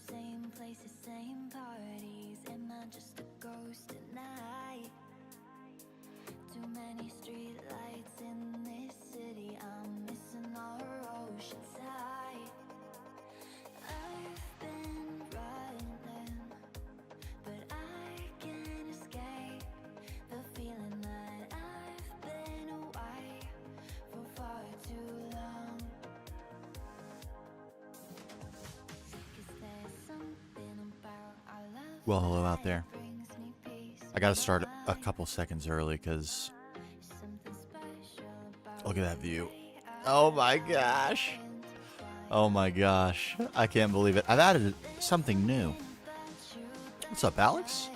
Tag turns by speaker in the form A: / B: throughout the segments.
A: Same places, same parties. Am I just a ghost tonight? Too many street lights in this city. I'm missing our ocean side. I've been running, but I can't escape the feeling that I've been away for far too long.
B: Well, hello out there. I gotta start a couple seconds early because look at that view. Oh my gosh. Oh my gosh. I can't believe it. I've added something new. What's up, Alex?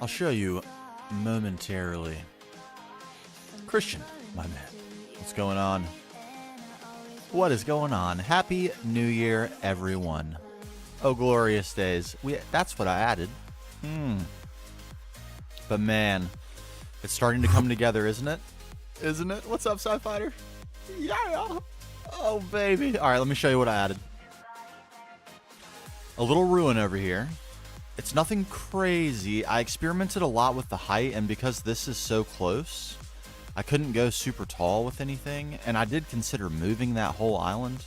B: I'll show you momentarily. Christian, my man. What's going on? What is going on? Happy New Year, everyone. Oh, glorious days. That's what I added. But man, it's starting to come together, isn't it? Isn't it? What's up, Sci-Fighter? Yeah. Oh, baby. All right, let me show you what I added. A little ruin over here. It's nothing crazy. I experimented a lot with the height, and because this is so close, I couldn't go super tall with anything, and I did consider moving that whole island.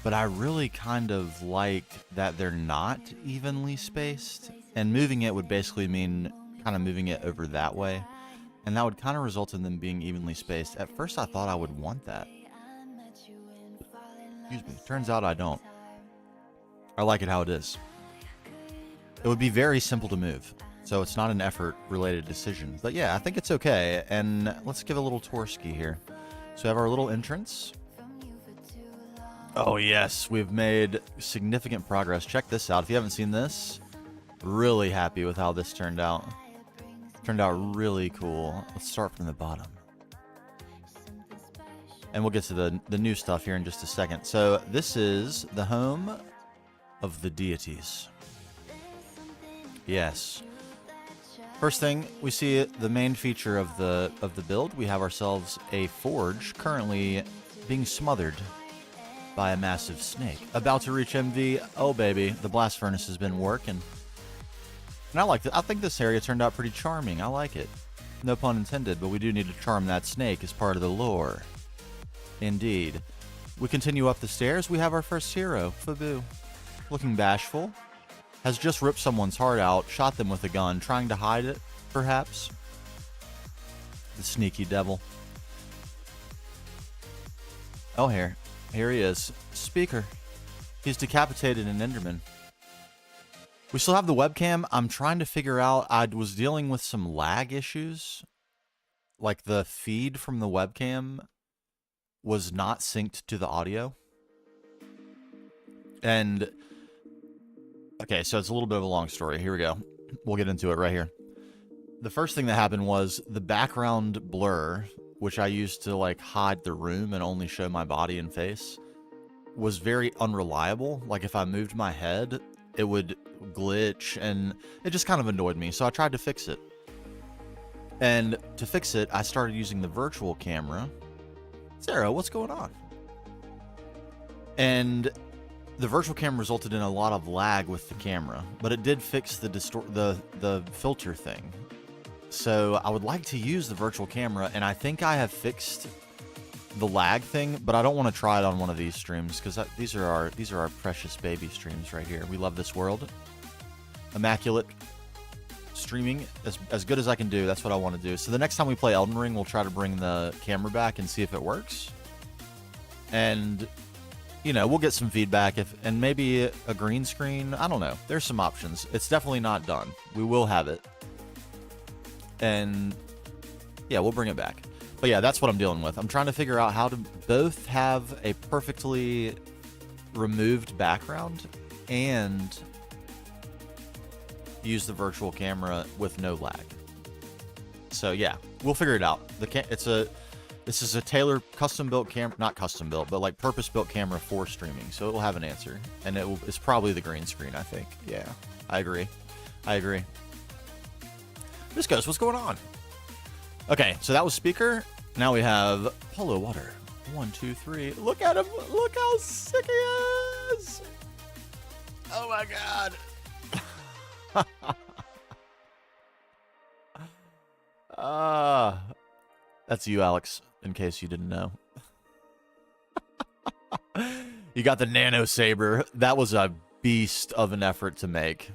B: But I really kind of like that they're not evenly spaced. And moving it would basically mean kind of moving it over that way. And that would kind of result in them being evenly spaced. At first I thought I would want that. Excuse me. Turns out I don't. I like it how it is. It would be very simple to move, so it's not an effort-related decision. But yeah, I think it's okay, and let's give a little tour ski here. So we have our little entrance. Oh yes, we've made significant progress. Check this out. If you haven't seen this, really happy with how this turned out. Turned out really cool. Let's start from the bottom. And we'll get to the new stuff here in just a second. So this is the home of the deities. Yes. First thing, we see the main feature of the build. We have ourselves a forge currently being smothered by a massive snake. About to reach MV. Oh baby, the blast furnace has been working. And I like it. I think this area turned out pretty charming. I like it. No pun intended, but we do need to charm that snake as part of the lore. Indeed. We continue up the stairs. We have our first hero, Fabu. Looking bashful. Has just ripped someone's heart out, shot them with a gun, trying to hide it, perhaps. The sneaky devil. Oh, here he is. Speaker. He's decapitated an Enderman. We still have the webcam. I'm trying to figure out, I was dealing with some lag issues. Like the feed from the webcam was not synced to the audio. And okay, so it's a little bit of a long story. Here we go. We'll get into it right here. The first thing that happened was the background blur, which I used to like hide the room and only show my body and face, was very unreliable. Like if I moved my head, it would glitch and it just kind of annoyed me. So I tried to fix it. And to fix it, I started using the virtual camera. Sarah, what's going on? And the virtual camera resulted in a lot of lag with the camera, but it did fix the filter thing. So I would like to use the virtual camera, and I think I have fixed the lag thing, but I don't want to try it on one of these streams because these are our precious baby streams right here. We love this world. Immaculate streaming as good as I can do. That's what I want to do. So the next time we play Elden Ring, we'll try to bring the camera back and see if it works. And you know, we'll get some feedback and maybe a green screen. I don't know. There's some options. It's definitely not done. We will have it. And yeah, we'll bring it back. But yeah, that's what I'm dealing with. I'm trying to figure out how to both have a perfectly removed background and use the virtual camera with no lag. So yeah, we'll figure it out. This is a tailored, custom-built camera, not custom-built, but like purpose-built camera for streaming. So it will have an answer, and it's probably the green screen, I think. Yeah, I agree. This goes, what's going on? Okay, so that was speaker. Now we have Polo Water. 1, 2, 3. Look at him. Look how sick he is. Oh my God. That's you, Alex, in case you didn't know. You got the nano saber. That was a beast of an effort to make.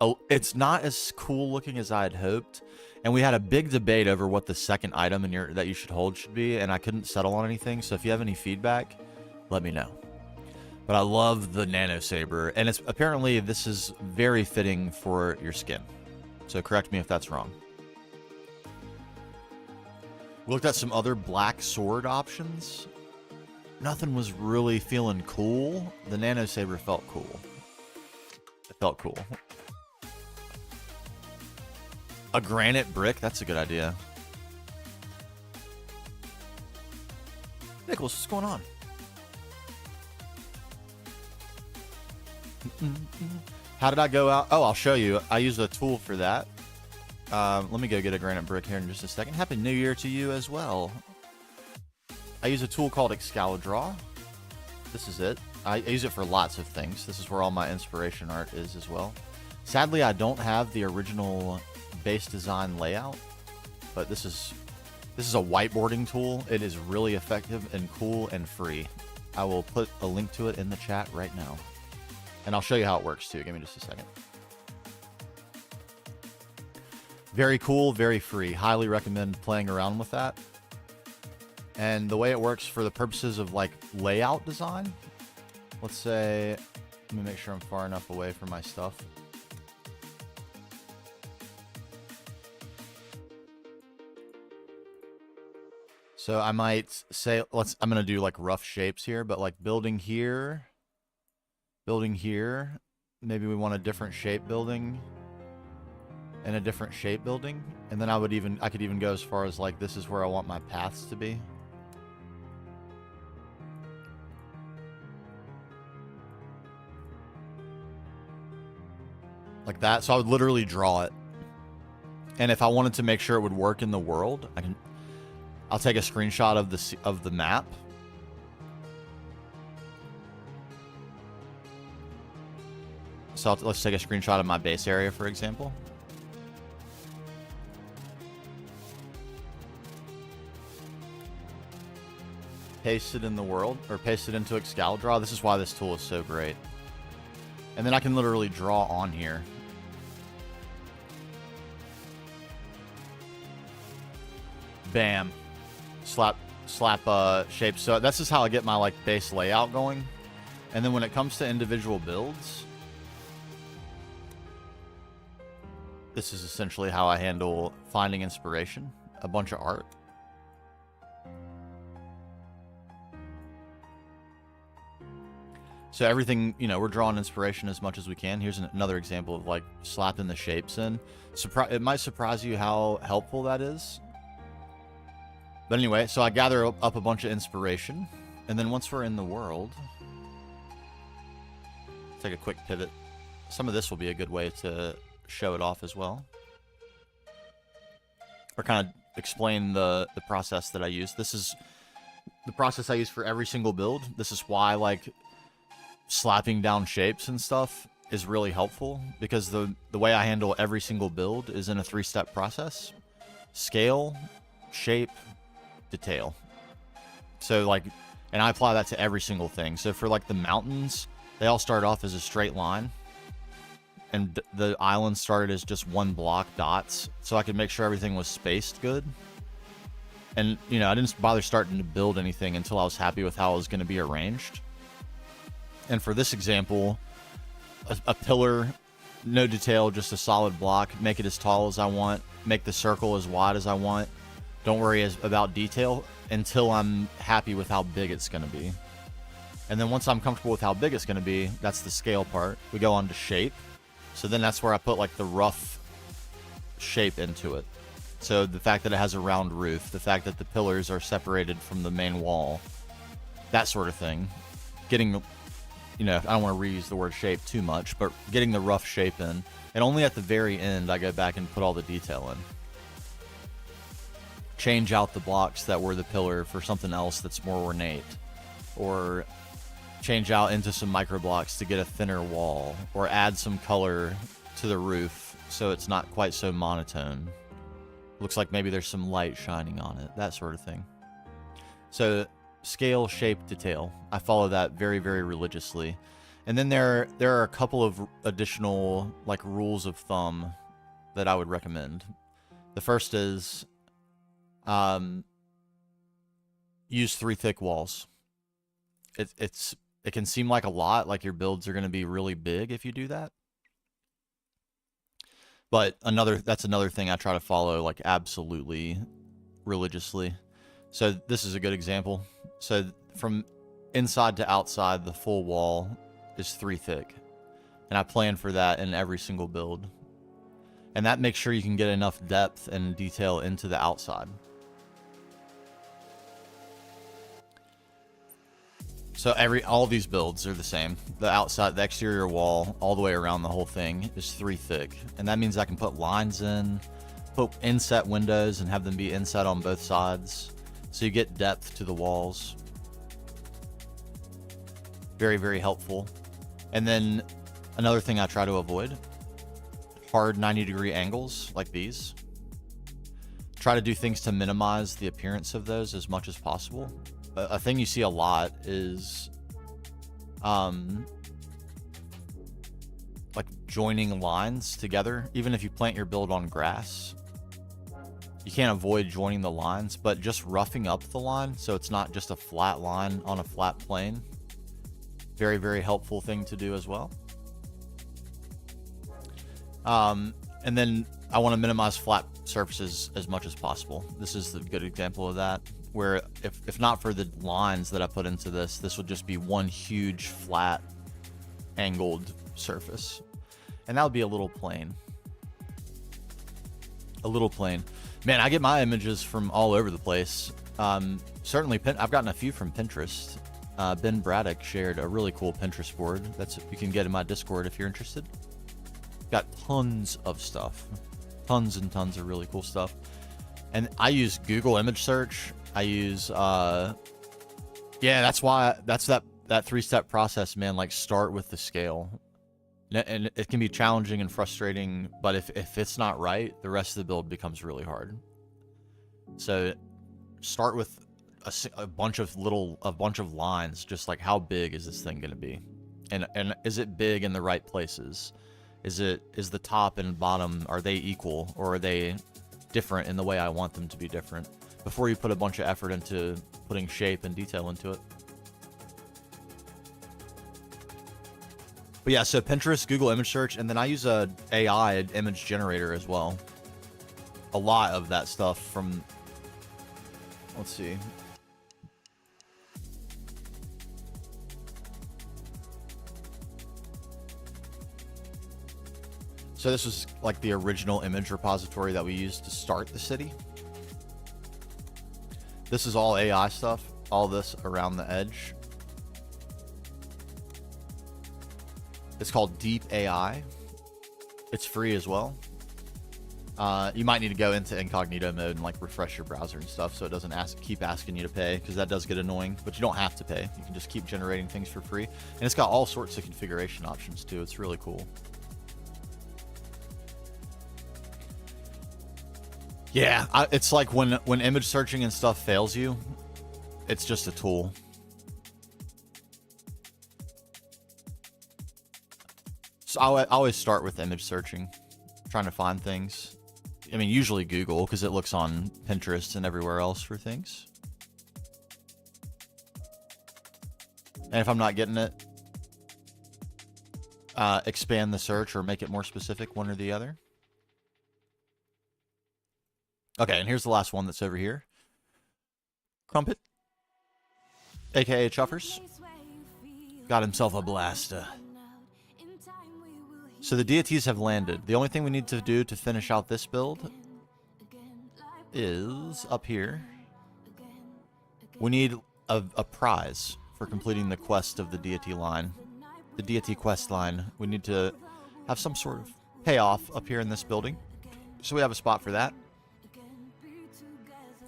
B: Oh, it's not as cool looking as I had hoped. And we had a big debate over what the second item that you should hold should be, and I couldn't settle on anything. So if you have any feedback, let me know. But I love the nano saber, and it's apparently this is very fitting for your skin. So correct me if that's wrong. We looked at some other black sword options. Nothing was really feeling cool. The nano saber felt cool. It felt cool. A granite brick? That's a good idea. Nicholas, what's going on? How did I go out? Oh, I'll show you. I use a tool for that. Let me go get a granite brick here in just a second. Happy New Year to you as well. I use a tool called Excalidraw. This is it. I use it for lots of things. This is where all my inspiration art is as well. Sadly, I don't have the original base design layout, but this is a whiteboarding tool. It is really effective and cool and free. I will put a link to it in the chat right now. And I'll show you how it works too. Give me just a second. Very cool, very free. Highly recommend playing around with that. And the way it works for the purposes of like layout design, let's say, let me make sure I'm far enough away from my stuff. So I might say, I'm going to do like rough shapes here, but like building here, maybe we want a different shape building and a different shape building. And then I could even go as far as like, this is where I want my paths to be. Like that. So I would literally draw it. And if I wanted to make sure it would work in the world, I'll take a screenshot of the map. So let's take a screenshot of my base area, for example. Paste it in the world, or paste it into Excalidraw. This is why this tool is so great. And then I can literally draw on here. Bam. Slap shapes. So this is how I get my like base layout going. And then when it comes to individual builds, this is essentially how I handle finding inspiration. A bunch of art. So everything, you know, we're drawing inspiration as much as we can. Here's another example of like slapping the shapes in. It might surprise you how helpful that is. But anyway, so I gather up a bunch of inspiration. And then once we're in the world, take a quick pivot. Some of this will be a good way to show it off as well. Or kind of explain the process that I use. This is the process I use for every single build. This is why like slapping down shapes and stuff is really helpful, because the way I handle every single build is in a 3-step process. Scale, shape, detail. So like, and I apply that to every single thing. So for like the mountains, they all start off as a straight line, and the island started as just one block dots, so I could make sure everything was spaced good. And you know, I didn't bother starting to build anything until I was happy with how it was going to be arranged. And for this example, a pillar, no detail, just a solid block. Make it as tall as I want. Make the circle as wide as I want. Don't worry about detail until I'm happy with how big it's going to be. And then once I'm comfortable with how big it's going to be, that's the scale part. We go on to shape. So then that's where I put like the rough shape into it. So the fact that it has a round roof, the fact that the pillars are separated from the main wall, that sort of thing. Getting, you know, I don't want to reuse the word shape too much, but getting the rough shape in. And only at the very end, I go back and put all the detail in. Change out the blocks that were the pillar for something else that's more ornate. Or change out into some micro blocks to get a thinner wall. Or add some color to the roof so it's not quite so monotone. Looks like maybe there's some light shining on it. That sort of thing. So scale, shape, detail. I follow that very, very religiously. And then there are a couple of additional like rules of thumb that I would recommend. The first is use 3 thick walls. It can seem like a lot, like your builds are going to be really big if you do that. But that's another thing I try to follow like absolutely religiously. So this is a good example. So from inside to outside, the full wall is 3 thick. And I plan for that in every single build. And that makes sure you can get enough depth and detail into the outside. So all these builds are the same. The outside, the exterior wall, all the way around the whole thing is 3 thick. And that means I can put lines in, put inset windows and have them be inset on both sides. So you get depth to the walls. Very, very helpful. And then another thing I try to avoid, hard 90-degree angles like these. Try to do things to minimize the appearance of those as much as possible. A thing you see a lot is like joining lines together, even if you plant your build on grass. You can't avoid joining the lines, but just roughing up the line so it's not just a flat line on a flat plane. Very, very helpful thing to do as well. And then I want to minimize flat surfaces as much as possible. This is a good example of that, where if not for the lines that I put into this, this would just be one huge flat angled surface. And that would be a little plane. A little plane. Man, I get my images from all over the place. Certainly, I've gotten a few from Pinterest. Ben Braddock shared a really cool Pinterest board. You can get in my Discord if you're interested. Got tons of stuff. Tons and tons of really cool stuff. And I use Google image search. I use, yeah, that's that 3-step process, man. Like, start with the scale. And it can be challenging and frustrating, but if it's not right, the rest of the build becomes really hard. So start with a bunch of lines, just like, how big is this thing going to be? And is it big in the right places? Is the top and bottom, are they equal, or are they different in the way I want them to be different? Before you put a bunch of effort into putting shape and detail into it. But yeah, so Pinterest, Google image search, and then I use a AI image generator as well. A lot of that stuff from, let's see. So this was like the original image repository that we used to start the city. This is all AI stuff, all this around the edge. It's called Deep AI. It's free as well. You might need to go into incognito mode and like refresh your browser and stuff so it doesn't keep asking you to pay, because that does get annoying, but you don't have to pay. You can just keep generating things for free. And it's got all sorts of configuration options too. It's really cool. Yeah, it's like when image searching and stuff fails you, it's just a tool. So I always start with image searching, trying to find things. I mean, usually Google, because it looks on Pinterest and everywhere else for things. And if I'm not getting it, expand the search or make it more specific, one or the other. Okay, and here's the last one that's over here. Crumpet, aka Chuffers, got himself a blaster. So the deities have landed. The only thing we need to do to finish out this build is up here. We need a prize for completing the quest of the deity line. The deity quest line. We need to have some sort of payoff up here in this building. So we have a spot for that.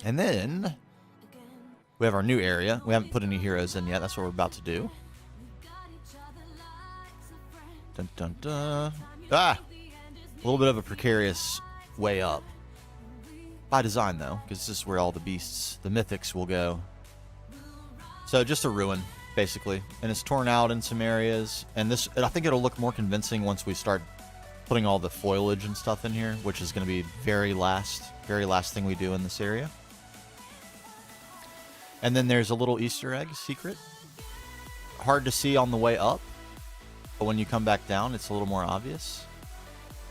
B: And then we have our new area. We haven't put any heroes in yet. That's what we're about to do. Dun, dun, dun. Ah! A little bit of a precarious way up. By design, though, because this is where all the beasts, the mythics, will go. So just a ruin, basically. And it's torn out in some areas. And this, I think it'll look more convincing once we start putting all the foliage and stuff in here, which is going to be very last thing we do in this area. And then there's a little Easter egg secret. Hard to see on the way up, but when you come back down, it's a little more obvious.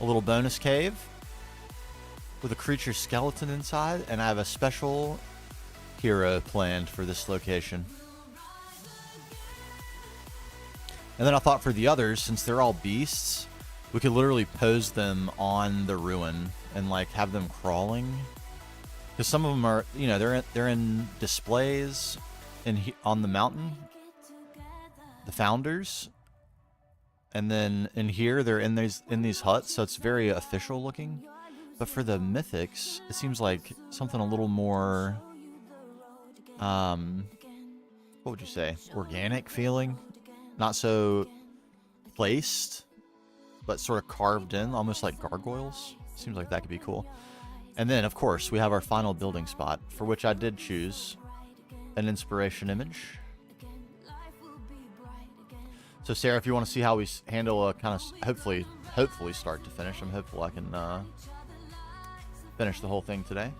B: A little bonus cave with a creature skeleton inside, and I have a special hero planned for this location. And then I thought for the others, since they're all beasts, we could literally pose them on the ruin and like have them crawling. Because some of them are, you know, they're in displays on the mountain, the founders, and then in here they're in these huts, so it's very official looking. But for the mythics, it seems like something a little more, what would you say, organic feeling, not so placed, but sort of carved in, almost like gargoyles. Seems like that could be cool. And then, of course, we have our final building spot, for which I did choose an inspiration image. So, Sarah, if you want to see how we handle a kind of, hopefully start to finish, I'm hopeful I can finish the whole thing today.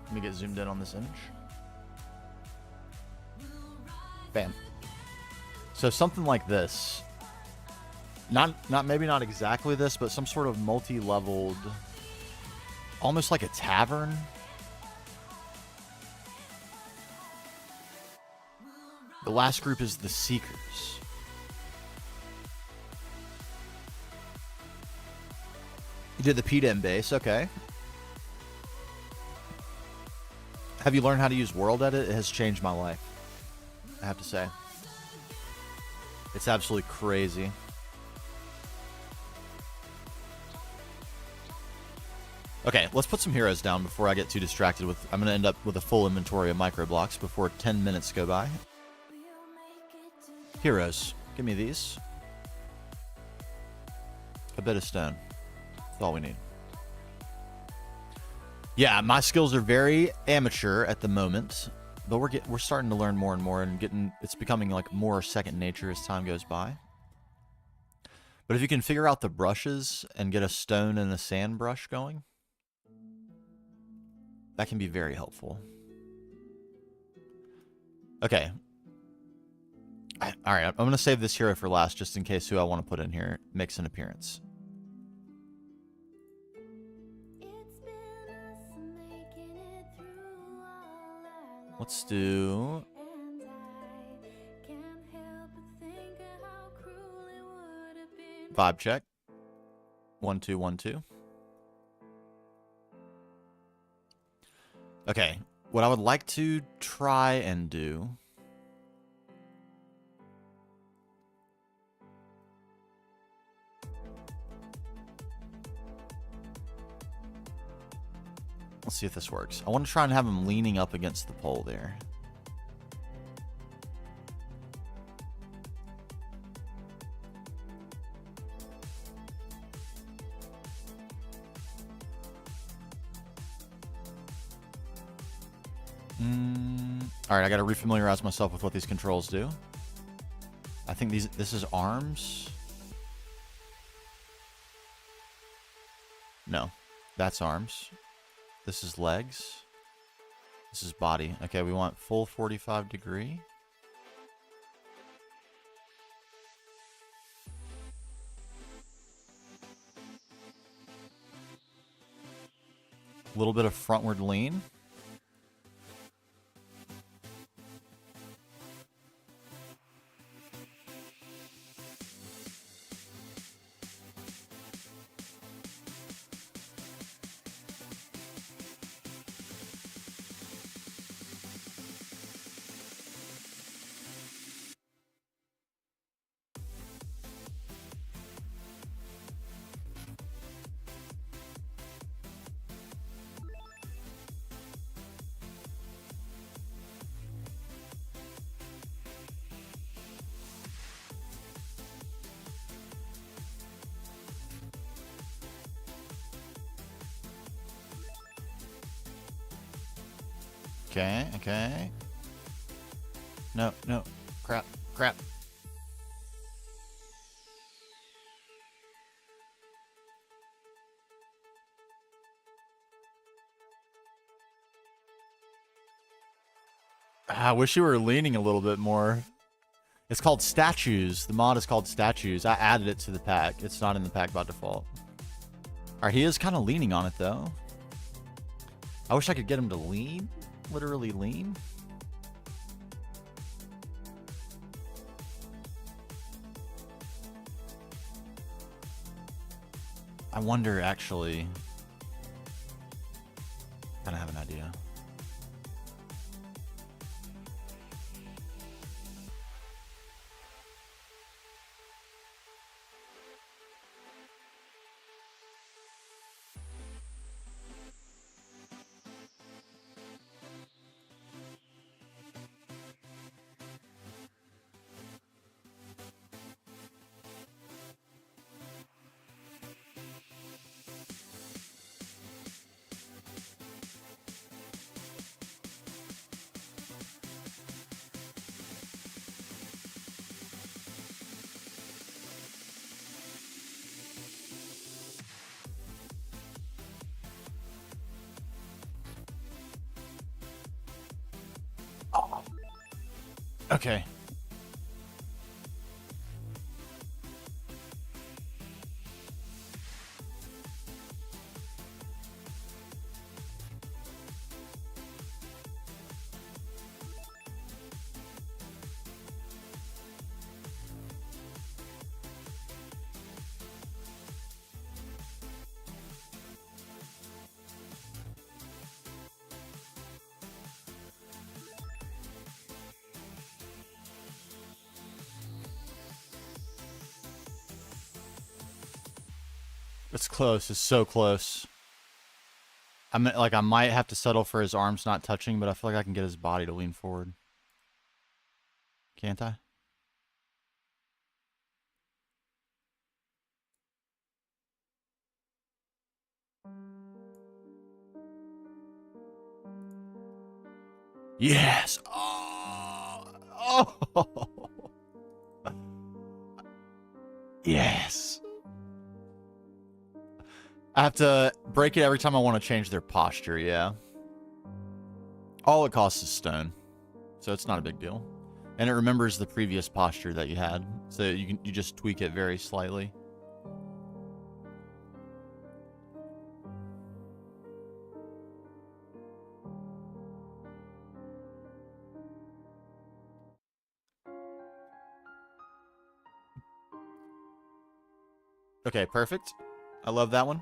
B: Let me get zoomed in on this image. Bam. So something like this. Maybe not exactly this, but some sort of multi-leveled, almost like a tavern. The last group is the Seekers. You did the PDM base, okay. Have you learned how to use World Edit? It has changed my life, I have to say. It's absolutely crazy. Okay, let's put some heroes down before I get too distracted with... I'm going to end up with a full inventory of micro blocks before 10 minutes go by. Heroes. Give me these. A bit of stone. That's all we need. Yeah, my skills are very amateur at the moment, but we're starting to learn more and more, and it's becoming like more second nature as time goes by. But if you can figure out the brushes and get a stone and a sand brush going, that can be very helpful. Okay. All right, I'm going to save this hero for last just in case who I want to put in here makes an appearance. Let's do... vibe check. 1 2 1 2. Okay, what I would like to try and do... Let's see if this works. I want to try and have him leaning up against the pole there. Alright, I gotta refamiliarize myself with what these controls do. I think this is arms. No, that's arms. This is legs. This is body. Okay, we want full 45 degree. A little bit of frontward lean. Okay, okay. No, no. Crap, crap. I wish you were leaning a little bit more. It's called Statues. The mod is called Statues. I added it to the pack. It's not in the pack by default. Alright, he is kind of leaning on it, though. I wish I could get him to lean. Literally lean. I wonder, actually... I kind of have an idea. Okay. It's close. It's so close. I mean, like, I might have to settle for his arms not touching, but I feel like I can get his body to lean forward. Can't I? Yes. Oh. Oh. Yes. I have to break it every time I want to change their posture, yeah. All it costs is stone, so it's not a big deal. And it remembers the previous posture that you had, so you just tweak it very slightly. Okay, perfect. I love that one.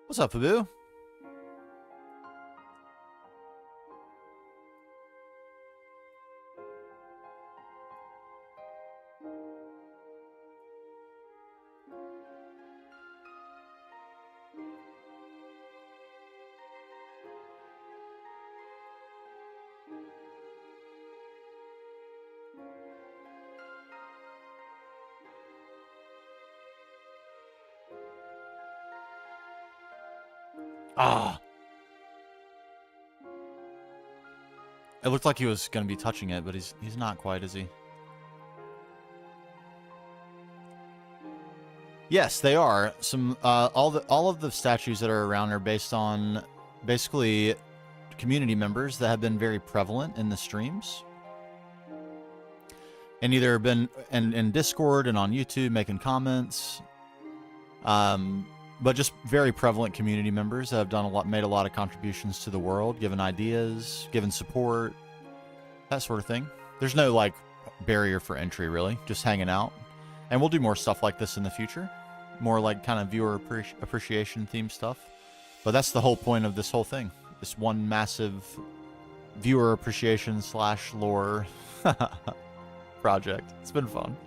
B: What's up, Fabu? Ah. It looked like he was going to be touching it, but he's not quite, is he? Yes, they are. Some all of the statues that are around are based on basically community members that have been very prevalent in the streams. And either been in Discord and on YouTube making comments. But just very prevalent community members that have done made a lot of contributions to the world, given ideas, given support, that sort of thing. There's no like barrier for entry really, just hanging out. And we'll do more stuff like this in the future, more like kind of viewer appreciation themed stuff. But that's the whole point of this whole thing. This one massive viewer appreciation / lore project. It's been fun.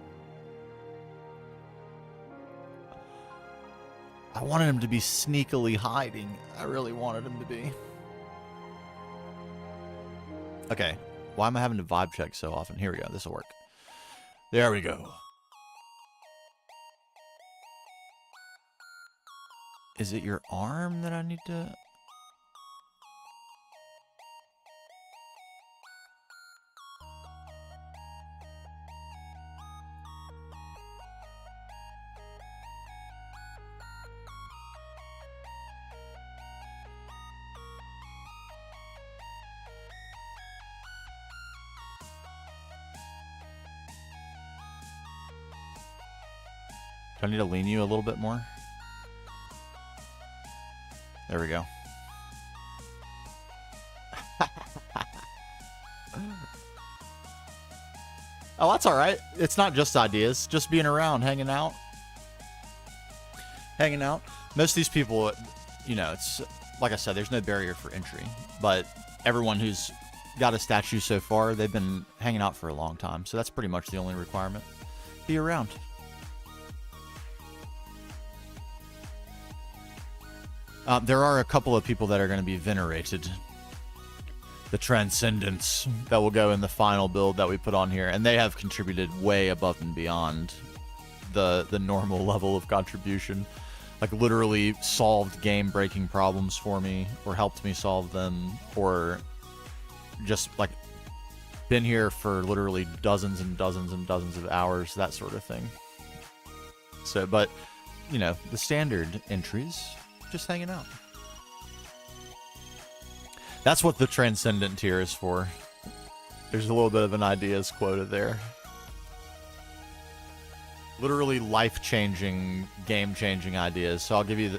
B: I wanted him to be sneakily hiding. I really wanted him to be. Okay. Why am I having to vibe check so often? Here we go. This will work. There we go. Is it your arm that I need to... Do I need to lean you a little bit more? There we go. Oh, that's all right. It's not just ideas. Just being around, hanging out. Hanging out. Most of these people, you know, it's like I said, there's no barrier for entry. But everyone who's got a statue so far. They've been hanging out for a long time, so that's pretty much the only requirement. Be around. There are a couple of people that are going to be venerated. The Transcendents that will go in the final build that we put on here, and they have contributed way above and beyond the normal level of contribution. Like, literally solved game-breaking problems for me, or helped me solve them, or just, like, been here for literally dozens and dozens and dozens of hours, that sort of thing. So, but, you know, the standard entries, just hanging out. That's what the Transcendent tier is for. There's a little bit of an ideas quota there. Literally life-changing, game-changing ideas. So I'll give you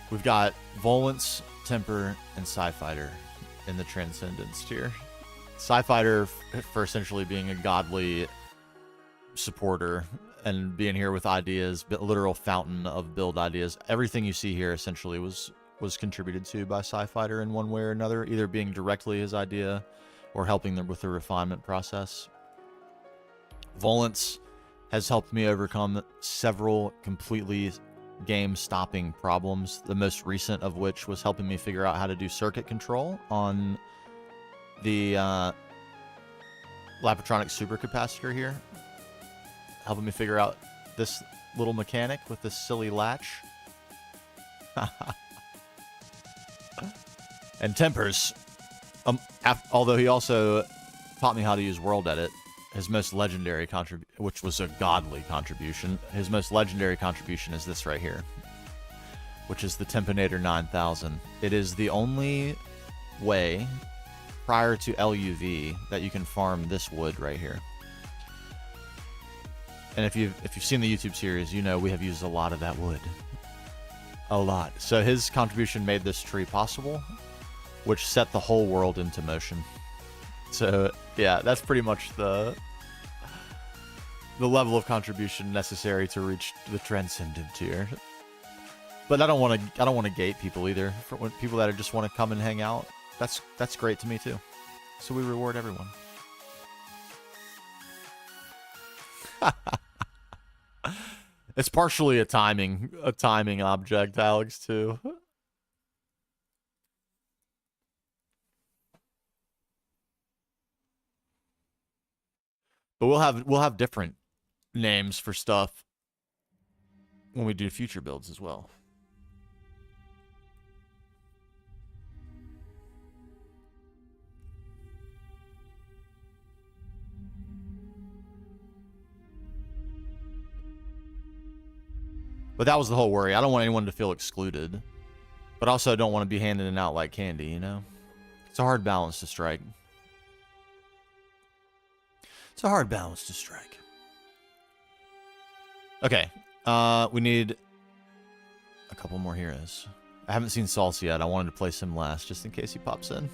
B: we've got Volance, Temper, and Sci-Fighter in the Transcendence tier. Sci-Fighter for essentially being a godly supporter and being here with ideas, literal fountain of build ideas. Everything you see here essentially was contributed to by Sci-Fighter in one way or another, either being directly his idea or helping them with the refinement process. Volance has helped me overcome several completely game-stopping problems, the most recent of which was helping me figure out how to do circuit control on the Lapatronic supercapacitor here. Helping me figure out this little mechanic with this silly latch. And Tempers, although he also taught me how to use World Edit, his most legendary contribution, which was a godly contribution, his most legendary contribution is this right here, which is the Tempinator 9000. It is the only way prior to LUV that you can farm this wood right here. And if you've seen the YouTube series, you know we have used a lot of that wood. A lot. So his contribution made this tree possible, which set the whole world into motion. So yeah, that's pretty much the level of contribution necessary to reach the Transcendent tier. But I don't want to gate people either. For people that just want to come and hang out, that's great to me too. So we reward everyone. It's partially a timing object, Alex, too. But we'll have different names for stuff when we do future builds as well. But that was the whole worry. I don't want anyone to feel excluded, but also don't want to be handing it out like candy, you know? It's a hard balance to strike. It's a hard balance to strike. Okay. We need a couple more heroes. I haven't seen Salsa yet. I wanted to place him last just in case he pops in.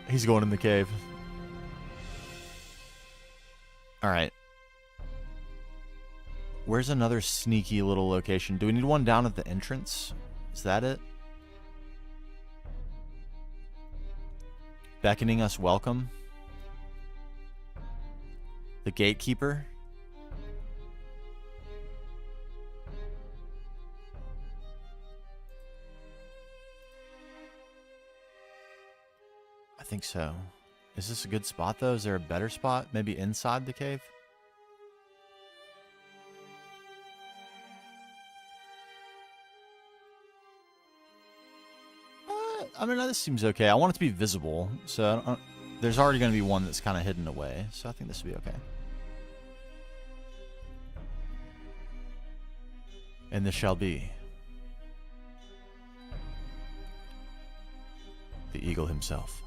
B: He's going in the cave. All right. Where's another sneaky little location? Do we need one down at the entrance? Is that it? Beckoning us welcome. The gatekeeper. I think so. Is this a good spot though? Is there a better spot? Maybe inside the cave? I mean, this seems okay. I want it to be visible, so there's already going to be one that's kind of hidden away, so I think this will be okay. And this shall be the eagle himself.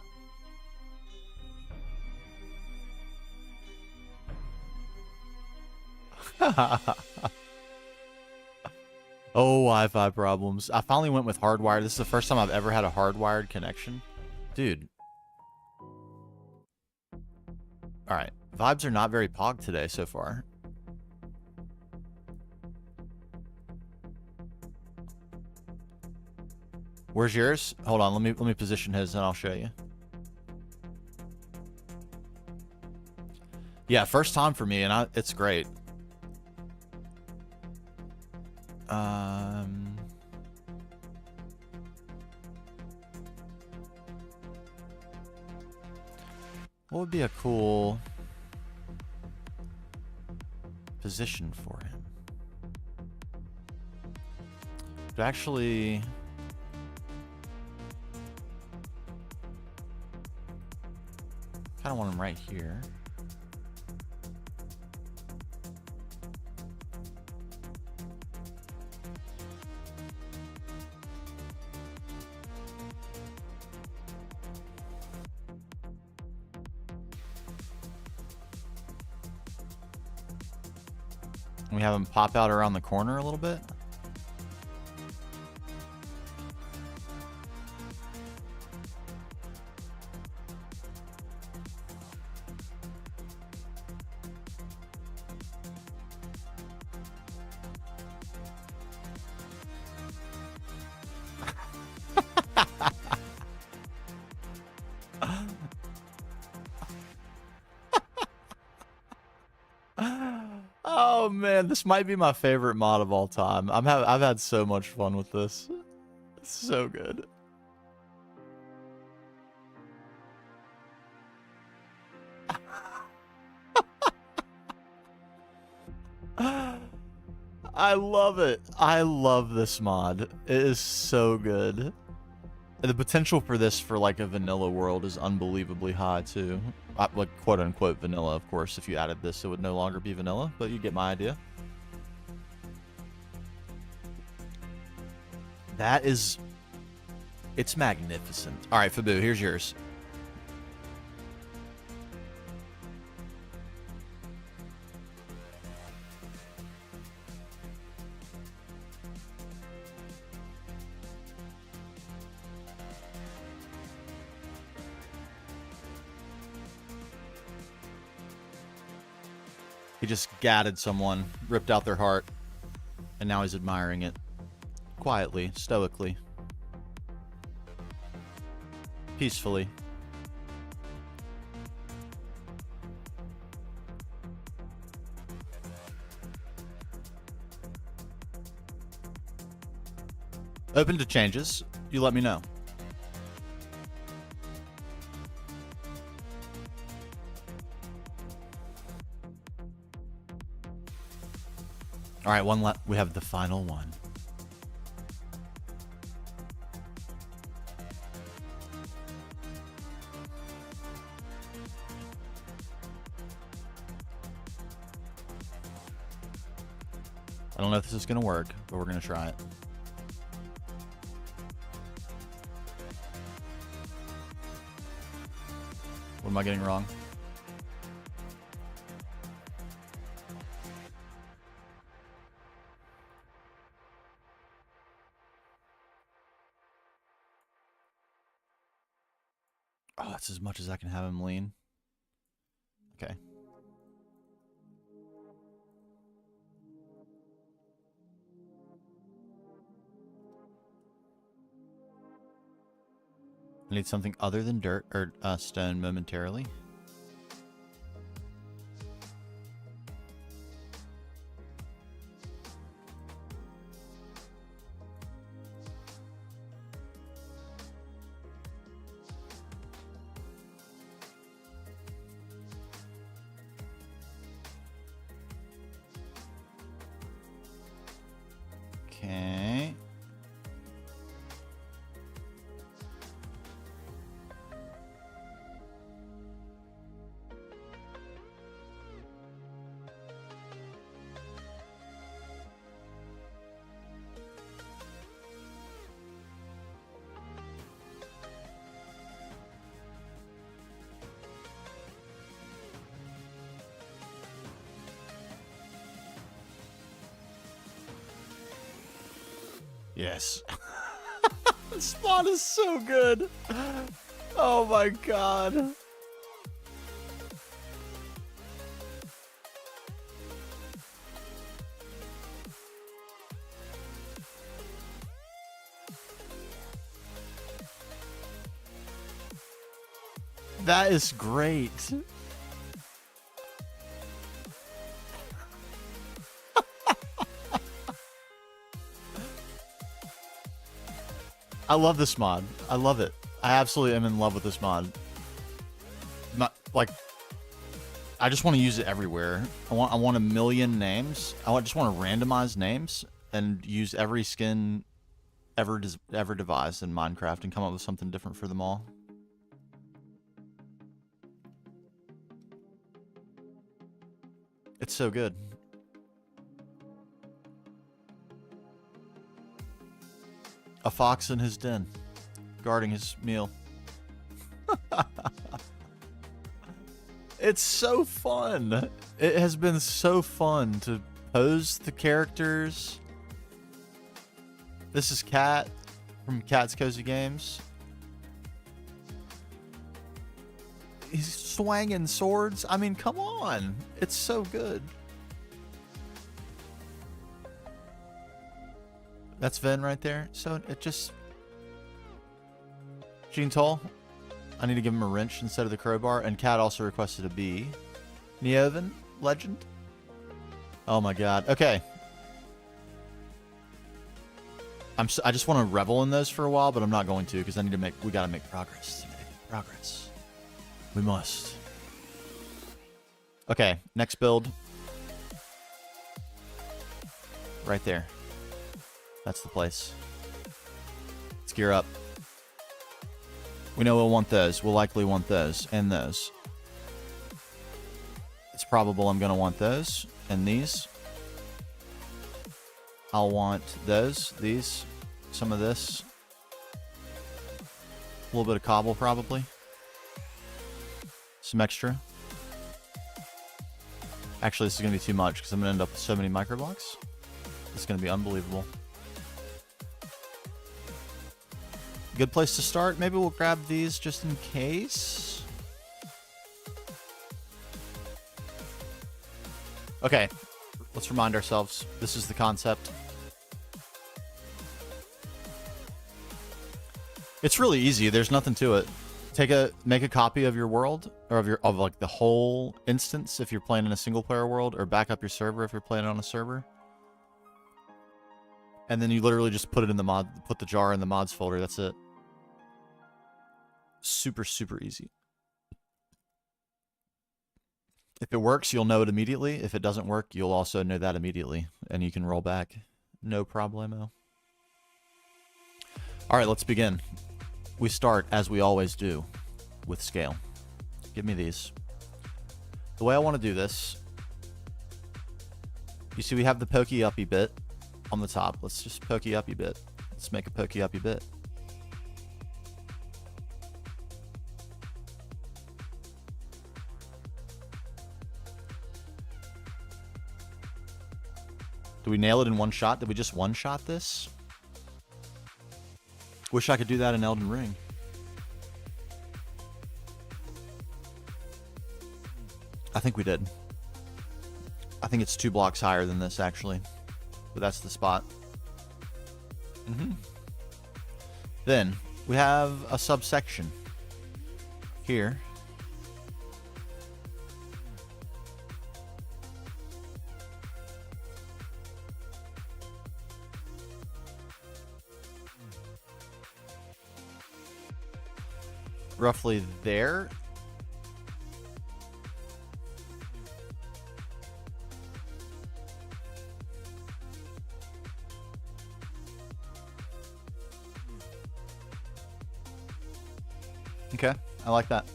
B: Oh, Wi-Fi problems. I finally went with hardwired. This is the first time I've ever had a hardwired connection. Dude. Alright. Vibes are not very pog today so far. Where's yours? Hold on, let me position his and I'll show you. Yeah, first time for me, and it's great. What would be a cool position for him? But actually, kind of want him right here. We have him pop out around the corner a little bit. Oh man, this might be my favorite mod of all time. I've had so much fun with this. It's so good. I love it. I love this mod. It is so good. The potential for this for like a vanilla world is unbelievably high too. Like quote unquote vanilla, of course. If you added this, it would no longer be vanilla, but you get my idea. That is... It's magnificent. All right, Fabu, here's yours. He just gadded someone, ripped out their heart, and now he's admiring it. Quietly, stoically. Peacefully. Open to changes. You let me know. All right, one left. We have the final one. I don't know if this is going to work, but we're going to try it. What am I getting wrong? Oh, that's as much as I can have him lean. Okay. I need something other than dirt or stone momentarily. Okay. Yes. This spot is so good. Oh my god. That is great. I love this mod. I love it. I absolutely am in love with this mod. Not like I just want to use it everywhere. I want a million names. Just want to randomize names and use every skin ever devised in Minecraft and come up with something different for them all. It's so good. A fox in his den, guarding his meal. It's so fun. It has been so fun to pose the characters. This is Cat from Cat's Cozy Games. He's swinging swords. I mean, come on. It's so good. That's Ven right there. So it just... Gene Toll. I need to give him a wrench instead of the crowbar. And Cat also requested a bee. Neoven, legend. Oh my god. Okay. I just want to revel in those for a while, but I'm not going to because I need to make... We gotta make progress today. Progress. We must. Okay, next build. Right there. That's the place. Let's gear up. We know we'll want those. We'll likely want those and those. It's probable I'm going to want those and these. I'll want those, these, some of this. A little bit of cobble probably. Some extra. Actually, this is going to be too much because I'm going to end up with so many microblocks. It's going to be unbelievable. Good place to start. Maybe we'll grab these just in case. Okay, let's remind ourselves. This is the concept. It's really easy. There's nothing to it. Make a copy of your world, or of like the whole instance if you're playing in a single player world, or back up your server if you're playing on a server. And then you literally just put it in the mod, put the jar in the mods folder. That's it. Super, super easy. If it works, you'll know it immediately. If it doesn't work, you'll also know that immediately. And you can roll back. No problemo. All right, let's begin. We start, as we always do, with scale. Give me these. The way I want to do this, you see we have the pokey uppy bit on the top. Let's just pokey uppy bit. Let's make a pokey uppy bit. Did we nail it in one shot? Did we just one-shot this? Wish I could do that in Elden Ring. I think we did. I think it's 2 blocks higher than this, actually. But that's the spot. Then, we have a subsection here. Roughly there. Okay, I like that.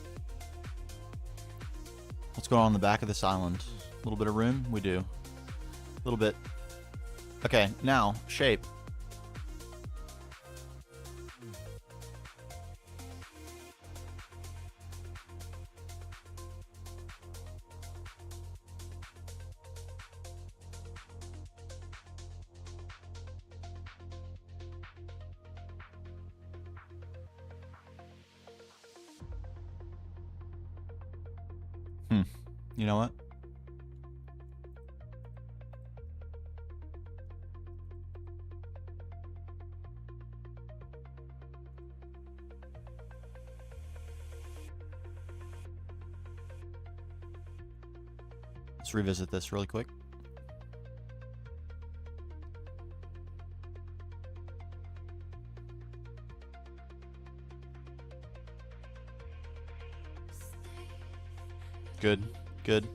B: What's going on in the back of this island? A little bit of room? We do. A little bit. Okay, now, shape. You know what? Let's revisit this really quick. Good, good.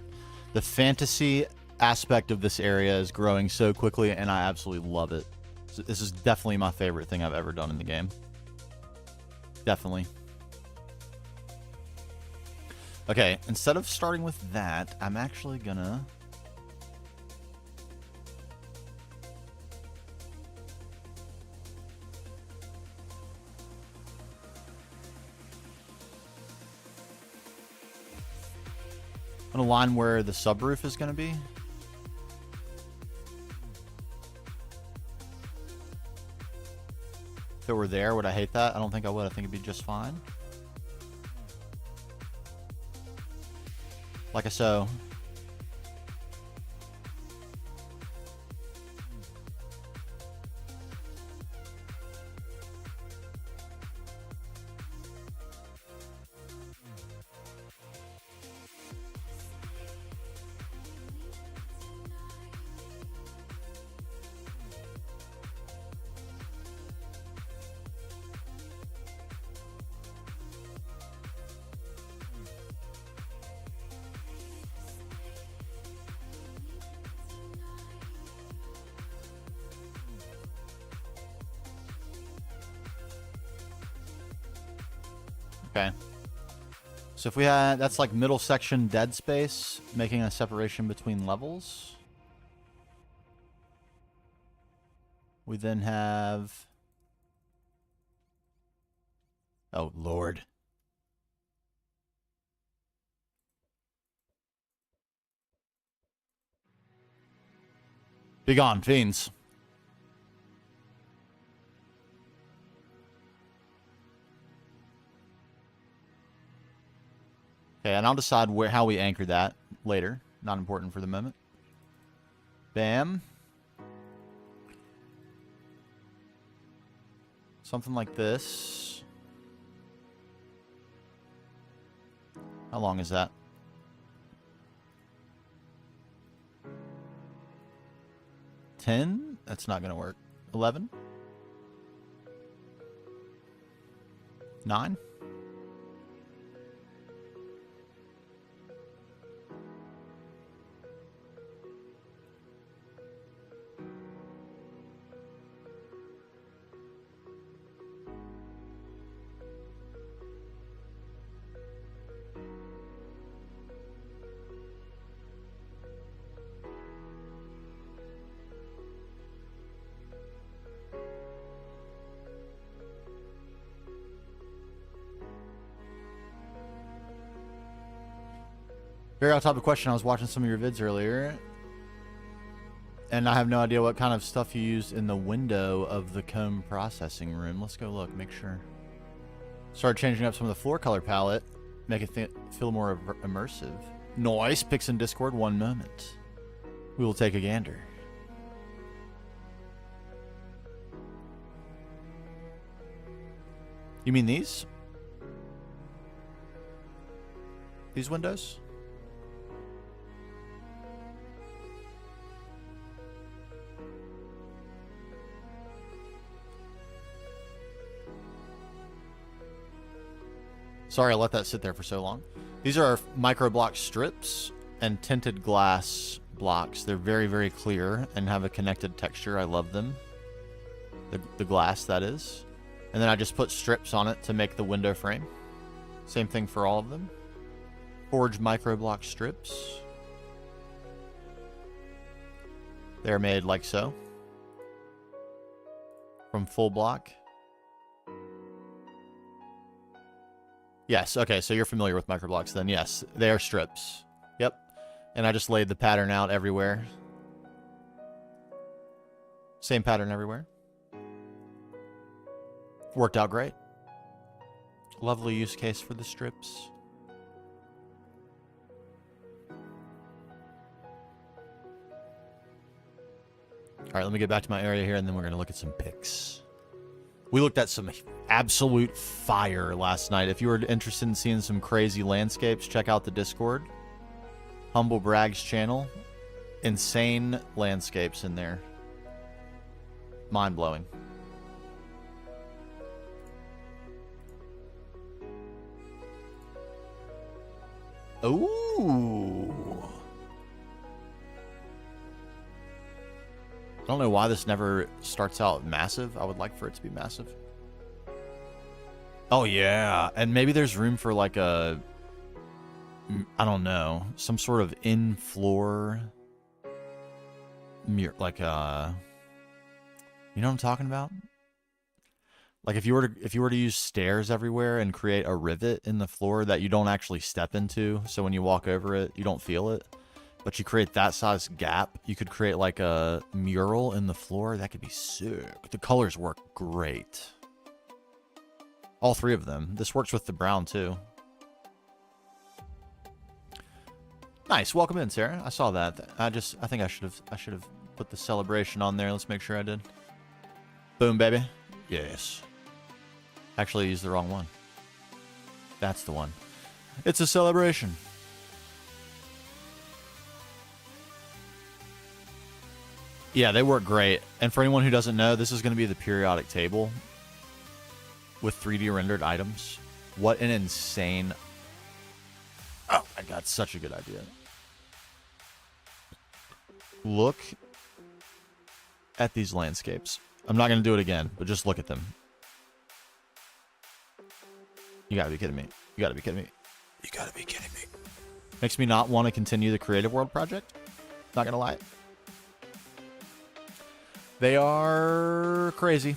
B: The fantasy aspect of this area is growing so quickly, and I absolutely love it. So this is definitely my favorite thing I've ever done in the game. Definitely. Okay, instead of starting with that, I'm actually gonna... I'm gonna line where the subroof is gonna be. If it were there, would I hate that? I don't think I would. I think it'd be just fine. Like so. Okay. So if we had, that's like middle section dead space, making a separation between levels. We then have, oh Lord. Begone, fiends. Okay, and I'll decide how we anchor that later. Not important for the moment. Bam. Something like this. How long is that? 10? That's not going to work. 11? 9? Very off topic question. I was watching some of your vids earlier, and I have no idea what kind of stuff you used in the window of the comb processing room. Let's go look, make sure. Started changing up some of the floor color palette, make it feel more immersive. Noise, pics in Discord, one moment. We will take a gander. You mean these? These windows? Sorry I let that sit there for so long. These are micro block strips and tinted glass blocks. They're very, very clear and have a connected texture. I love them. The glass, that is. And then I just put strips on it to make the window frame. Same thing for all of them. Forged micro block strips. They're made like so. From full block. Yes, okay, so you're familiar with microblocks then. Yes, they are strips. Yep. And I just laid the pattern out everywhere. Same pattern everywhere. Worked out great. Lovely use case for the strips. Alright, let me get back to my area here, and then we're going to look at some pics. We looked at some absolute fire last night. If you were interested in seeing some crazy landscapes, check out the Discord. Humble Brag's channel. Insane landscapes in there. Mind-blowing. Ooh. I don't know why this never starts out massive. I would like for it to be massive. Oh, yeah. And maybe there's room for like a... I don't know. Some sort of in-floor... like a... You know what I'm talking about? Like if you were to use stairs everywhere and create a rivet in the floor that you don't actually step into, so when you walk over it, you don't feel it. But you create that size gap, you could create like a mural in the floor. That could be sick. The colors work great. All three of them. This works with the brown too. Nice. Welcome in, Sarah. I saw that. I think I should have put the celebration on there. Let's make sure I did. Boom, baby. Yes. Actually, I used the wrong one. That's the one. It's a celebration. Yeah, they work great. And for anyone who doesn't know, this is going to be the periodic table with 3D rendered items. What an insane... Oh my god, such a good idea. Look at these landscapes. I'm not going to do it again, but just look at them. You gotta be kidding me. You gotta be kidding me. You gotta be kidding me. Makes me not want to continue the Creative World project. Not gonna lie. They are crazy.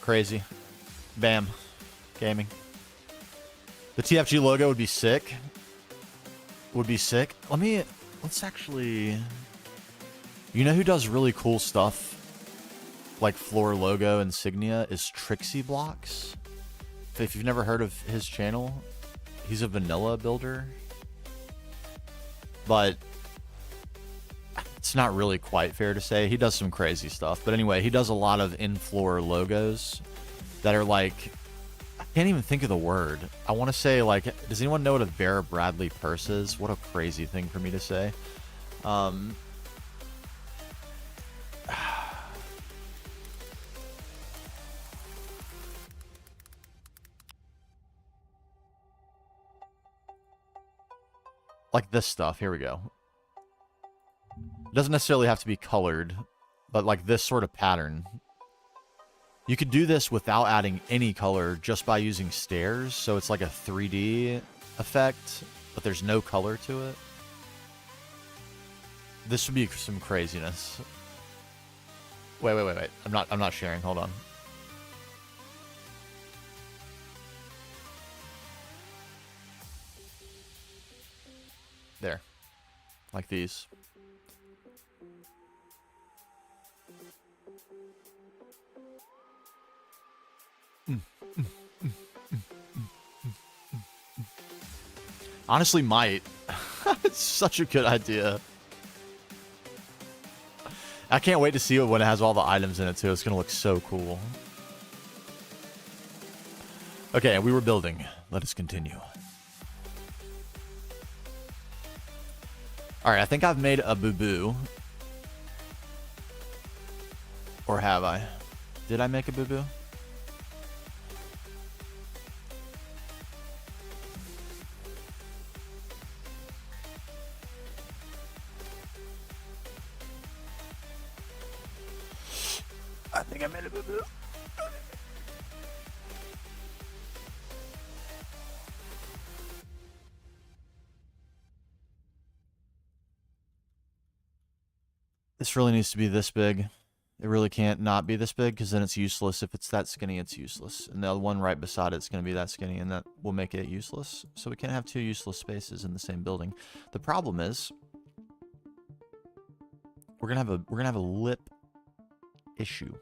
B: Crazy. Bam. Gaming. The TFG logo would be sick. Would be sick. Let's actually... You know who does really cool stuff? Like floor logo insignia is Trixie Blocks. If you've never heard of his channel, he's a vanilla builder. But it's not really quite fair to say. He does some crazy stuff. But anyway, he does a lot of in-floor logos that are like... I can't even think of the word. I want to say, like... Does anyone know what a Vera Bradley purse is? What a crazy thing for me to say. Like this stuff. Here we go. It doesn't necessarily have to be colored, but like this sort of pattern. You could do this without adding any color just by using stairs, so it's like a 3D effect, but there's no color to it. This would be some craziness. Wait. I'm not sharing. Hold on. There. Like these. Honestly, might. It's such a good idea. I can't wait to see it when it has all the items in it, too. It's going to look so cool. Okay, we were building. Let us continue. Alright, I think I've made a boo-boo. Or have I? Did I make a boo-boo? I think I made a boo-boo. This really needs to be this big. It really can't not be this big, because then it's useless. If it's that skinny, it's useless. And the one right beside it's going to be that skinny, and that will make it useless. So we can't have two useless spaces in the same building. The problem is, we're gonna have a lip issue.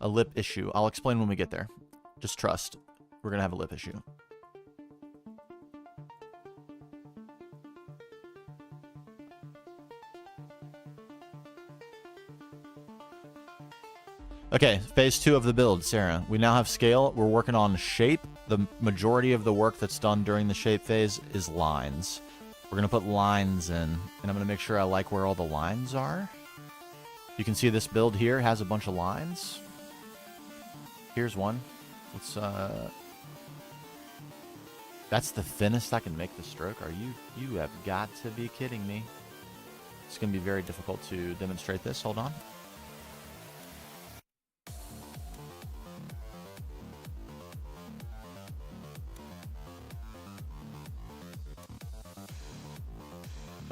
B: A lip issue. I'll explain when we get there. Just trust. We're gonna have a lip issue. Okay, phase 2 of the build, Sarah. We now have scale. We're working on shape. The majority of the work that's done during the shape phase is lines. We're going to put lines in, and I'm going to make sure I like where all the lines are. You can see this build here has a bunch of lines. Here's one. Let's that's the thinnest I can make the stroke. You have got to be kidding me. It's going to be very difficult to demonstrate this. Hold on.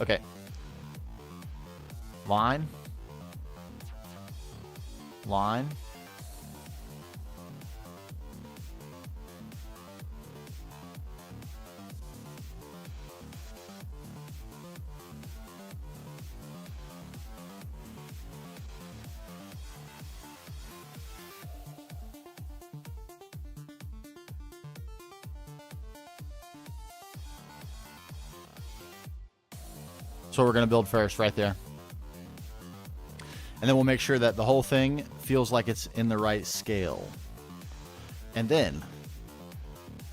B: Okay. Line. Line. So we're going to build first right there. And then we'll make sure that the whole thing feels like it's in the right scale. And then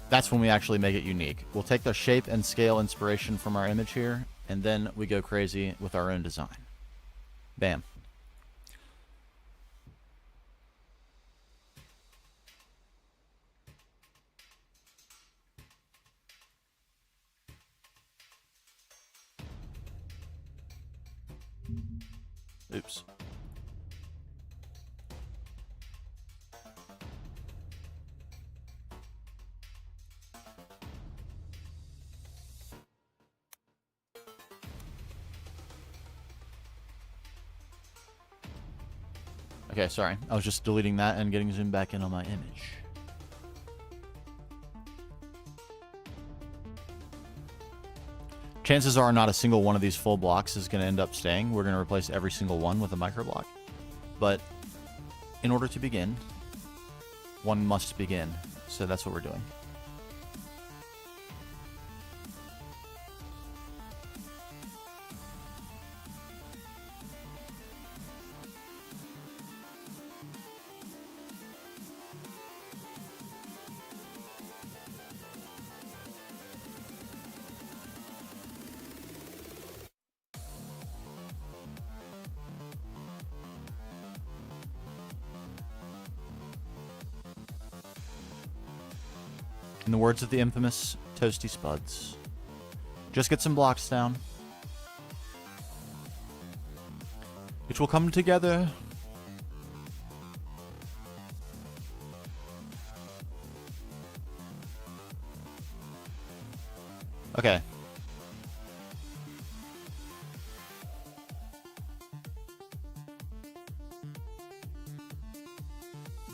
B: that's when we actually make it unique. We'll take the shape and scale inspiration from our image here, and then we go crazy with our own design. Bam. Oops. Okay, sorry. I was just deleting that and getting zoomed back in on my image. Chances are not a single one of these full blocks is going to end up staying. We're going to replace every single one with a micro block. But in order to begin, one must begin. So that's what we're doing. In the words of the infamous Toasty Spuds, just get some blocks down. It will come together. Okay.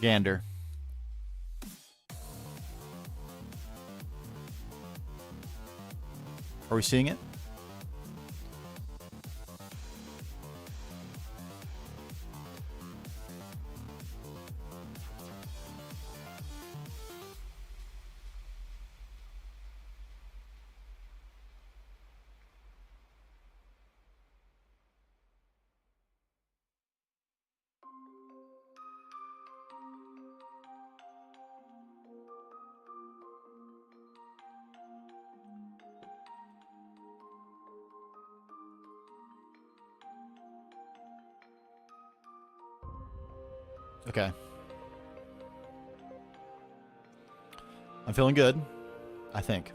B: Gander. Are we seeing it? Okay. I'm feeling good, I think.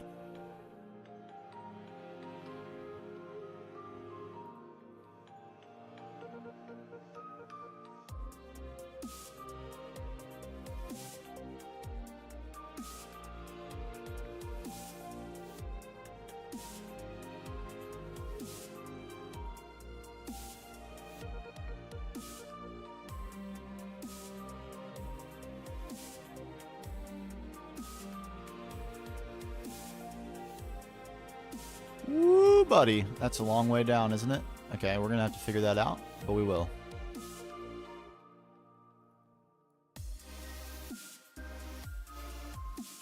B: Woo, buddy. That's a long way down, isn't it? Okay, we're going to have to figure that out, but we will.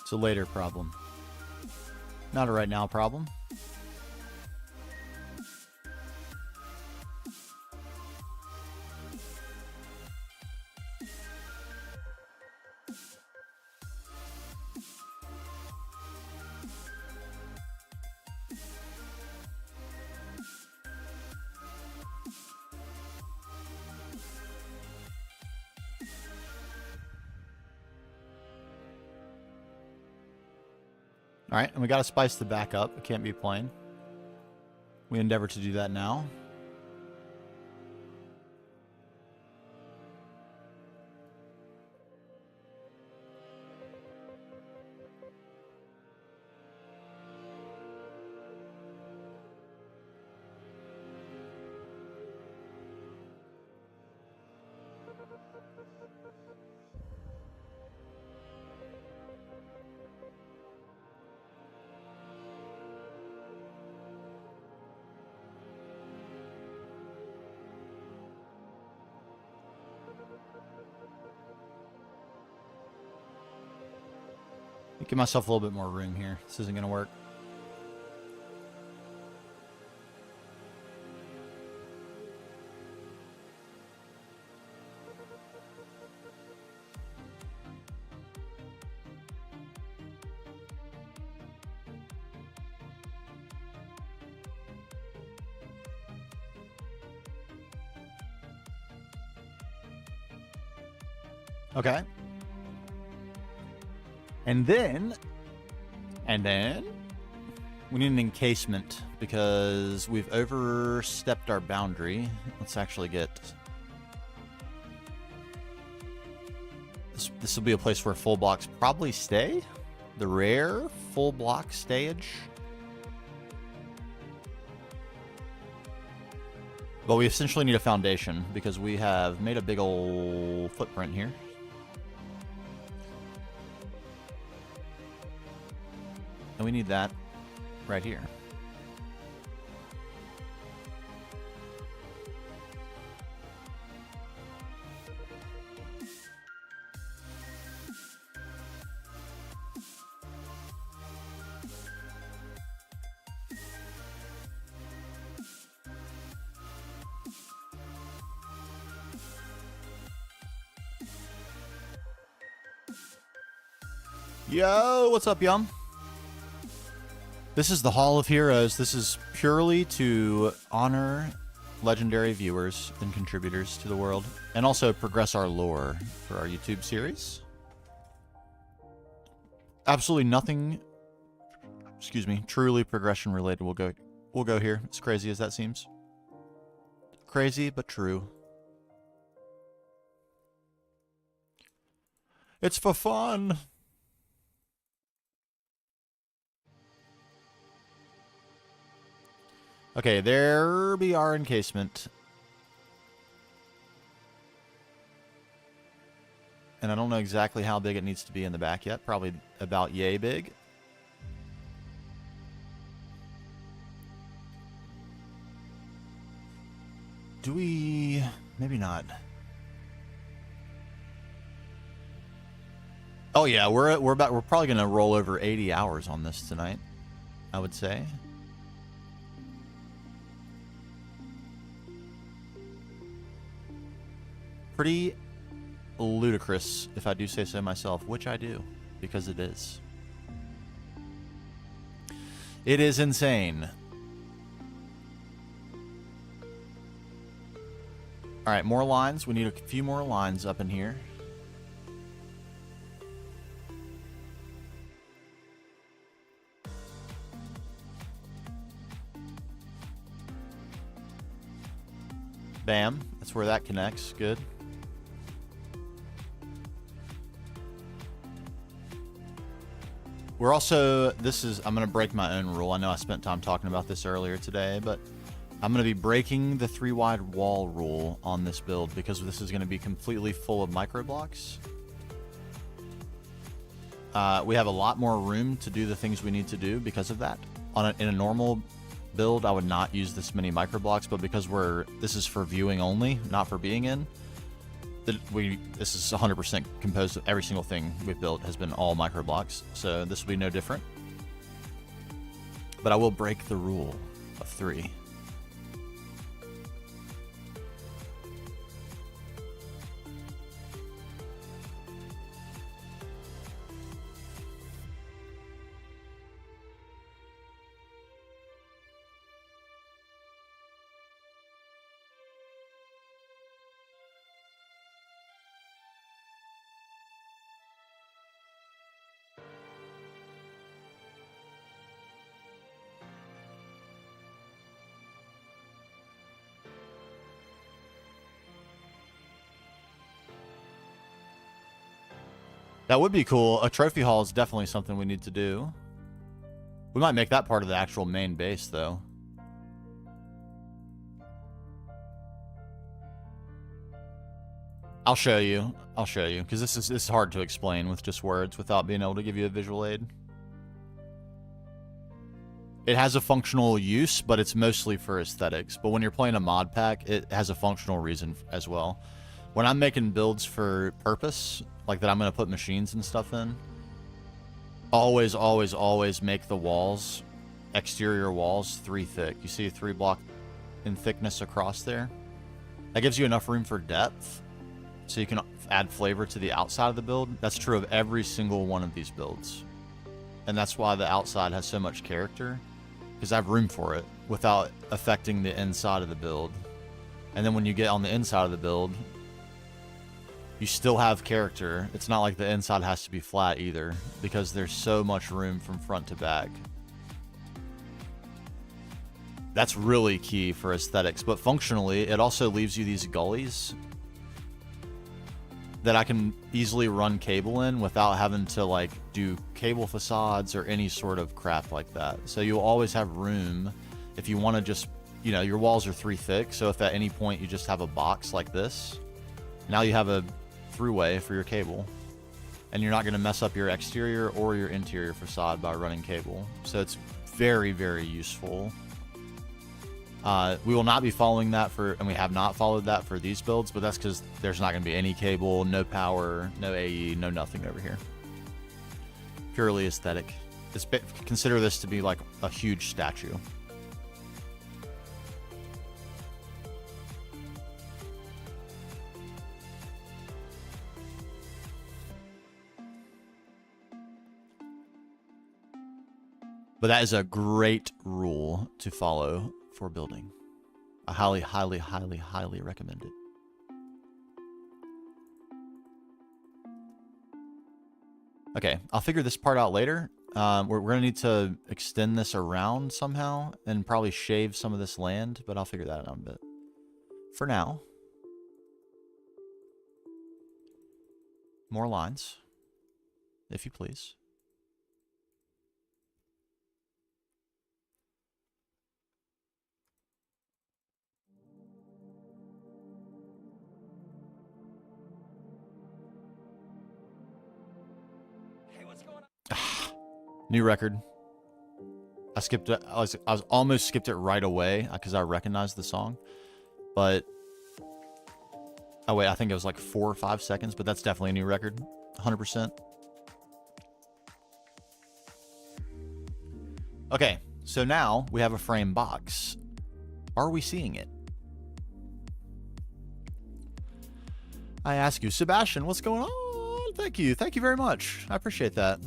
B: It's a later problem. Not a right now problem. All right, and we got to spice the back up. It can't be plain. We endeavor to do that now. Give myself a little bit more room here. This isn't going to work. Okay. And then we need an encasement because we've overstepped our boundary. Let's actually get this will be a place where full blocks probably stay. The rare full block stayage. But we essentially need a foundation because we have made a big old footprint here. And we need that right here. Yo, what's up, Yum? This is the Hall of Heroes. This is purely to honor legendary viewers and contributors to the world, and also progress our lore for our YouTube series. Absolutely nothing, excuse me, truly progression related will go here, as crazy as that seems. Crazy, but true. It's for fun. Okay, there be our encasement. And I don't know exactly how big it needs to be in the back yet. Probably about yay big. Do we... maybe not. Oh yeah, we're probably going to roll over 80 hours on this tonight, I would say. Pretty ludicrous, if I do say so myself, which I do, because it is. It is insane. All right, more lines. We need a few more lines up in here. Bam. That's where that connects. Good. We're also, I'm going to break my own rule. I know I spent time talking about this earlier today, but I'm going to be breaking the 3 wide wall rule on this build because this is going to be completely full of micro blocks. We have a lot more room to do the things we need to do because of that. In a normal build, I would not use this many micro blocks, but because this is for viewing only, not for being in, this is 100% composed of every single thing we've built has been all micro blocks, so this will be no different. But I will break the rule of 3. That would be cool. A trophy hall is definitely something we need to do. We might make that part of the actual main base, though. I'll show you. I'll show you, because this is hard to explain with just words without being able to give you a visual aid. It has a functional use, but it's mostly for aesthetics. But when you're playing a mod pack, it has a functional reason as well. When I'm making builds for purpose, like that I'm going to put machines and stuff in, always, always, always make the walls, exterior walls, 3 thick. You see a 3 block in thickness across there? That gives you enough room for depth, so you can add flavor to the outside of the build. That's true of every single one of these builds. And that's why the outside has so much character, because I have room for it without affecting the inside of the build. And then when you get on the inside of the build, you still have character. It's not like the inside has to be flat either, because there's so much room from front to back. That's really key for aesthetics, but functionally, it also leaves you these gullies that I can easily run cable in without having to like do cable facades or any sort of crap like that. So you'll always have room if you want to just, you know, your walls are 3 thick. So if at any point you just have a box like this, now you have a throughway for your cable, and you're not going to mess up your exterior or your interior facade by running cable. So it's very, very useful. We will not be following that for, and we have not followed that for these builds, but that's because there's not going to be any cable, no power, no AE, no nothing over here. Purely aesthetic. Consider this to be like a huge statue. But that is a great rule to follow for building. I highly, highly, highly, highly recommend it. Okay, I'll figure this part out later. We're going to need to extend this around somehow and probably shave some of this land, but I'll figure that out in a bit. For now, more lines, if you please. New record. I skipped it. I was almost skipped it right away because I recognized the song. But oh wait, I think it was like 4 or 5 seconds, but that's definitely a new record. 100%. Okay, so now we have a frame box. Are we seeing it? I ask you, Sebastian, what's going on? Thank you. Thank you very much. I appreciate that.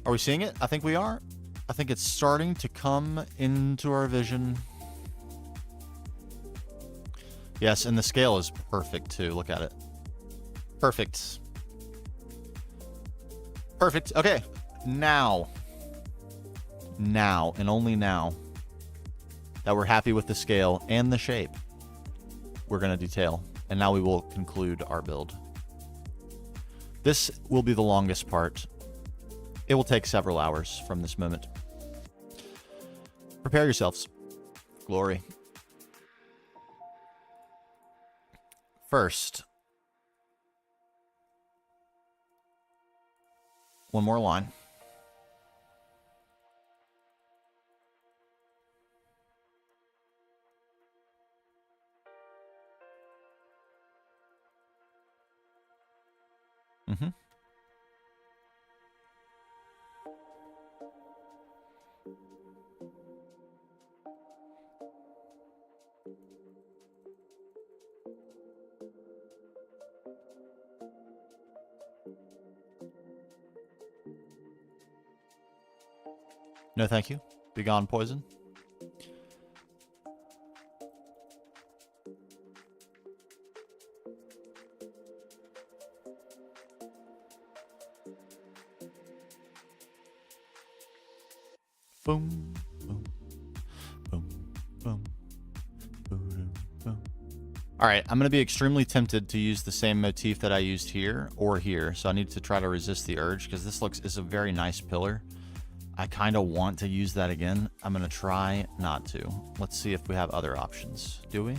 B: Are we seeing it? I think we are. I think it's starting to come into our vision. Yes, and the scale is perfect too. Look at it. Perfect. Perfect. Okay. Now, and only now, that we're happy with the scale and the shape, we're going to detail. And now we will conclude our build. This will be the longest part. It will take several hours from this moment. Prepare yourselves. Glory. First, one more line. Mm-hmm. No, thank you. Be gone, poison. Boom, boom, boom, boom, boom, boom. All right, I'm going to be extremely tempted to use the same motif that I used here or here. So I need to try to resist the urge because this is a very nice pillar. I kind of want to use that again. I'm going to try not to. Let's see if we have other options. Do we?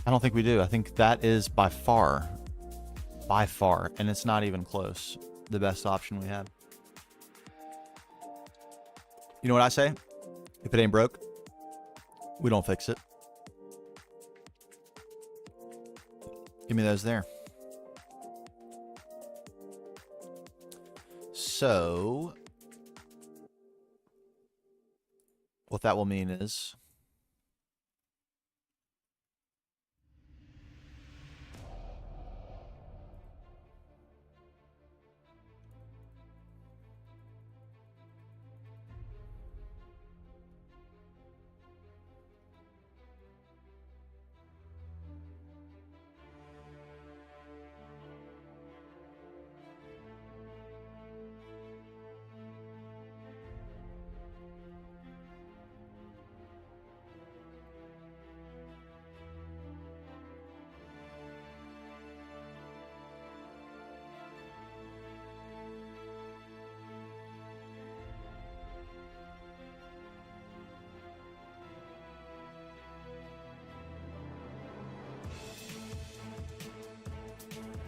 B: I don't think we do. I think that is by far, and it's not even close, the best option we have. You know what I say? If it ain't broke, we don't fix it. Give me those there. So, what that will mean is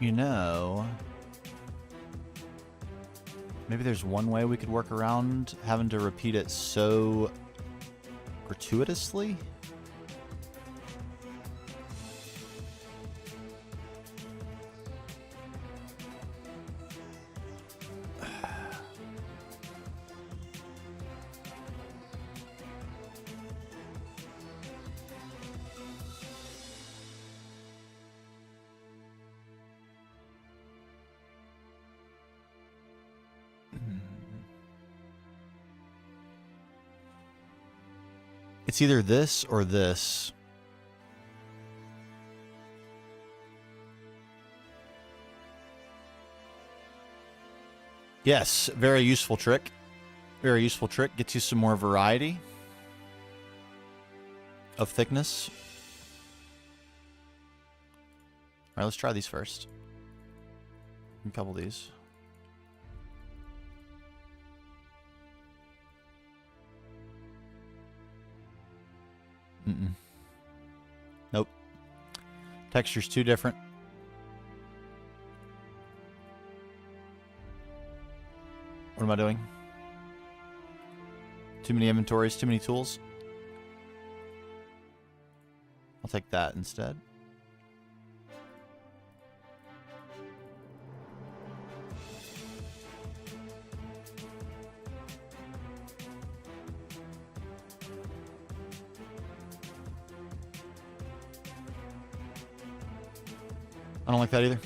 B: you know, maybe there's one way we could work around having to repeat it so gratuitously. It's either this or this. Yes, very useful trick. Very useful trick. Gets you some more variety of thickness. All right, let's try these first. A couple of these. Nope. Texture's too different. What am I doing? Too many inventories, too many tools. I'll take that instead. I don't like that either.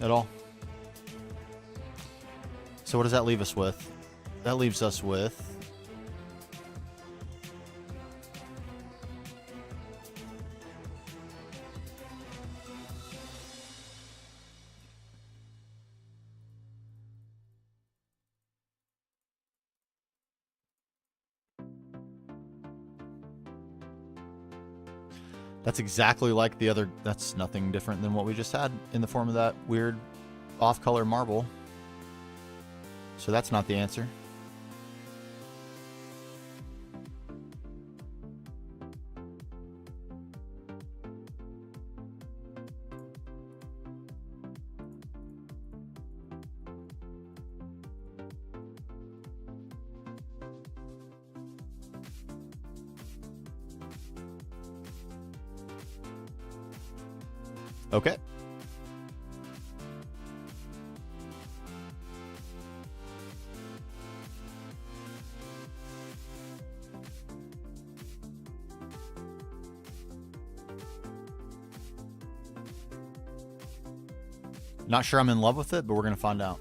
B: At all. So what does that leave us with? That leaves us with... That's exactly like the other... That's nothing different than what we just had in the form of that weird off-color marble. So that's not the answer. Okay. Not sure I'm in love with it, but we're going to find out.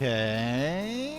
B: Okay.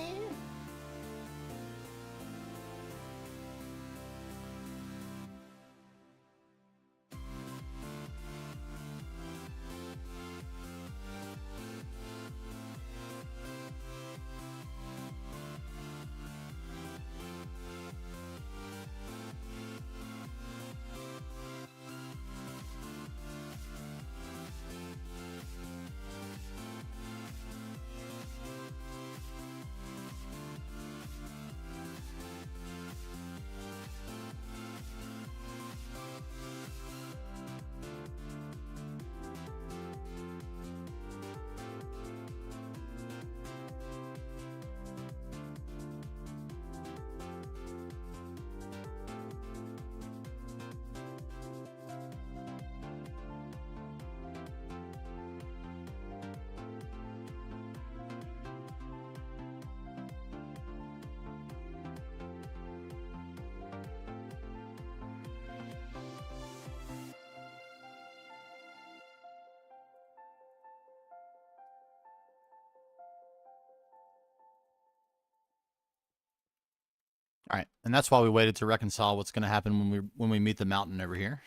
B: All right, and that's why we waited to reconcile what's going to happen when we meet the mountain over here.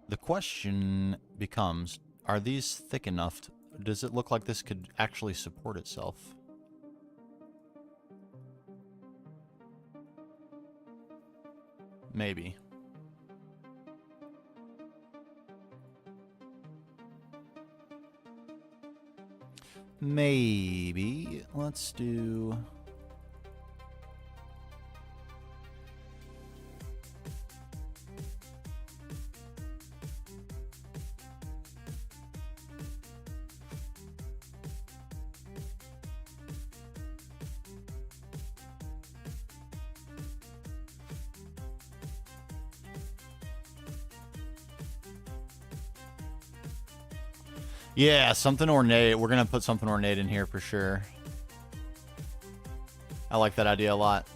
B: The question becomes, are these thick enough? Does it look like this could actually support itself? Maybe. Maybe. Let's do... Yeah, something ornate. We're going to put something ornate in here for sure. I like that idea a lot.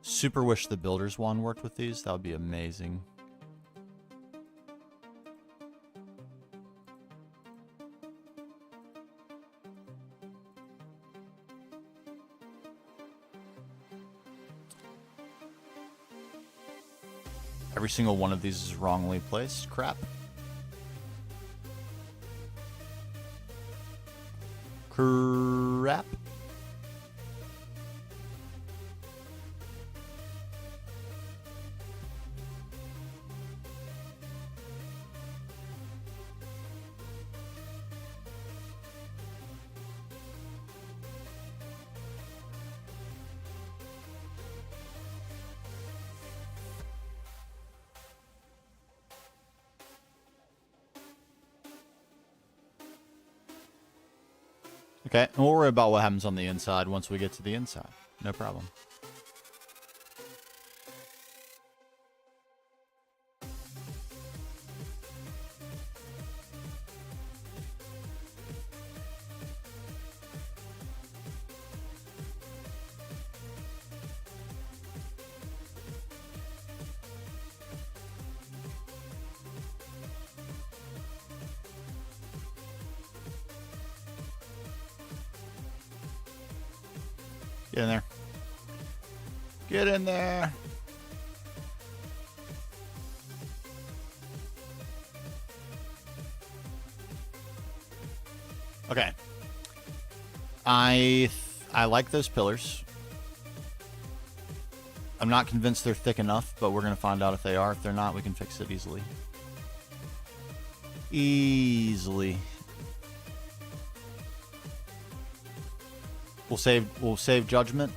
B: Super wish the builder's wand worked with these. That would be amazing. Every single one of these is wrongly placed. Crap. Crap. Okay, and we'll worry about what happens on the inside once we get to the inside. No problem. Get in there. Get in there. Okay. I like those pillars. I'm not convinced they're thick enough, but we're going to find out if they are. If they're not, we can fix it easily. Easily. We'll save judgment.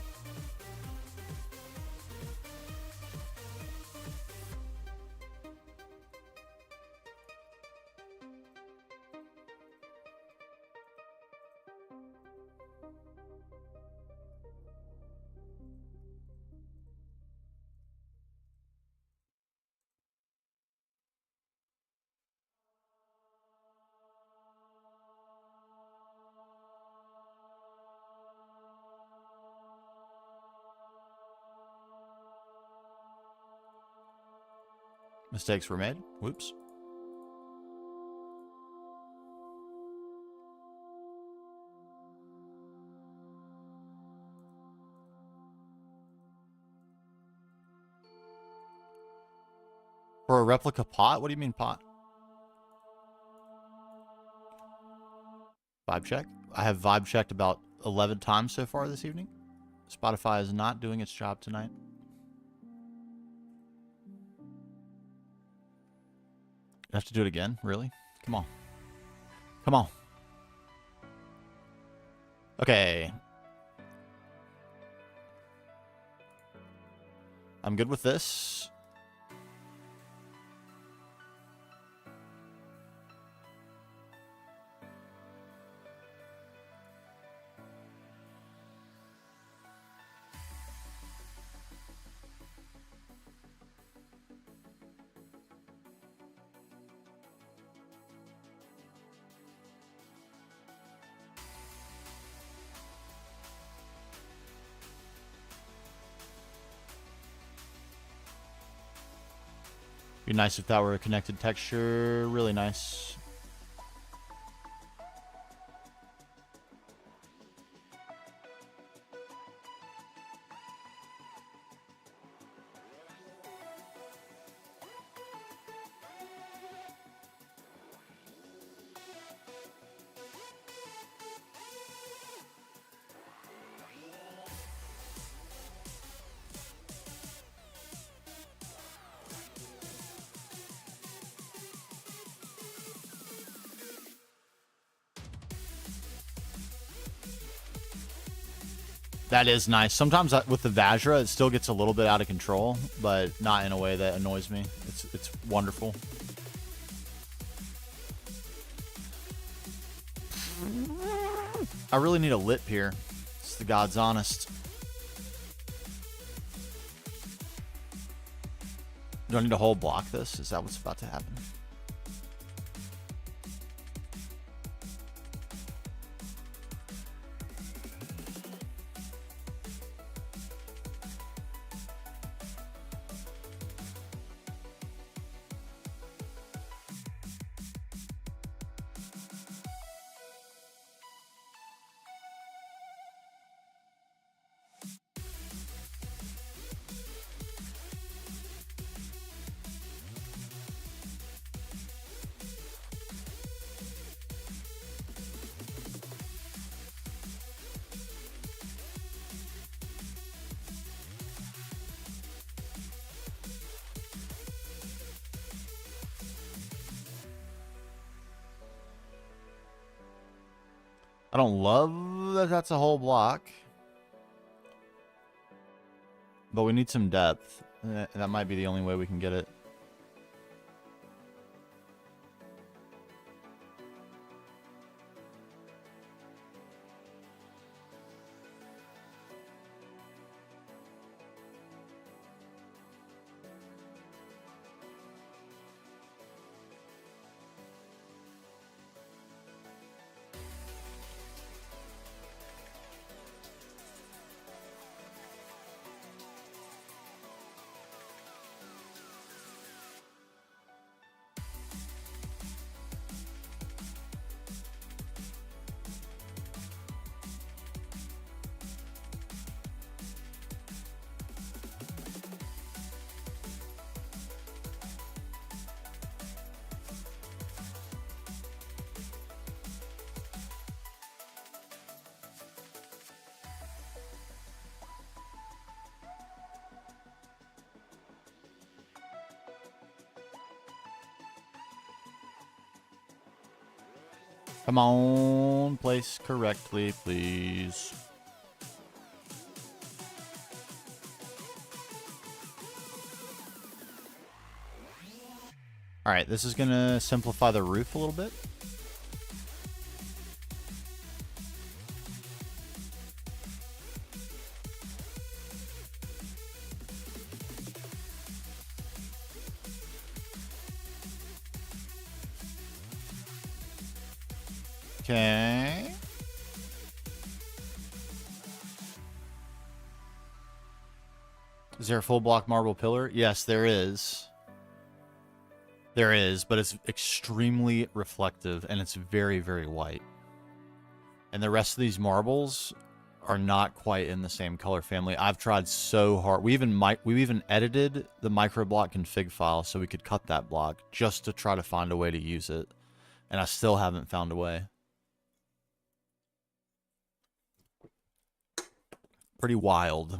B: Mistakes were made. Whoops. For a replica pot? What do you mean pot? Vibe check. I have vibe checked about 11 times so far this evening. Spotify is not doing its job tonight. I have to do it again? Really? Come on. Come on. Okay. I'm good with this. Be nice if that were a connected texture. Really nice. That is nice. Sometimes with the Vajra, it still gets a little bit out of control, but not in a way that annoys me. It's wonderful. I really need a lip here. It's the God's honest. Do I need to whole block this? Is that what's about to happen? I don't love that that's a whole block. But we need some depth. That might be the only way we can get it. Come on, place correctly, please. All right, this is going to simplify the roof a little bit. Okay. Is there a full block marble pillar? Yes, there is. There is, but it's extremely reflective and it's very, very white. And the rest of these marbles are not quite in the same color family. I've tried so hard. We even edited the micro block config file so we could cut that block just to try to find a way to use it. And I still haven't found a way. Pretty wild.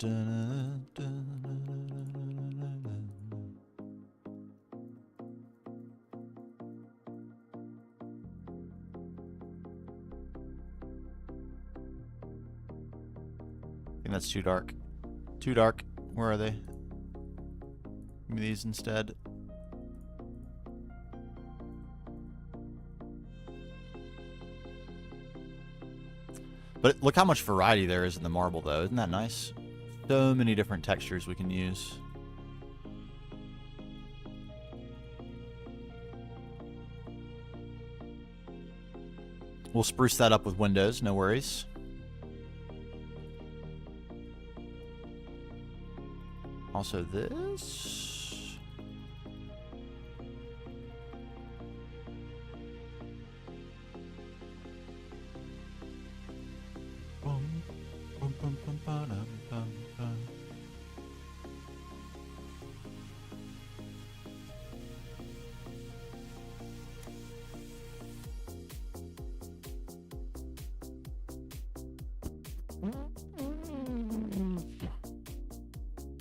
B: I think that's too dark. Too dark. Where are they? Give me these instead. But look how much variety there is in the marble, though. Isn't that nice? So many different textures we can use. We'll spruce that up with windows, no worries. Also this.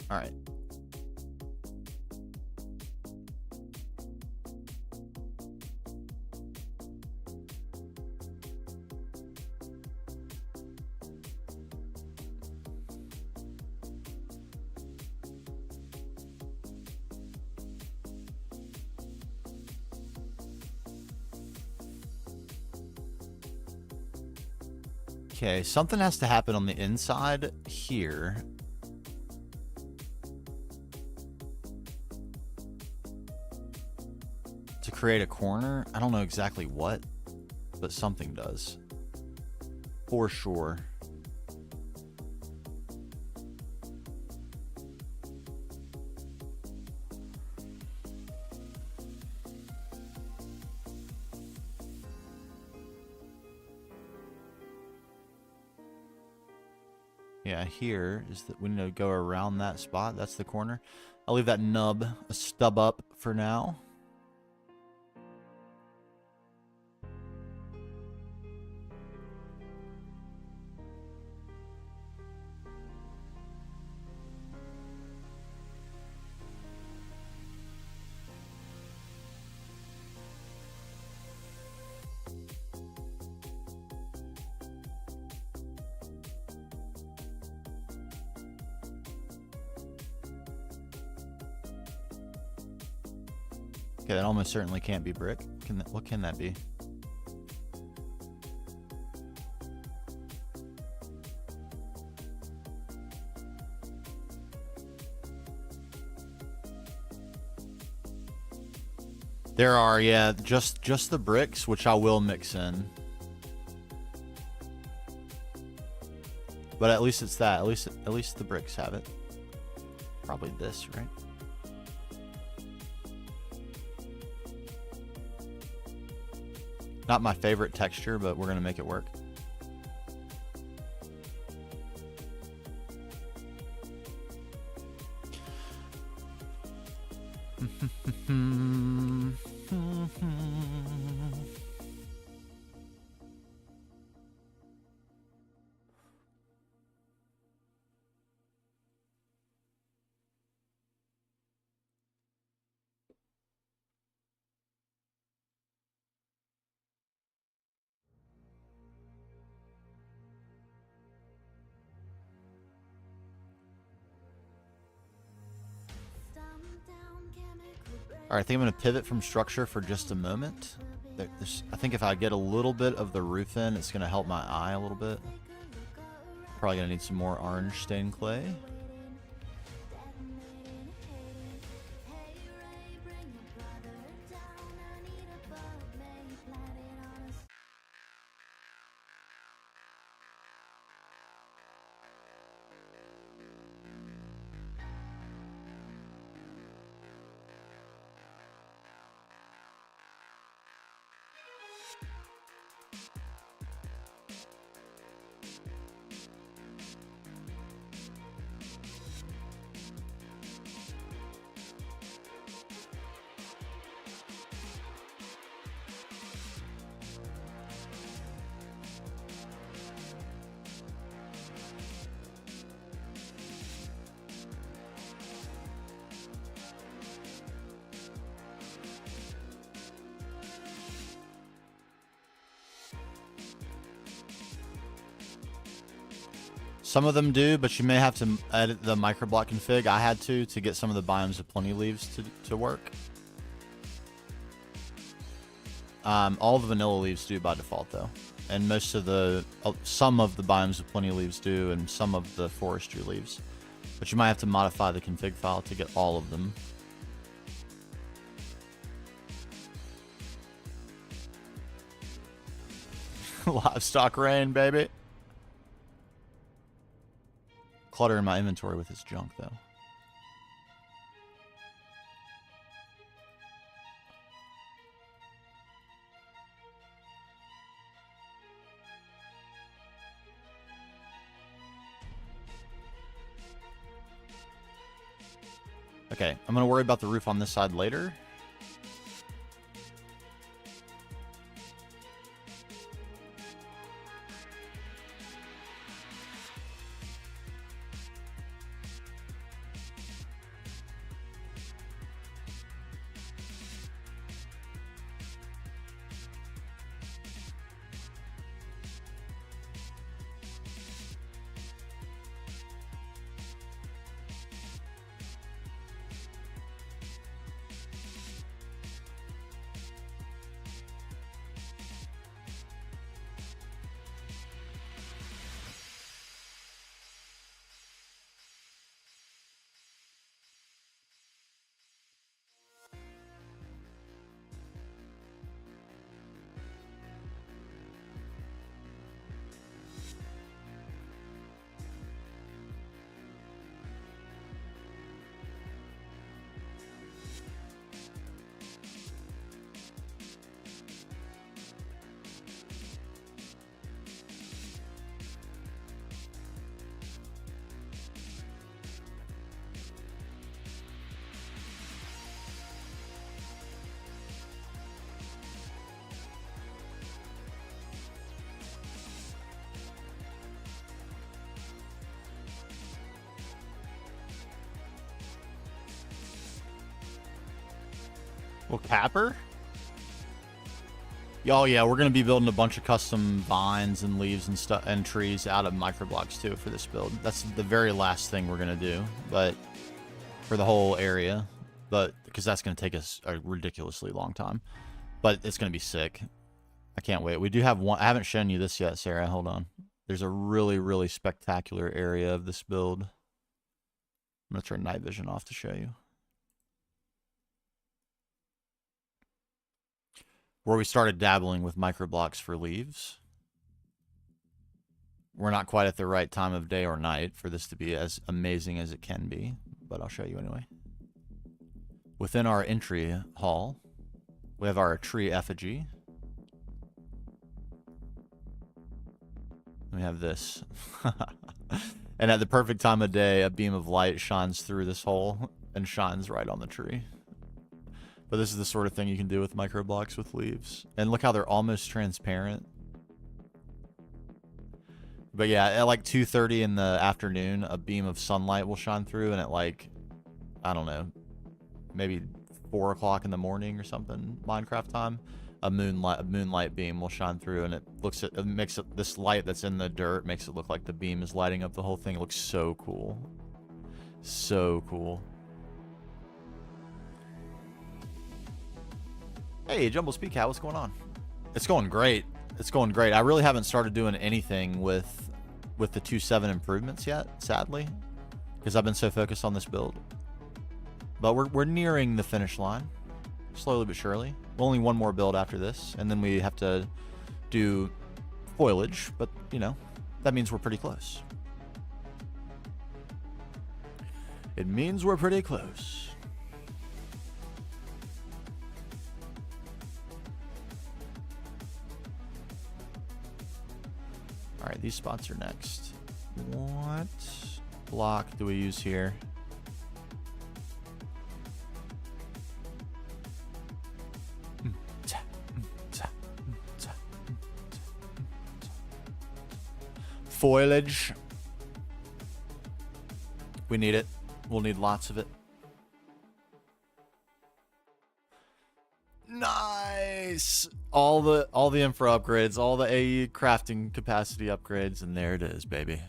B: All right. Okay, something has to happen on the inside here. To create a corner. I don't know exactly what, but something does. For sure. Yeah, here is that we need to go around that spot. That's the corner. I'll leave that nub a stub up for now. Okay, that almost certainly can't be brick. What can that be? There are, yeah, just the bricks, which I will mix in. But at least it's that. At least the bricks have it. Probably this, right? Not my favorite texture, but we're gonna make it work. All right, I think I'm going to pivot from structure for just a moment. I think if I get a little bit of the roof in, it's going to help my eye a little bit. Probably going to need some more orange stained clay. Some of them do, but you may have to edit the microblock config. I had to get some of the biomes of plenty leaves to work. All the vanilla leaves do by default though, and most of some of the biomes of plenty leaves do, and some of the forestry leaves. But you might have to modify the config file to get all of them. Livestock rain, baby. Clutter in my inventory with this junk, though. Okay, I'm going to worry about the roof on this side later. Well, capper? Oh yeah, we're gonna be building a bunch of custom vines and leaves and stuff and trees out of microblocks too for this build. That's the very last thing we're gonna do, but for the whole area, but because that's gonna take us a ridiculously long time. But it's gonna be sick. I can't wait. We do have one. I haven't shown you this yet, Sarah. Hold on. There's a really, really spectacular area of this build. I'm gonna turn night vision off to show you. Where we started dabbling with microblocks for leaves. We're not quite at the right time of day or night for this to be as amazing as it can be, but I'll show you anyway. Within our entry hall, we have our tree effigy. We have this. And at the perfect time of day, a beam of light shines through this hole and shines right on the tree. But this is the sort of thing you can do with microblocks with leaves. And look how they're almost transparent. But yeah, at like 2:30 in the afternoon, a beam of sunlight will shine through, and at like, I don't know, maybe 4 o'clock in the morning or something, Minecraft time, a moonlight beam will shine through, and it makes it, this light that's in the dirt makes it look like the beam is lighting up the whole thing. It looks so cool. So cool. Hey, Jumbo Speak Cat, what's going on? It's going great. It's going great. I really haven't started doing anything with the 2.7 improvements yet, sadly, because I've been so focused on this build. But we're nearing the finish line, slowly but surely. Only one more build after this, and then we have to do foliage, but, you know, that means we're pretty close. It means we're pretty close. All right, these spots are next. What block do we use here? Foliage. We need it. We'll need lots of it. Nice. All the infra upgrades, all the AE crafting capacity upgrades, and there it is, baby.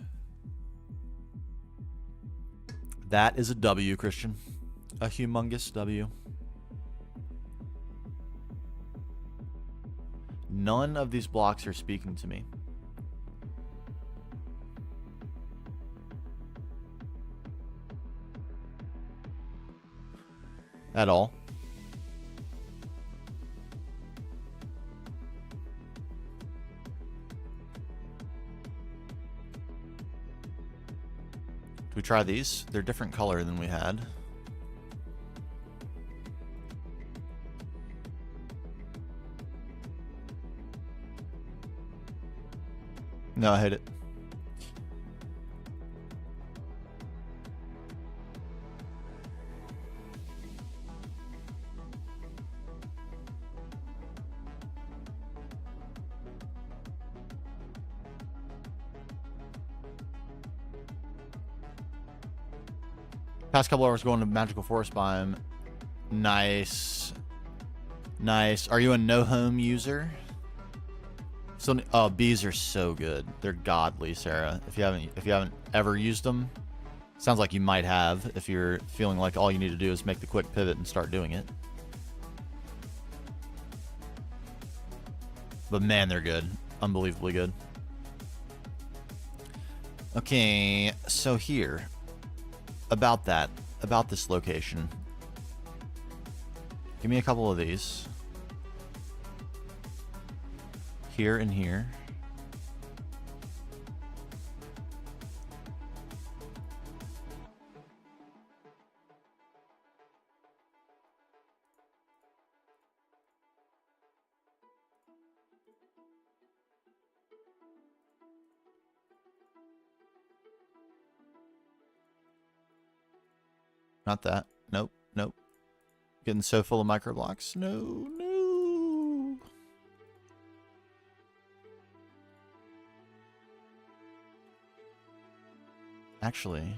B: That is a W, Christian. A humongous W. None of these blocks are speaking to me. At all. Do we try these? They're different color than we had. No, I hit it. Past couple hours going to Magical Forest Biome. Nice. Nice. Are you a no-home user? So, oh, bees are so good. They're godly, Sarah. If you haven't ever used them, sounds like you might have if you're feeling like all you need to do is make the quick pivot and start doing it. But man, they're good. Unbelievably good. Okay, so here. About this location. Give me a couple of these. Here and here. Not that. Nope. Nope. Getting so full of microblocks. No, no. Actually,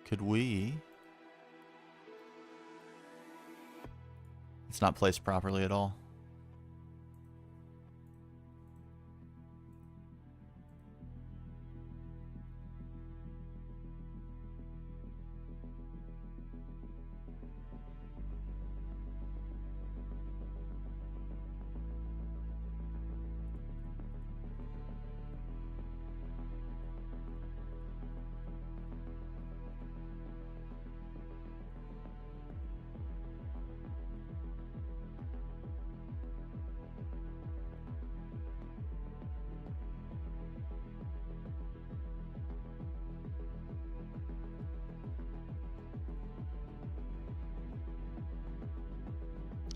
B: could we? It's not placed properly at all.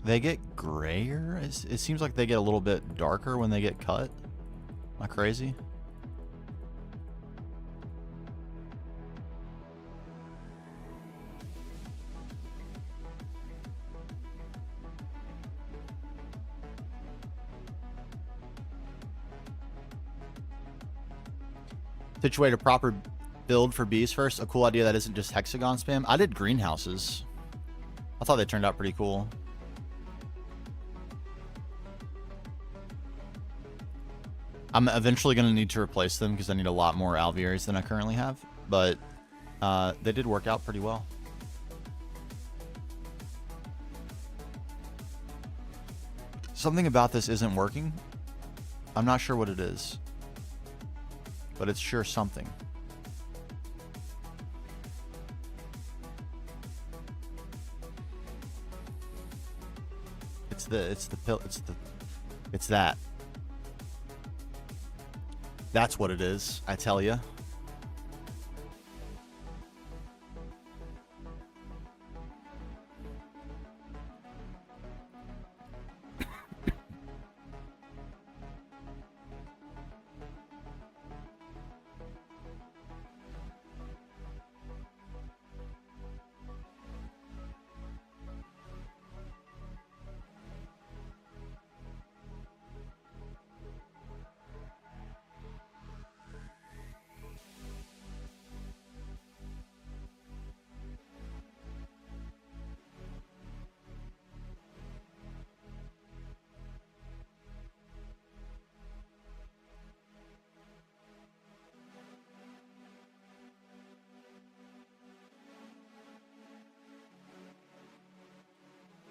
B: They get grayer? It seems like they get a little bit darker when they get cut. Am I crazy? Situate a proper build for bees first. A cool idea that isn't just hexagon spam. I did greenhouses. I thought they turned out pretty cool. I'm eventually going to need to replace them because I need a lot more alvearies than I currently have. But they did work out pretty well. Something about this isn't working. I'm not sure what it is. But it's sure something. It's that. That's what it is, I tell you.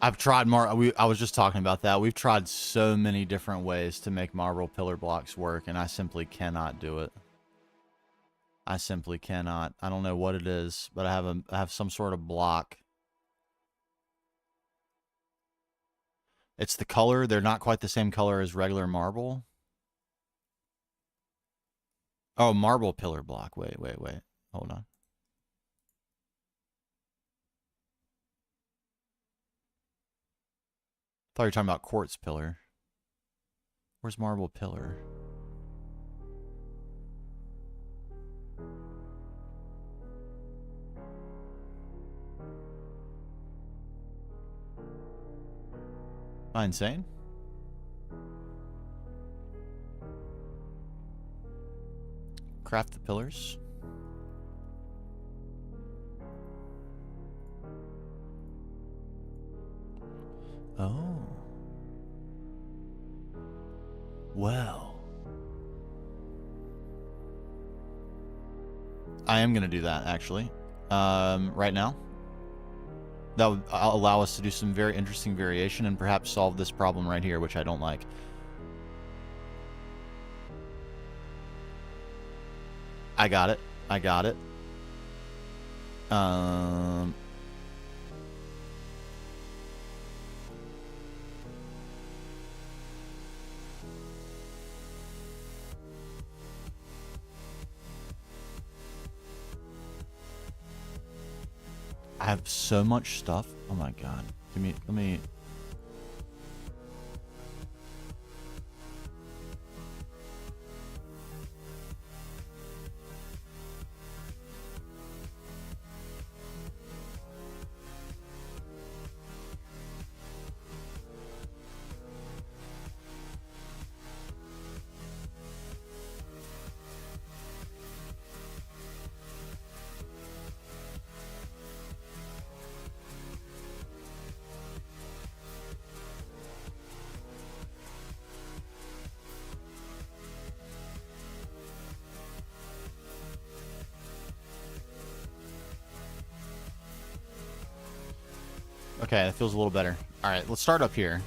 B: I've tried I was just talking about that. We've tried so many different ways to make marble pillar blocks work, and I simply cannot do it. I simply cannot. I don't know what it is, but I have some sort of block. It's the color. They're not quite the same color as regular marble. Oh, marble pillar block. Wait. Hold on. I thought you were talking about quartz pillar. Where's marble pillar? Am I insane? Craft the pillars. Oh. Well. I am going to do that, actually. Right now. That would allow us to do some very interesting variation and perhaps solve this problem right here, which I don't like. I got it. I have so much stuff. Oh my god. Let me. Okay, that feels a little better. Alright, let's start up here.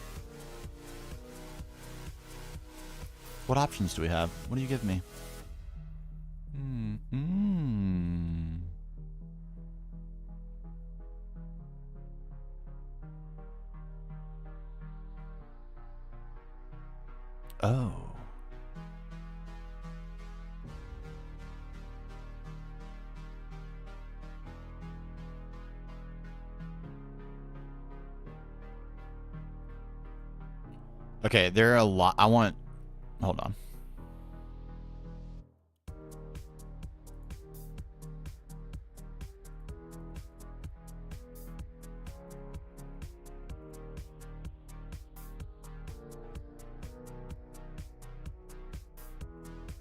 B: What options do we have? What do you give me? Oh. Okay, there are a lot. I want. Hold on.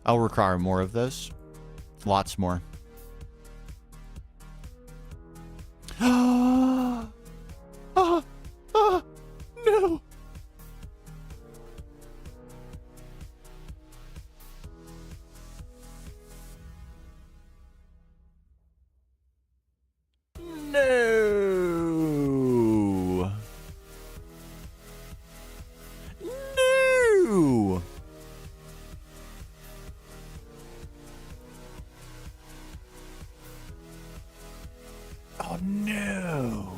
B: I'll require more of those. Lots more. No. No. No. Oh no.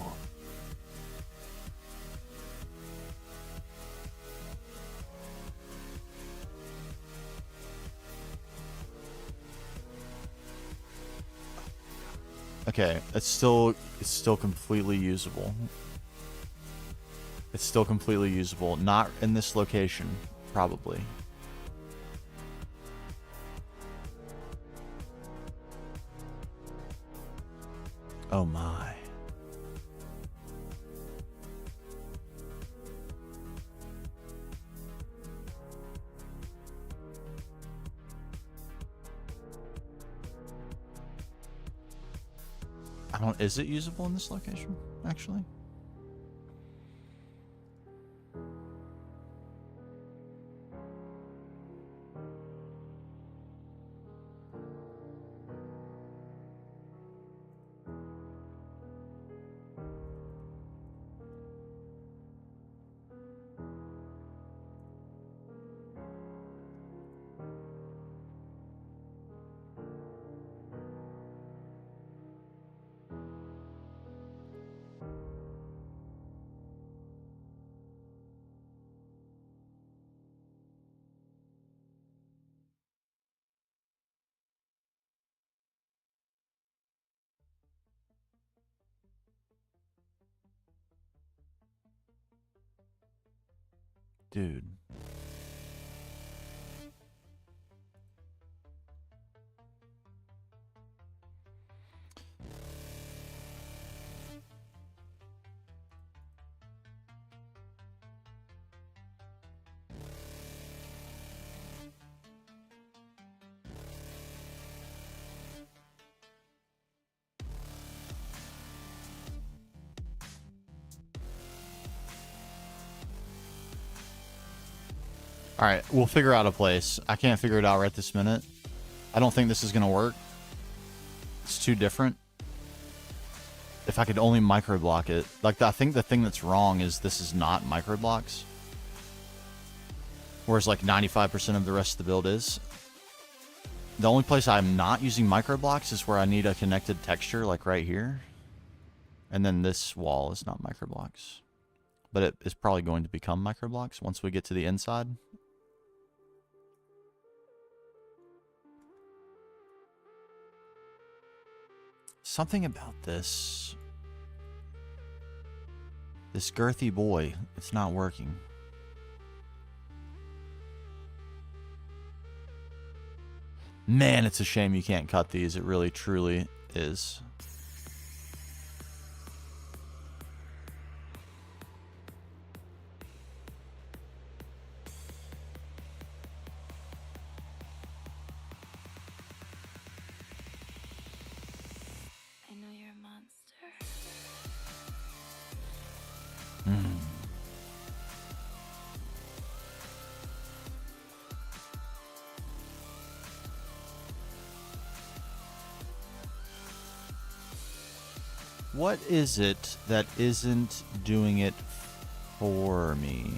B: Okay, it's still completely usable. It's still completely usable. Not in this location, probably. Oh my. I don't. Is it usable in this location? Actually. Dude. All right, we'll figure out a place. I can't figure it out right this minute. I don't think this is going to work. It's too different. If I could only microblock it. Like, I think the thing that's wrong is this is not microblocks. Whereas, like, 95% of the rest of the build is. The only place I'm not using microblocks is where I need a connected texture, like right here. And then this wall is not microblocks. But it is probably going to become microblocks once we get to the inside. Something about this girthy boy, it's not working. Man, it's a shame you can't cut these. It really, truly is.
A: I know you're a monster.
B: What is it that isn't doing it for me?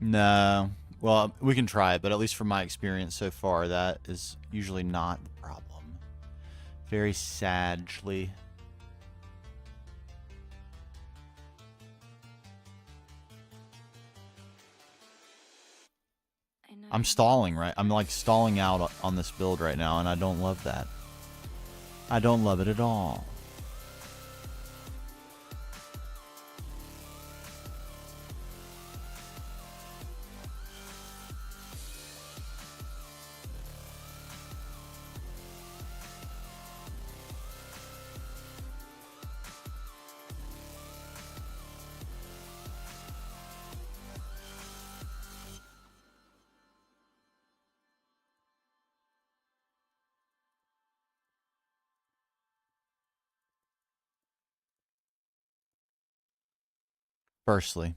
B: No. Well, we can try it, but at least from my experience so far, that is usually not the problem. Very sagely. I'm stalling, right? I'm like stalling out on this build right now, and I don't love that. I don't love it at all. Firstly,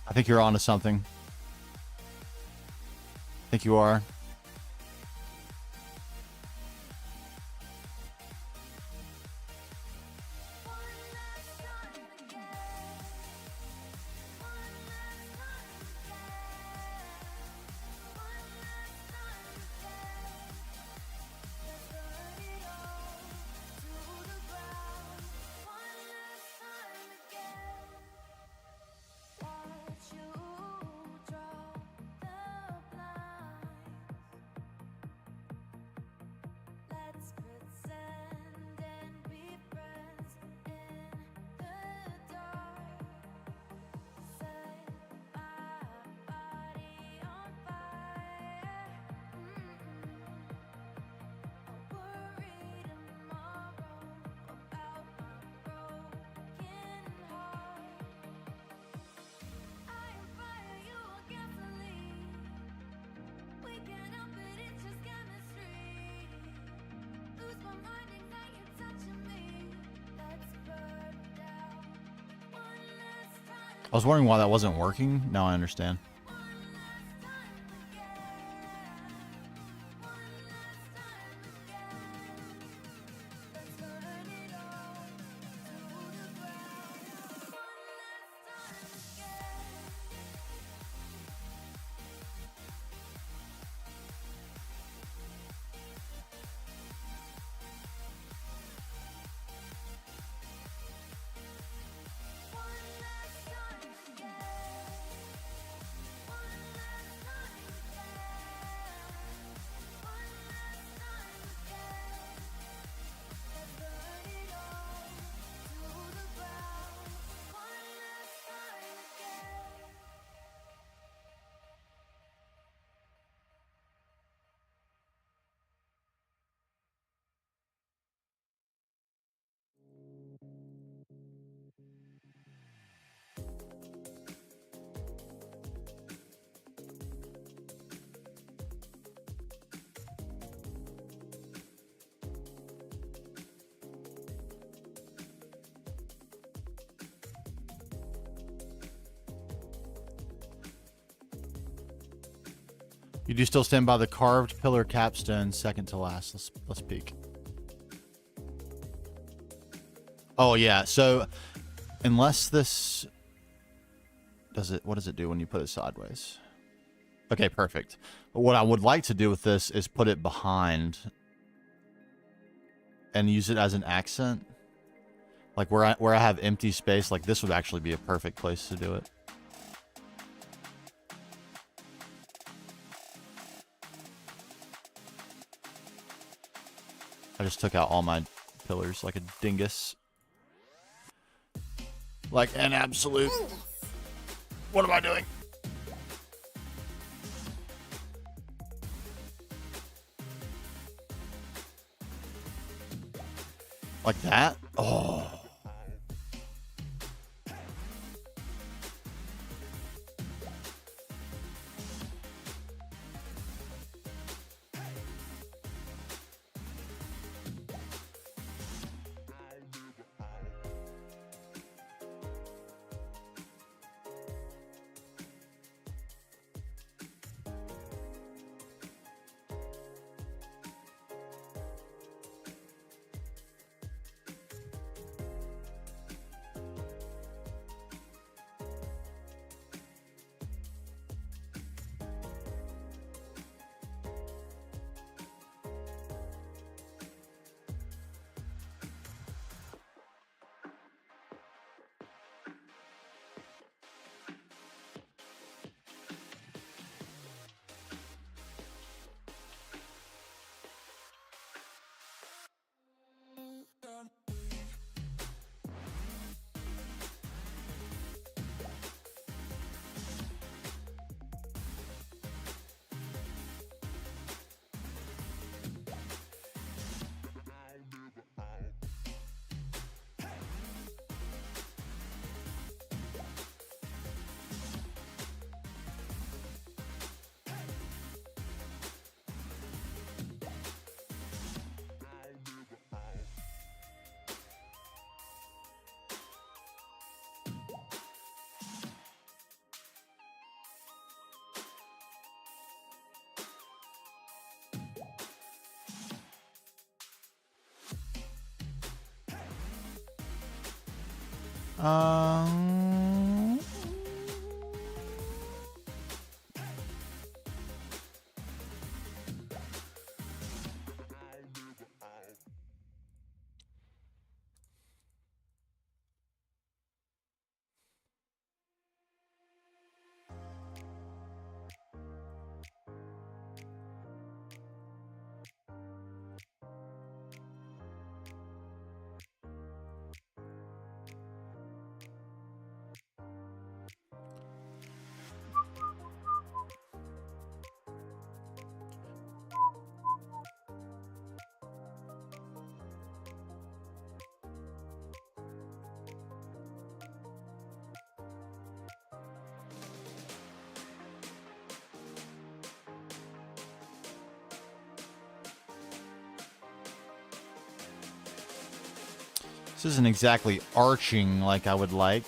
B: I think you're onto something. I think you are. I was wondering why that wasn't working. Now I understand. You do still stand by the carved pillar capstone, second to last. Let's peek. Oh yeah, so unless this does it, what does it do when you put it sideways? Okay, perfect. But what I would like to do with this is put it behind and use it as an accent. Like where I have empty space, like this would actually be a perfect place to do it. I just took out all my pillars like a dingus. Like an absolute... What am I doing? Like that? Oh. Um, this isn't exactly arching like I would like.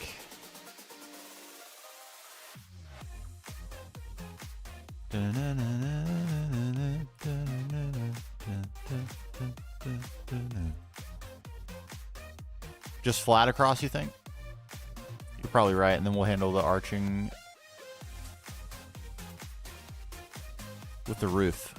B: Just flat across, you think? You're probably right, and then we'll handle the arching with the roof.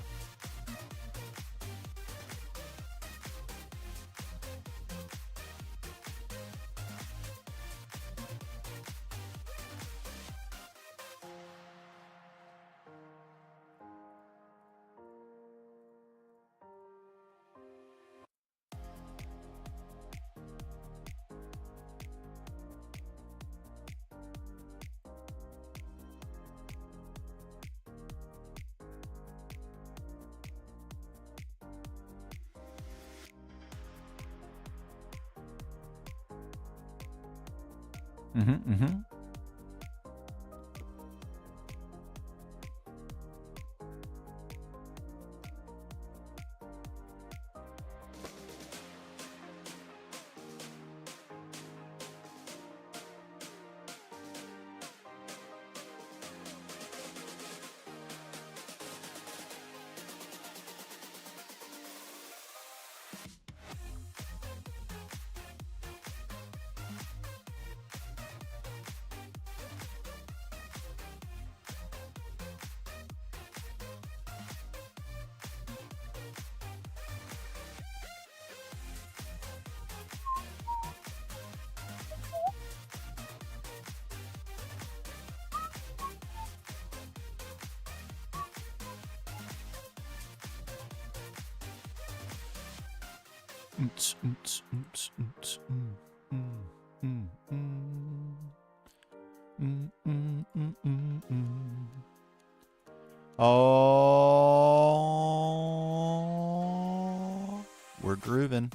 B: Mm-hmm. Oh, we're grooving.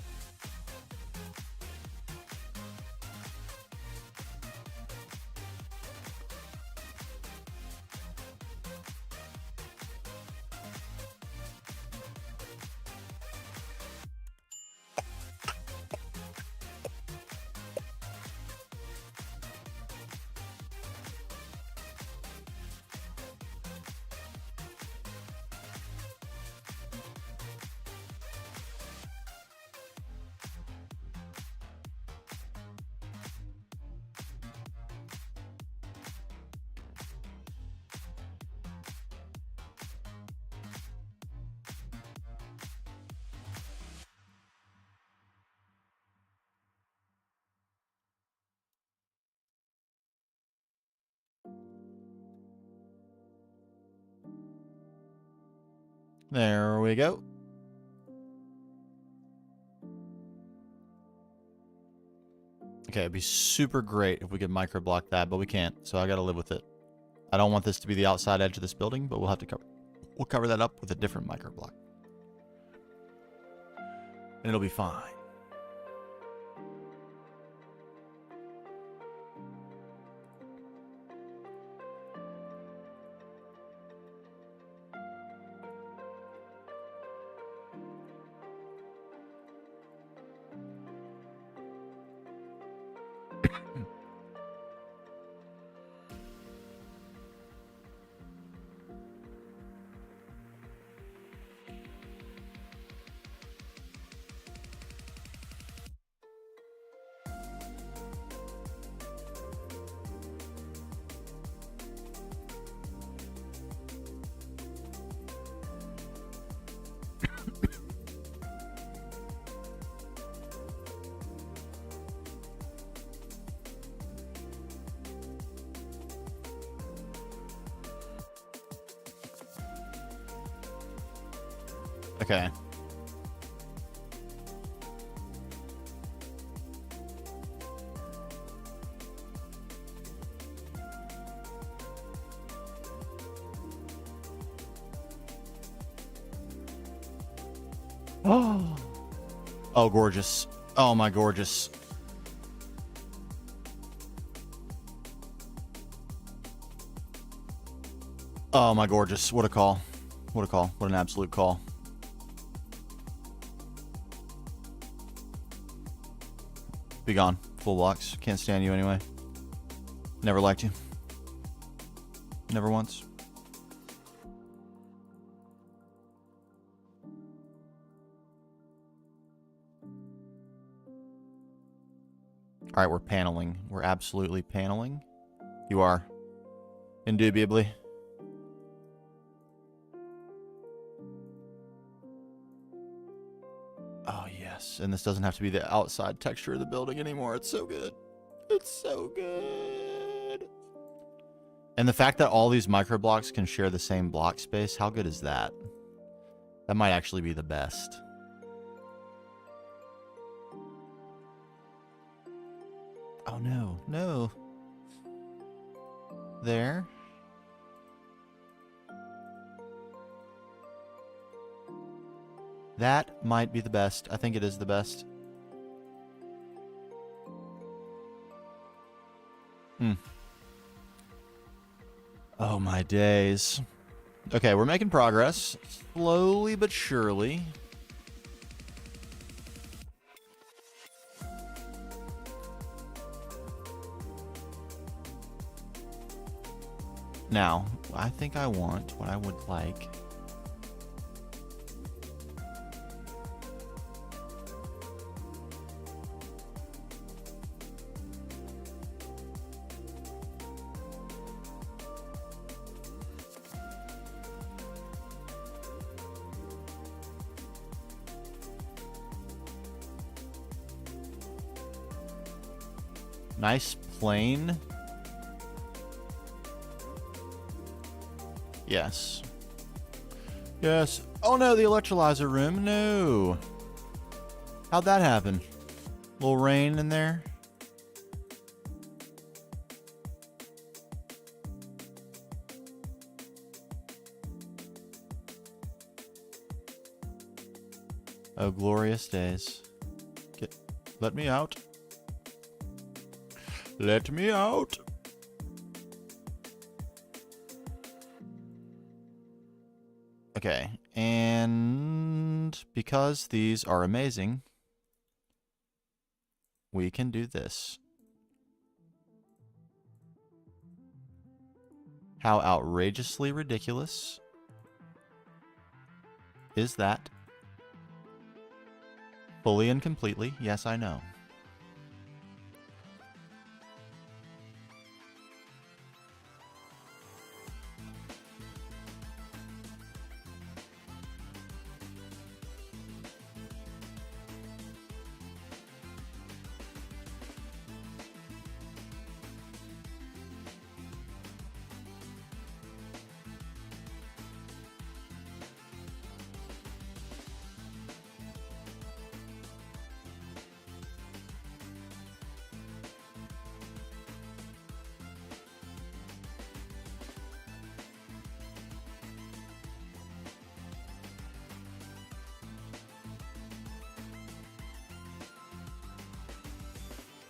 B: There we go. Okay, it'd be super great if we could microblock that, but we can't, so I gotta live with it. I don't want this to be the outside edge of this building, but we'll have to cover that up with a different microblock. And it'll be fine. Okay. Oh. Oh, gorgeous. Oh, my gorgeous. Oh, my gorgeous. What a call. What a call. What an absolute call. Be gone. Full blocks. Can't stand you anyway. Never liked you. Never once. All right, we're paneling. We're absolutely paneling. You are. Indubitably. Oh, yes. And this doesn't have to be the outside texture of the building anymore. It's so good. It's so good. And the fact that all these microblocks can share the same block space, how good is that? That might actually be the best. Oh, no. No. There. That might be the best. I think it is the best. Oh, my days. Okay, we're making progress. Slowly but surely. Now, I think I want what I would like. Nice plane. Yes. Yes. Oh no, the electrolyzer room. No. How'd that happen? Little rain in there? Oh, glorious days. Let me out. Let me out. Okay, and because these are amazing, we can do this. How outrageously ridiculous is that? Fully and completely, yes, I know.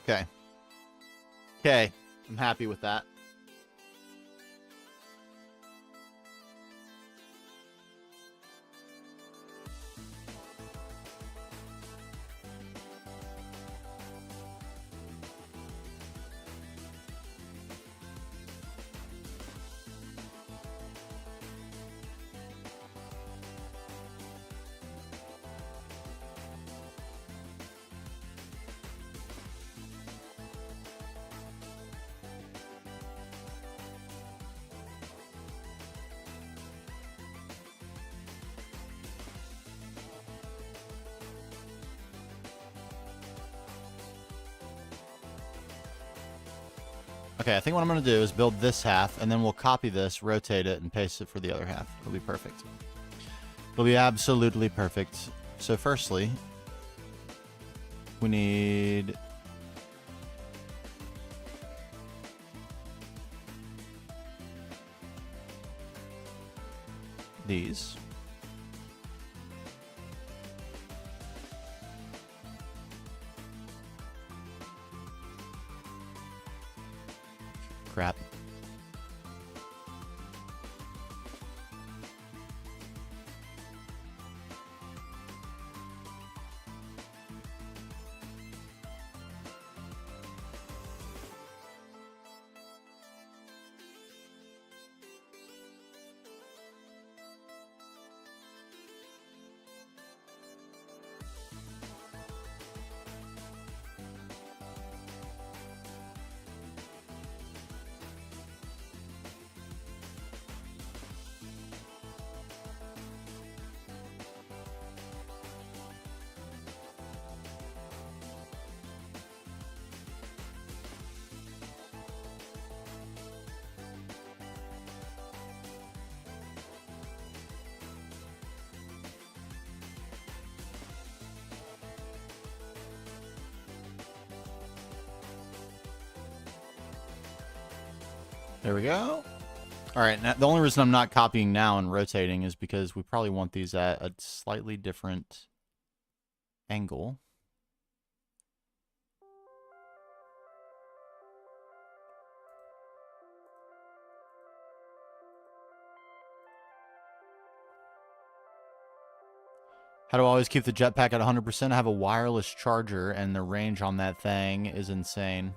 B: Okay. Okay, I'm happy with that. Okay, I think what I'm going to do is build this half, and then we'll copy this, rotate it, and paste it for the other half. It'll be perfect. It'll be absolutely perfect. So firstly, we need these. Crap. There we go. All right, now, the only reason I'm not copying now and rotating is because we probably want these at a slightly different angle. How do I always keep the jetpack at 100%? I have a wireless charger, and the range on that thing is insane.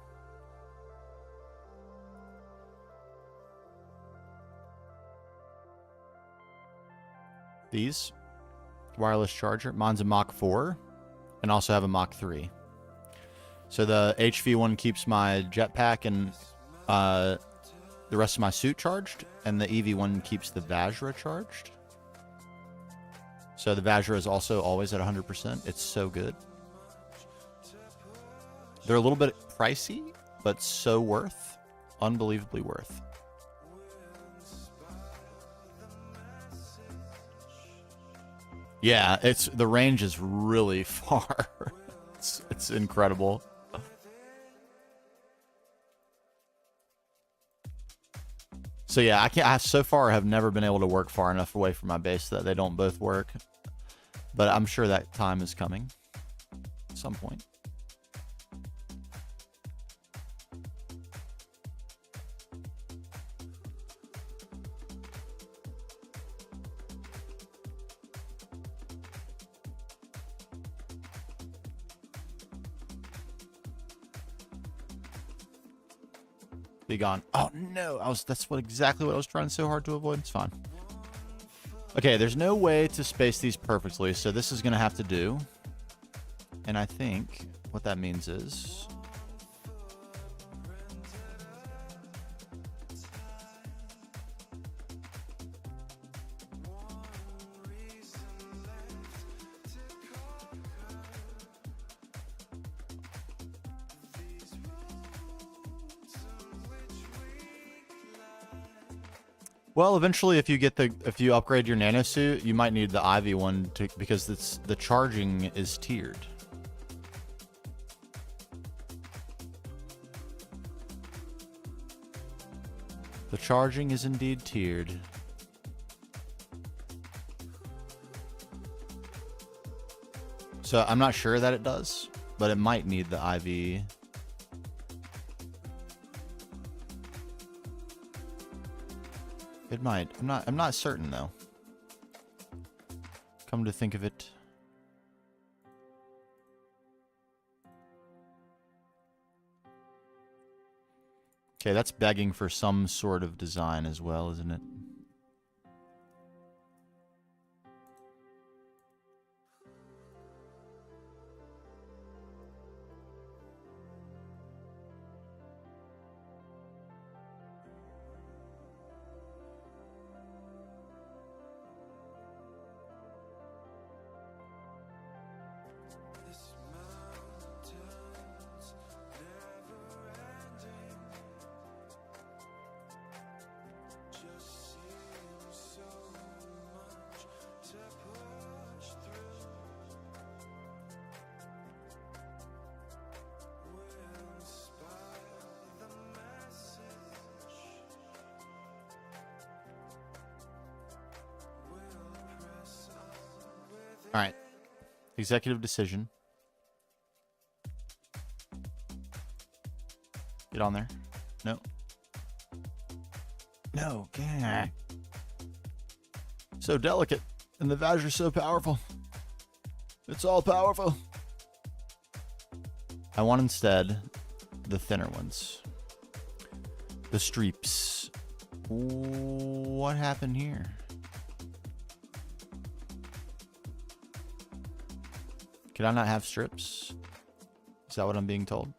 B: These wireless charger, mine's a Mach 4, and also have a Mach 3. So the HV one keeps my jetpack and the rest of my suit charged, and the EV one keeps the Vajra charged. So the Vajra is also always at 100%. It's so good. They're a little bit pricey, but so worth. Unbelievably worth. Yeah, the range is really far. It's incredible. So yeah, I so far have never been able to work far enough away from my base that they don't both work. But I'm sure that time is coming at some point. Be gone. Oh no, that's exactly what I was trying so hard to avoid. It's fine. Okay, there's no way to space these perfectly, so this is gonna have to do. And I think what that means is well, eventually, if you upgrade your nano suit, you might need the Ivy one because the charging is tiered. The charging is indeed tiered. So I'm not sure that it does, but it might need the IV. It might. I'm not certain though. Come to think of it. Okay, that's begging for some sort of design as well, isn't it? All right. Executive decision. Get on there. No. No. Gah. So delicate. And the Vajra's so powerful. It's all powerful. I want instead the thinner ones. The streeps. What happened here? Could I not have strips? Is that what I'm being told?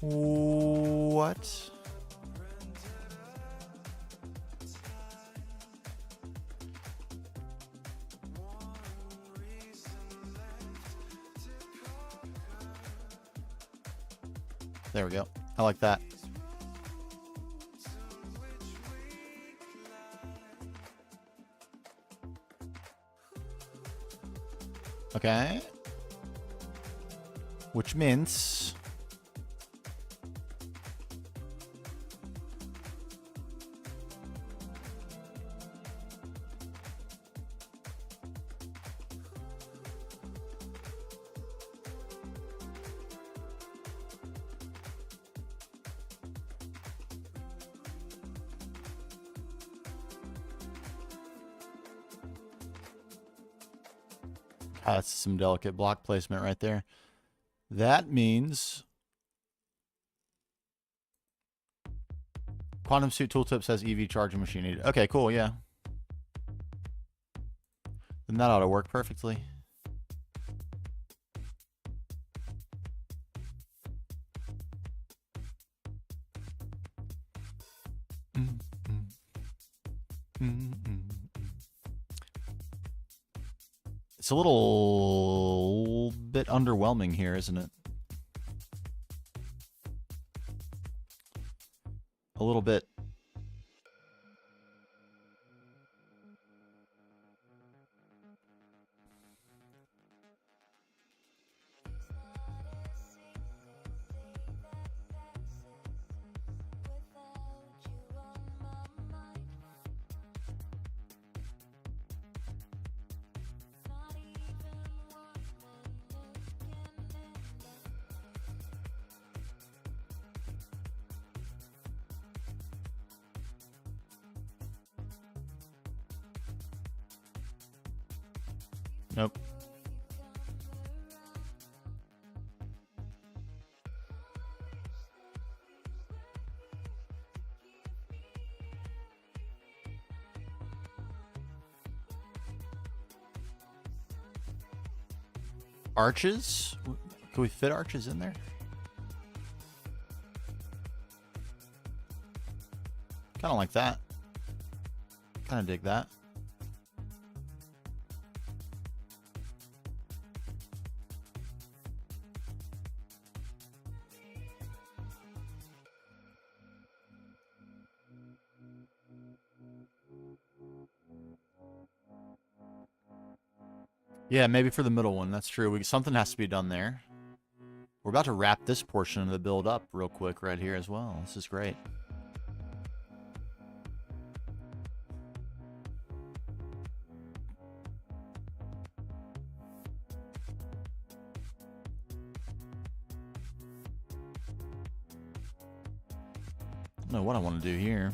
B: What? There we go. I like that. Okay. Which means that's some delicate block placement right there. That means Quantum Suit Tooltip says EV charging machine needed. Okay, cool, yeah. Then that ought to work perfectly. It's a little bit underwhelming here, isn't it? little bit. Nope. Arches? Can we fit arches in there? Kind of like that. Kind of dig that. Yeah, maybe for the middle one. That's true. Something has to be done there. We're about to wrap this portion of the build up real quick right here as well. This is great. I don't know what I want to do here.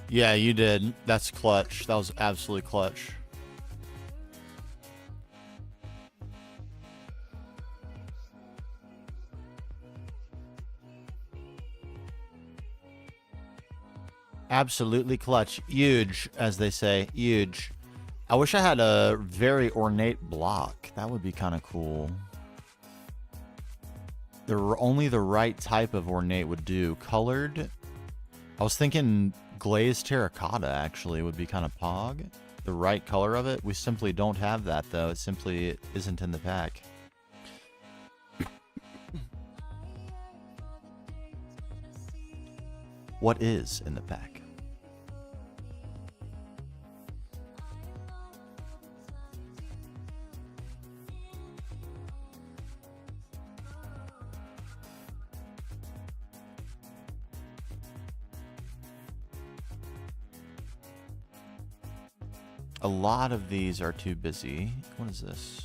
B: Yeah, you did. That's clutch. That was absolutely clutch. Absolutely clutch. Huge, as they say. Huge. I wish I had a very ornate block. That would be kind of cool. Only the right type of ornate would do. Colored. I was thinking glazed terracotta, actually, would be kind of pog. The right color of it. We simply don't have that, though. It simply isn't in the pack. What is in the pack? A lot of these are too busy. What is this?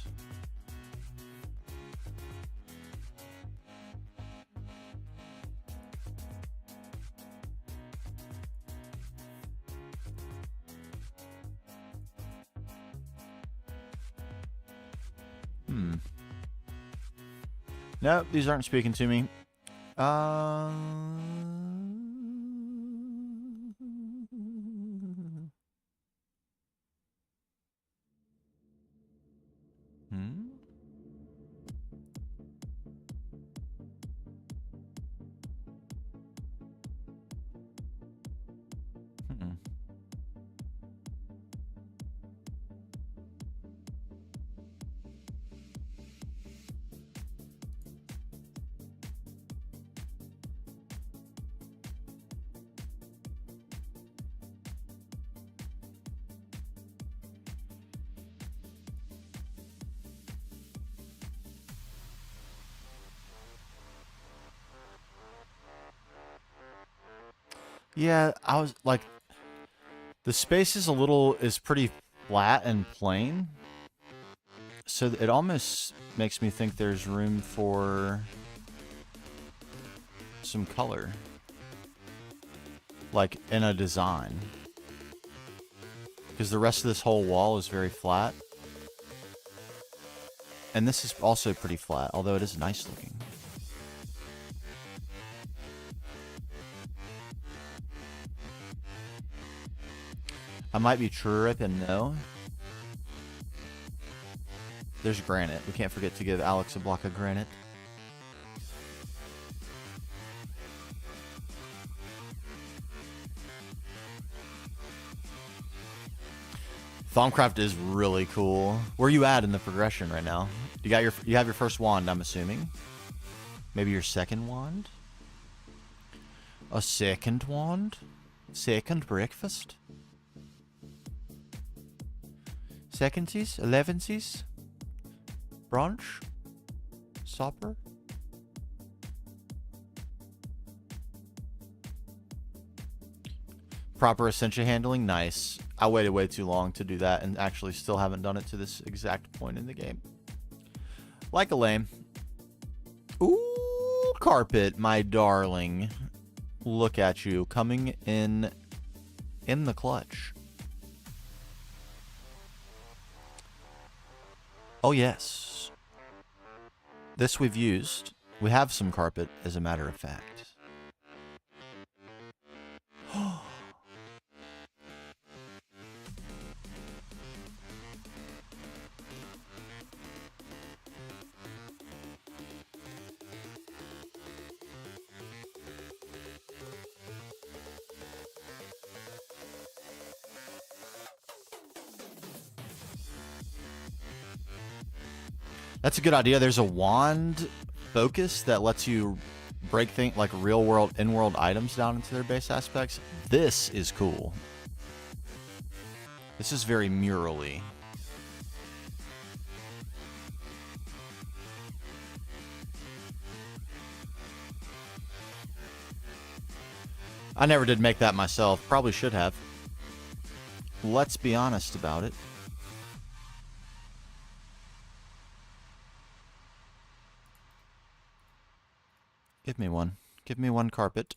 B: Nope, these aren't speaking to me. Yeah, I was like, the space is pretty flat and plain. So it almost makes me think there's room for some color. Like in a design. because the rest of this whole wall is very flat. And this is also pretty flat, although it is nice looking. I might be tripping though. There's granite. We can't forget to give Alex a block of granite. Thaumcraft is really cool. Where are you at in the progression right now? You have your first wand, I'm assuming. Maybe your second wand? A second wand? Second breakfast? Secondsies? Elevensies? Brunch? Supper? Proper Essentia handling? Nice. I waited way too long to do that and actually still haven't done it to this exact point in the game. Like a lame. Ooh, carpet, my darling. Look at you coming in the clutch. Oh, yes. This we've used. We have some carpet, as a matter of fact. That's a good idea. There's a wand focus that lets you break things like real world, in-world items down into their base aspects. This is cool. This is very murally. I never did make that myself. Probably should have. Let's be honest about it. Give me one. Give me one carpet.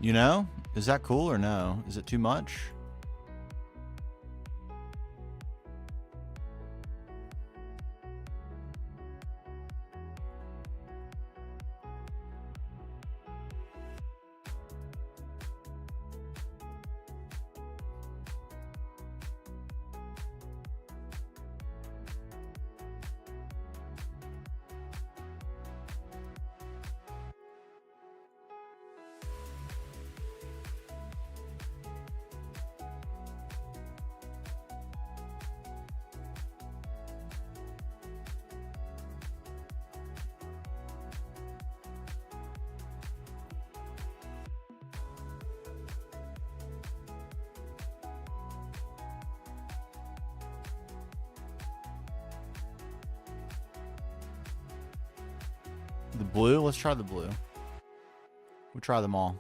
B: You know? Is that cool or no? Is it too much? The blue? Let's try the blue. We'll try them all.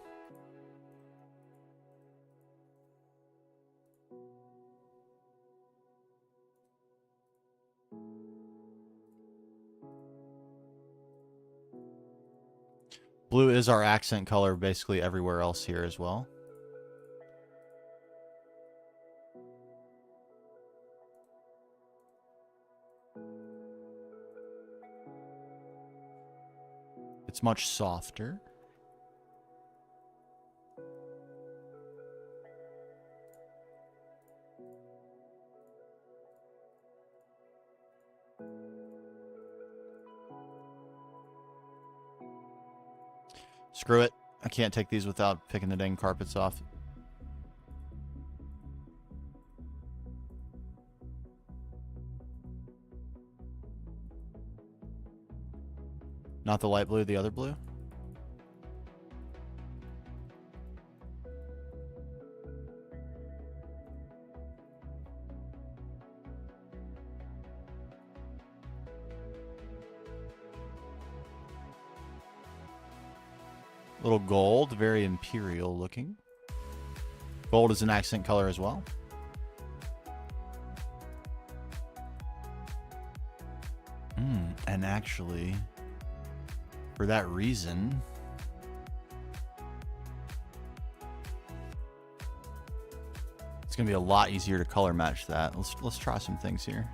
B: Blue is our accent color basically everywhere else here as well. It's much softer. Screw it. I can't take these without picking the dang carpets off. Not the light blue, the other blue? Little gold, very imperial looking. Gold is an accent color as well. And actually, for that reason, it's gonna be a lot easier to color match that. Let's try some things here.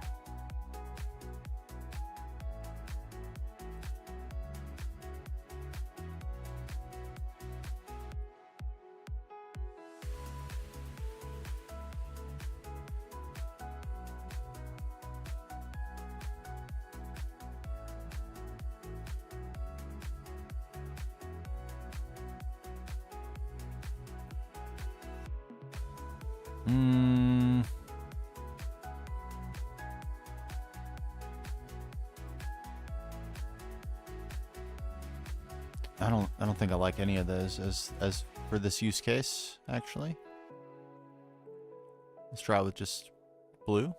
B: I don't think I like any of those as for this use case, actually. Let's try it with just blue.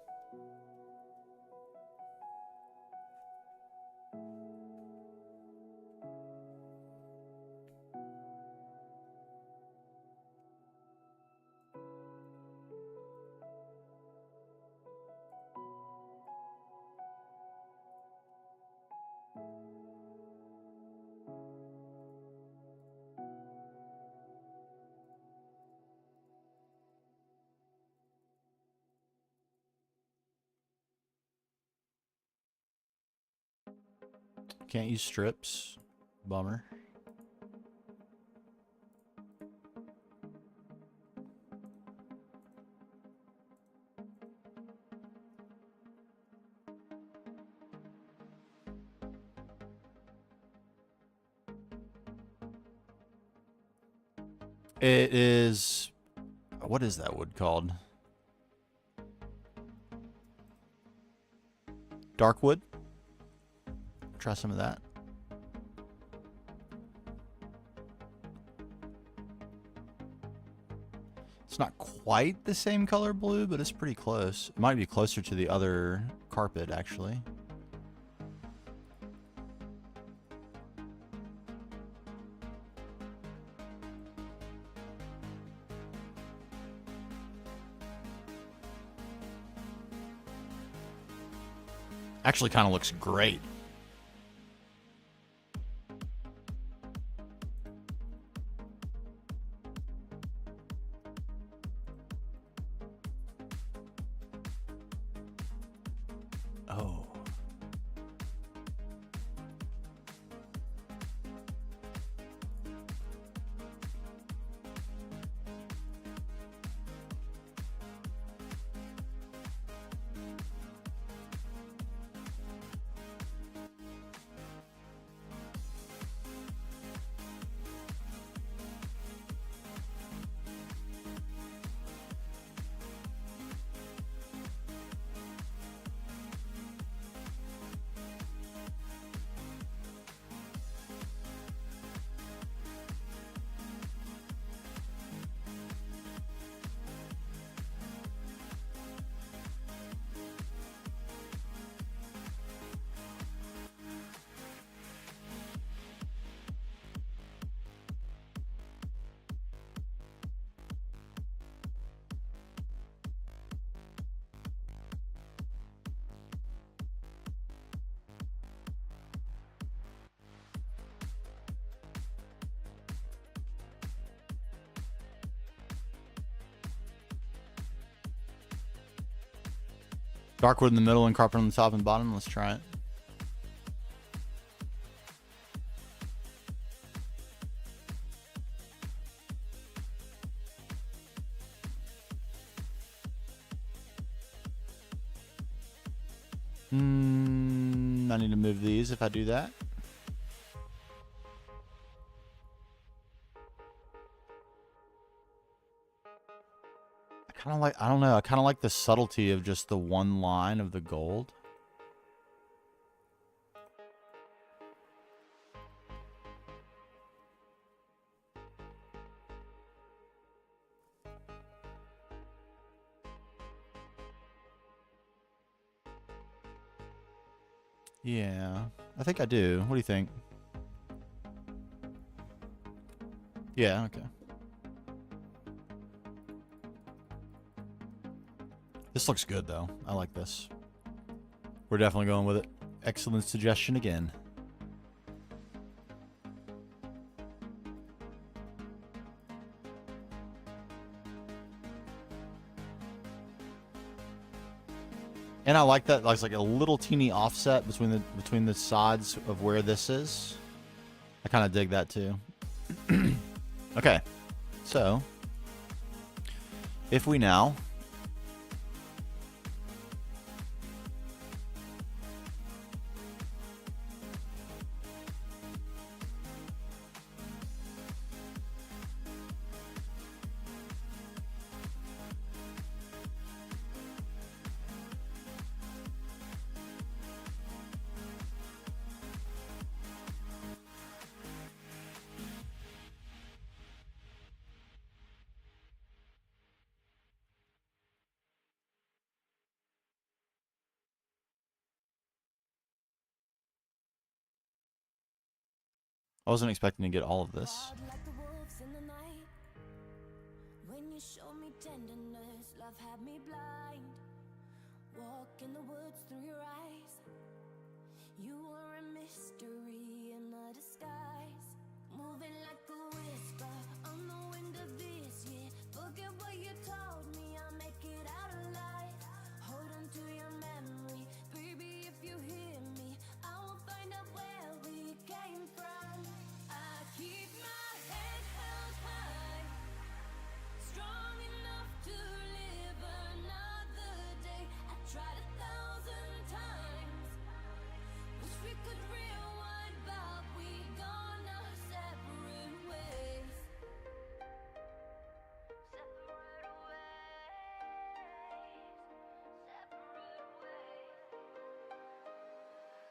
B: Can't use strips. Bummer. It is... What is that wood called? Dark wood? Try some of that. It's not quite the same color blue, but it's pretty close. It might be closer to the other carpet, actually. Actually kind of looks great. Oh. Dark wood in the middle and carpet on the top and bottom. Let's try it. I need to move these if I do that. Kind of like, I don't know, I kind of like the subtlety of just the one line of the gold. Yeah, I think I do. What do you think? Yeah, okay. This looks good, though. I like this. We're definitely going with it. Excellent suggestion again. And I like that. Like a little teeny offset between the sides of where this is. I kind of dig that too. Okay, so if we now I wasn't expecting to get all of this.
A: When you show me tenderness, love had me blind. Walk in the woods through your eyes. You were a mystery in a disguise. Moving like a whisper on the wind of this year. Forget what you told me, I'll make it out alive. Hold on to your memory, baby, if you hear me, I will find out where we came from. I keep my head held high, strong enough to live another day. I tried 1,000 times, wish we could rewind, but we gone our separate ways. Separate ways. Separate ways.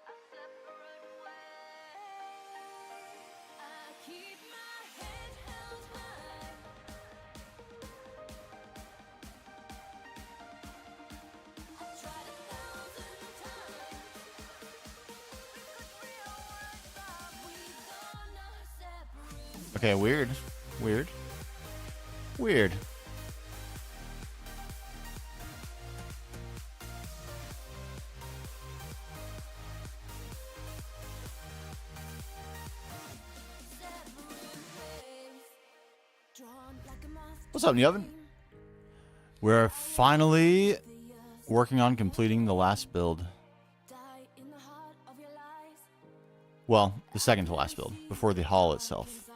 A: A separate way. I keep my head held high. I tried 1,000 times. We could rewind, but we gone our separate ways.
B: Okay, weird. Weird. Weird. What's up, Neoven? We're finally working on completing the last build. Well, the second to last build, before the hall itself.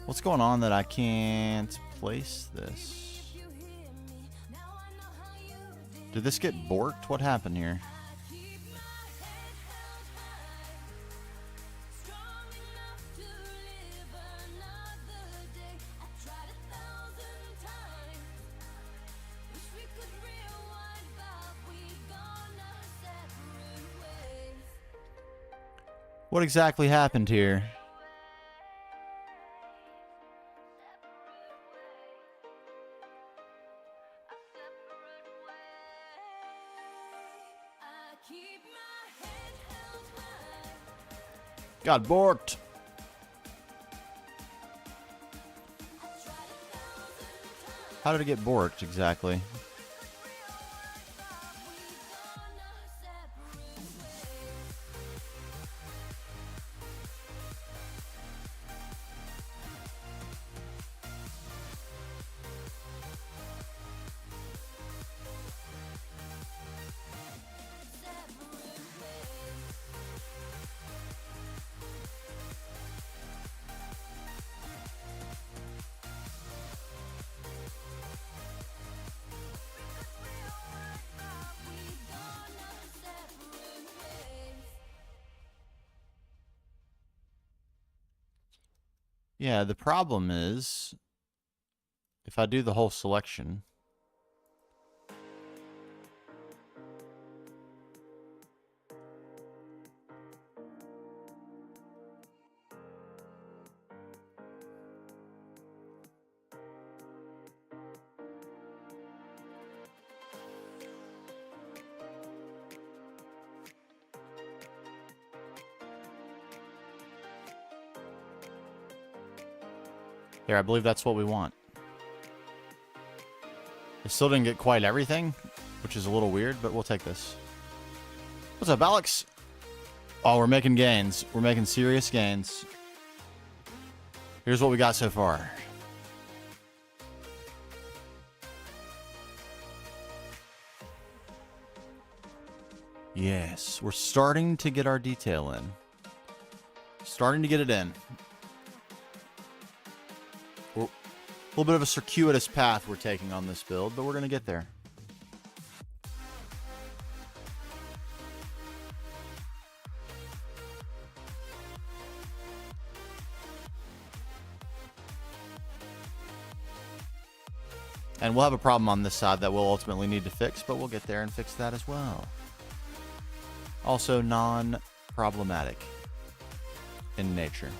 B: What's going on that I can't place this? Did this get borked? What happened here? What exactly happened here? Got borked. How did it get borked exactly? Yeah, the problem is if I do the whole selection, here, I believe that's what we want. I still didn't get quite everything, which is a little weird, but we'll take this. What's up, Alex? Oh, we're making gains. We're making serious gains. Here's what we got so far. Yes, we're starting to get our detail in. Starting to get it in. A little bit of a circuitous path we're taking on this build, but we're going to get there. And we'll have a problem on this side that we'll ultimately need to fix, but we'll get there and fix that as well. Also non-problematic in nature.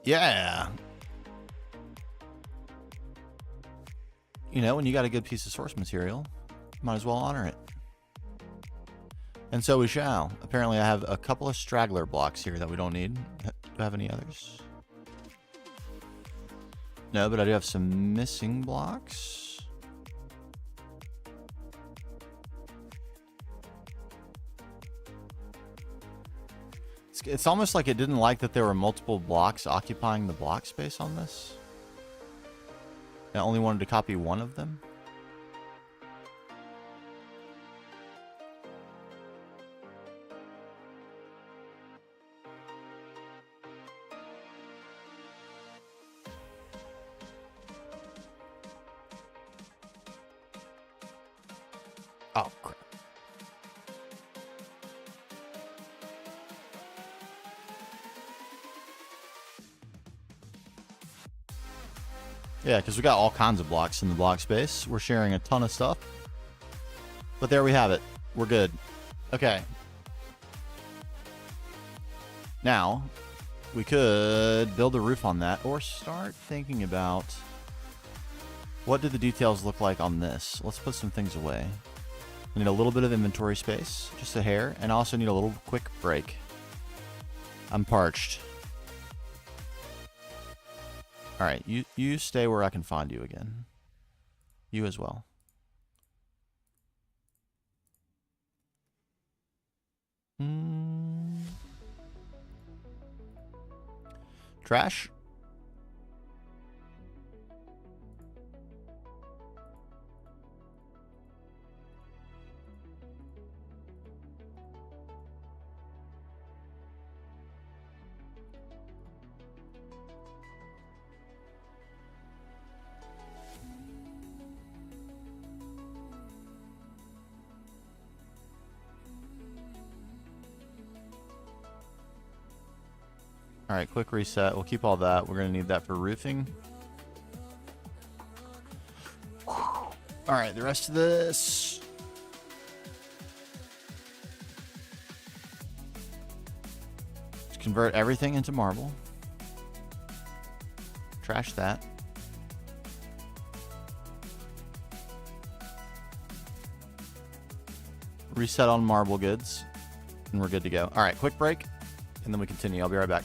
B: Yeah. You know, when you got a good piece of source material, might as well honor it. And so we shall. Apparently I have a couple of straggler blocks here that we don't need. Do I have any others? No, but I do have some missing blocks. It's almost like it didn't like that there were multiple blocks occupying the block space on this. I only wanted to copy one of them. Oh, crap. Yeah, because we got all kinds of blocks in the block space. We're sharing a ton of stuff. But there we have it. We're good. Okay. Now, we could build a roof on that or start thinking about what do the details look like on this. Let's put some things away. I need a little bit of inventory space, just a hair, and I also need a little quick break. I'm parched. All right, you stay where I can find you again. You as well. Trash? All right, quick reset. We'll keep all that. We're going to need that for roofing. All right, the rest of this. Let's convert everything into marble. Trash that. Reset on marble goods. And we're good to go. All right, quick break. And then we continue. I'll be right back.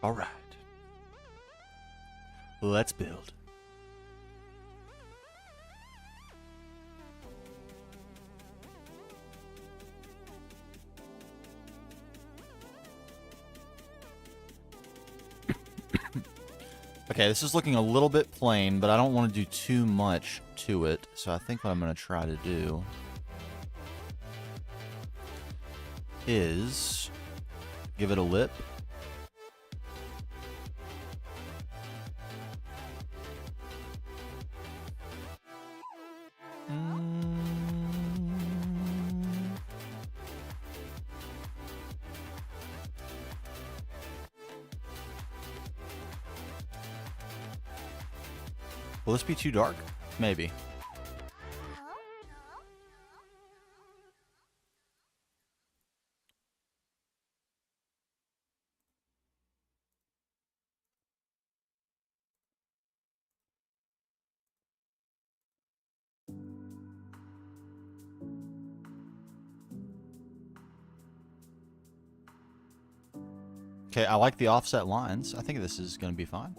B: All right. Let's build. Okay, this is looking a little bit plain, but I don't want to do too much to it. So I think what I'm going to try to do is give it a lip. Will this be too dark? Maybe. Okay, I like the offset lines. I think this is going to be fine.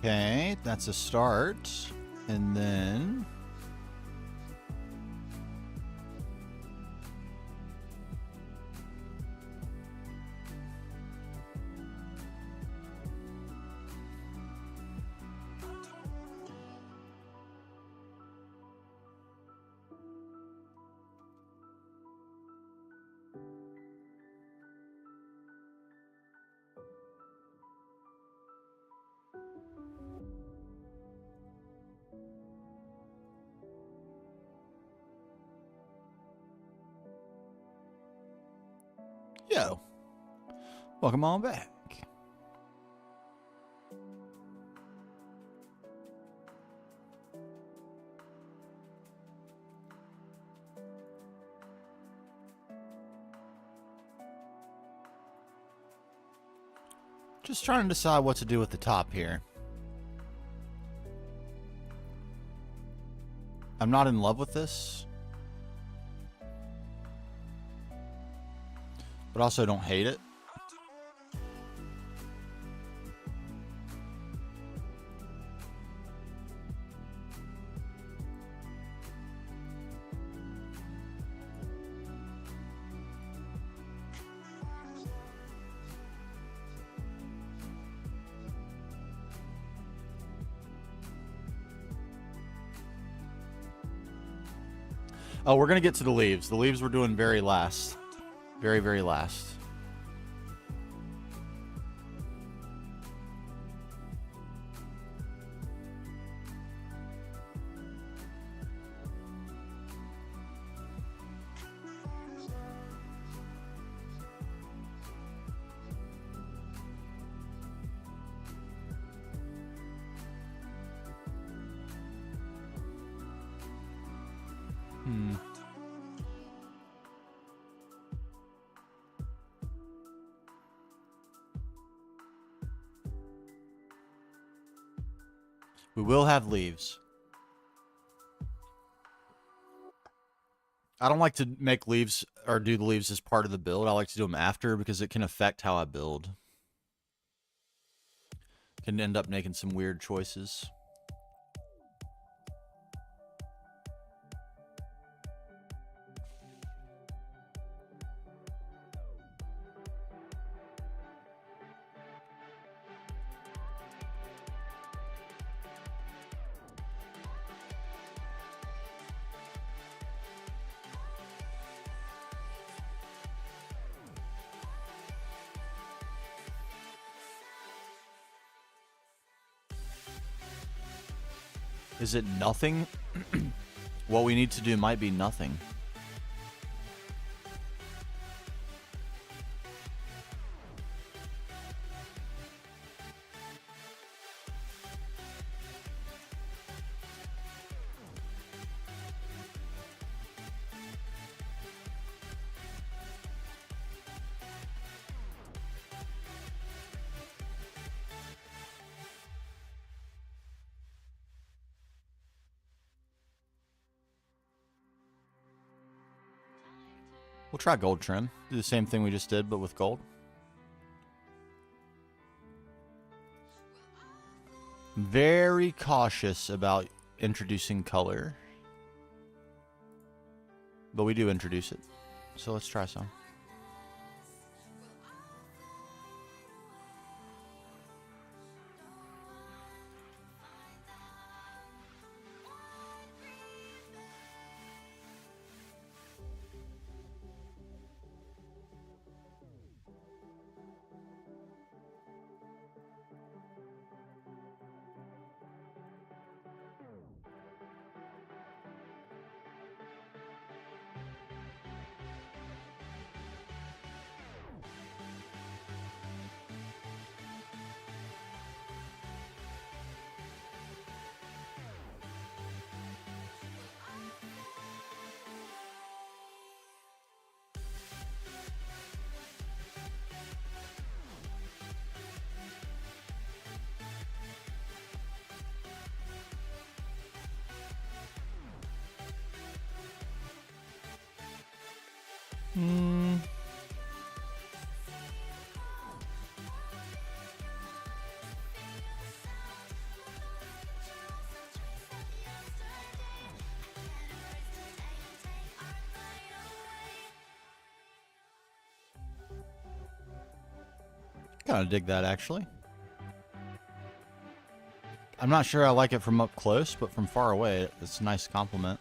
B: Okay, that's a start. And then yo, welcome on back. Just trying to decide what to do with the top here. I'm not in love with this, but also don't hate it. Oh, we're going to get to the leaves. The leaves we're doing very last. Very, very last. We will have leaves. I don't like to make leaves or do the leaves as part of the build. I like to do them after because it can affect how I build. Can end up making some weird choices. Is it nothing? What we need to do might be nothing. We'll try gold trim. Do the same thing we just did, but with gold. Very cautious about introducing color. But we do introduce it. So let's try some. Kind of dig that, actually. I'm not sure I like it from up close, but from far away, it's a nice compliment.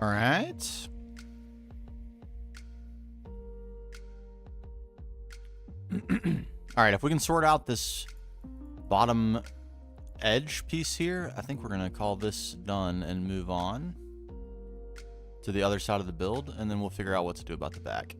B: All right. All right, if we can sort out this bottom edge piece here, I think we're going to call this done and move on to the other side of the build, and then we'll figure out what to do about the back.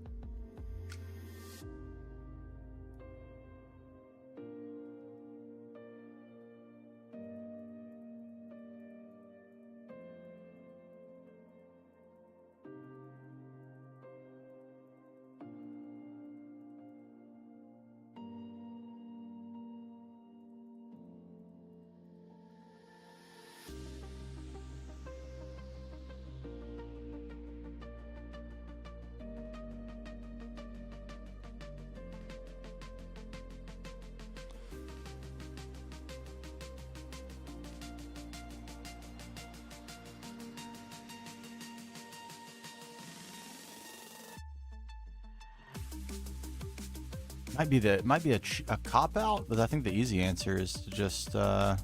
B: Might be a cop out, but I think the easy answer is to just go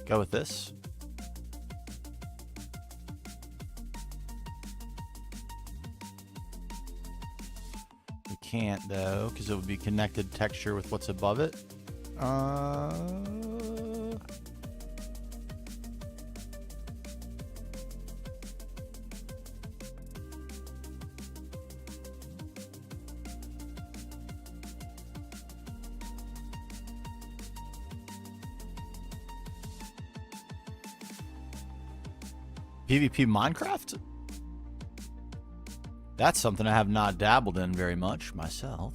B: with this. We can't though, because it would be connected texture with what's above it. PvP Minecraft? That's something I have not dabbled in very much myself.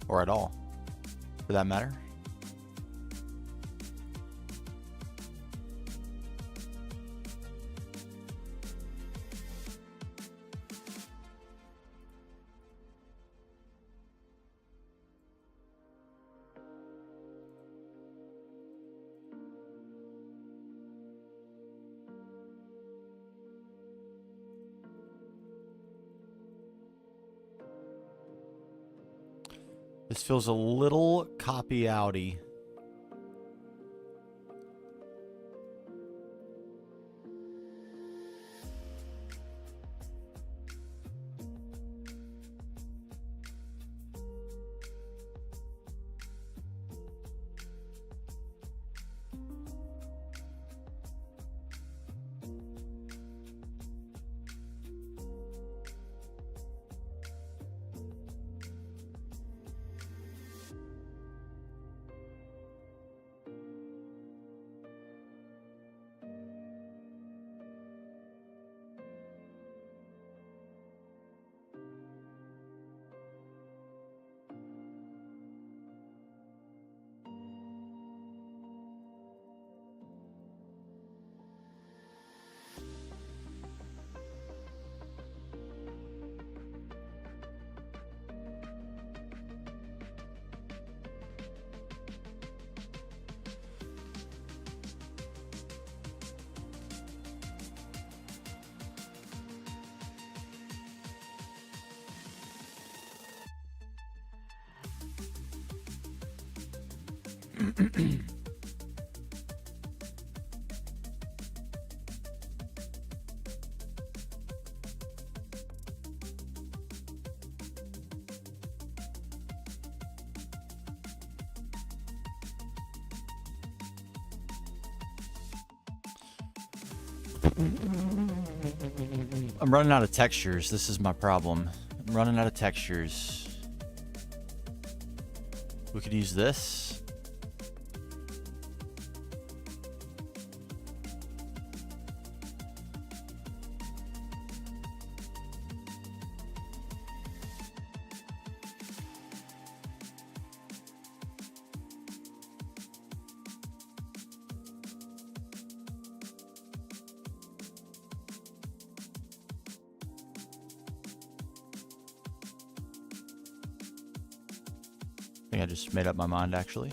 B: Or at all, for that matter. This feels a little copy-outy. I'm running out of textures. This is my problem. I'm running out of textures. We could use this. I think I just made up my mind, actually.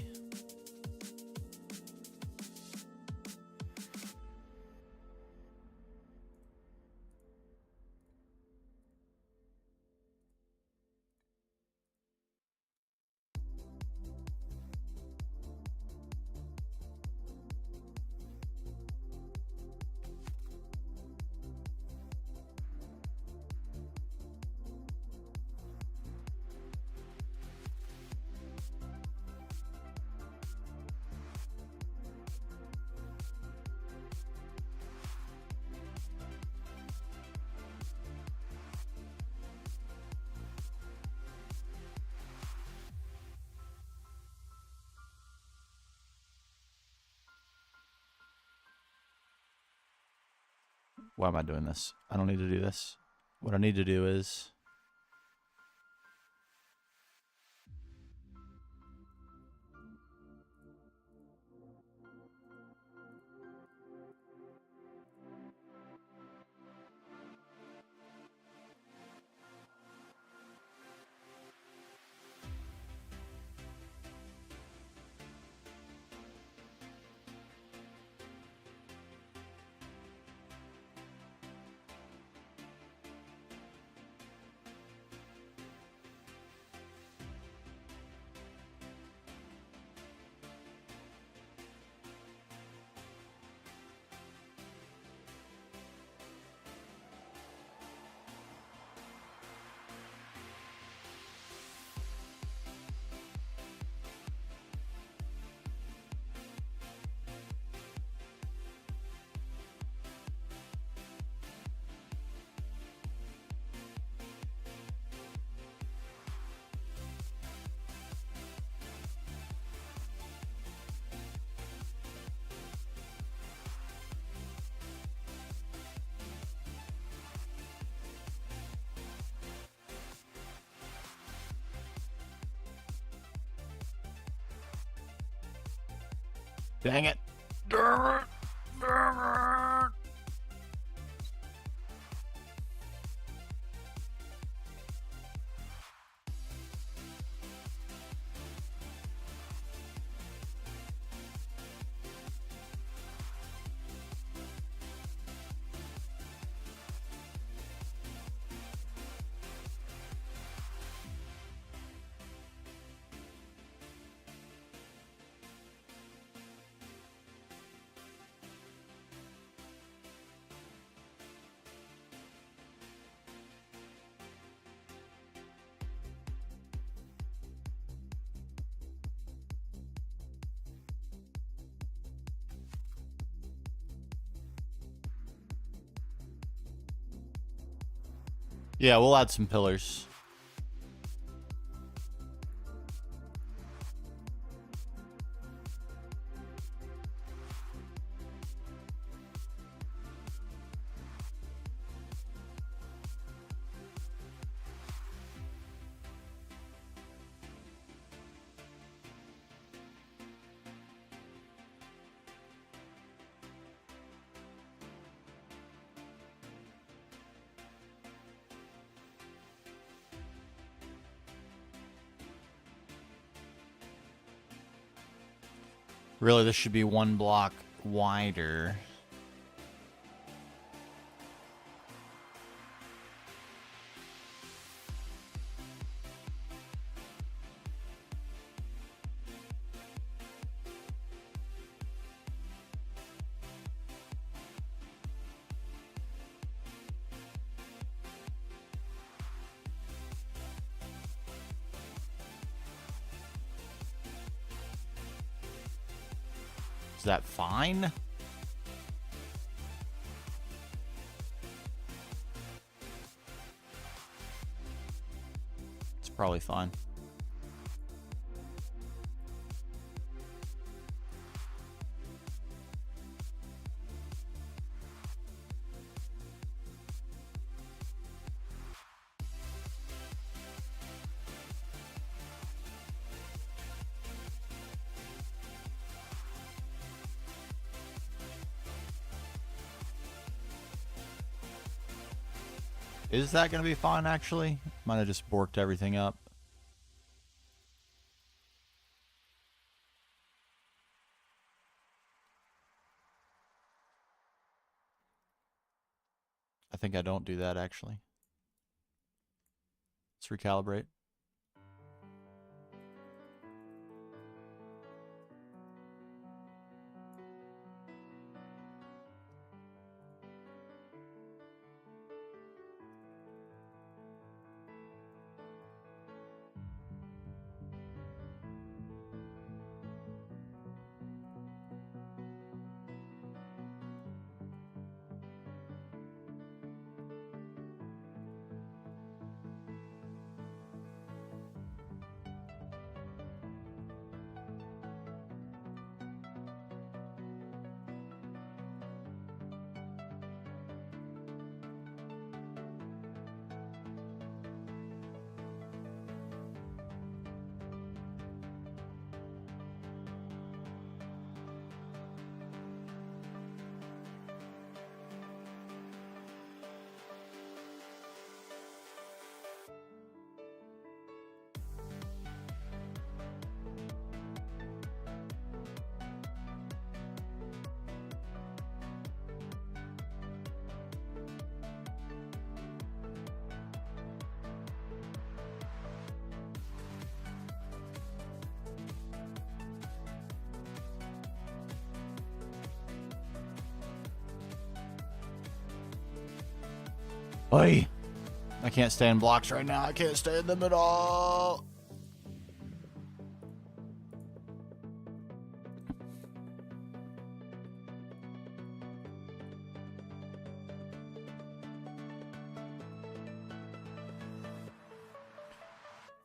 B: Why am I doing this? I don't need to do this. What I need to do is... Dang it. Darn it. Darn it. Yeah, we'll add some pillars. Really, this should be one block wider. Is that fine? It's probably fine. Is that going to be fine, actually? Might have just borked everything up. I think I don't do that, actually. Let's recalibrate. Oi! I can't stay in blocks right now. I can't stay in them at all.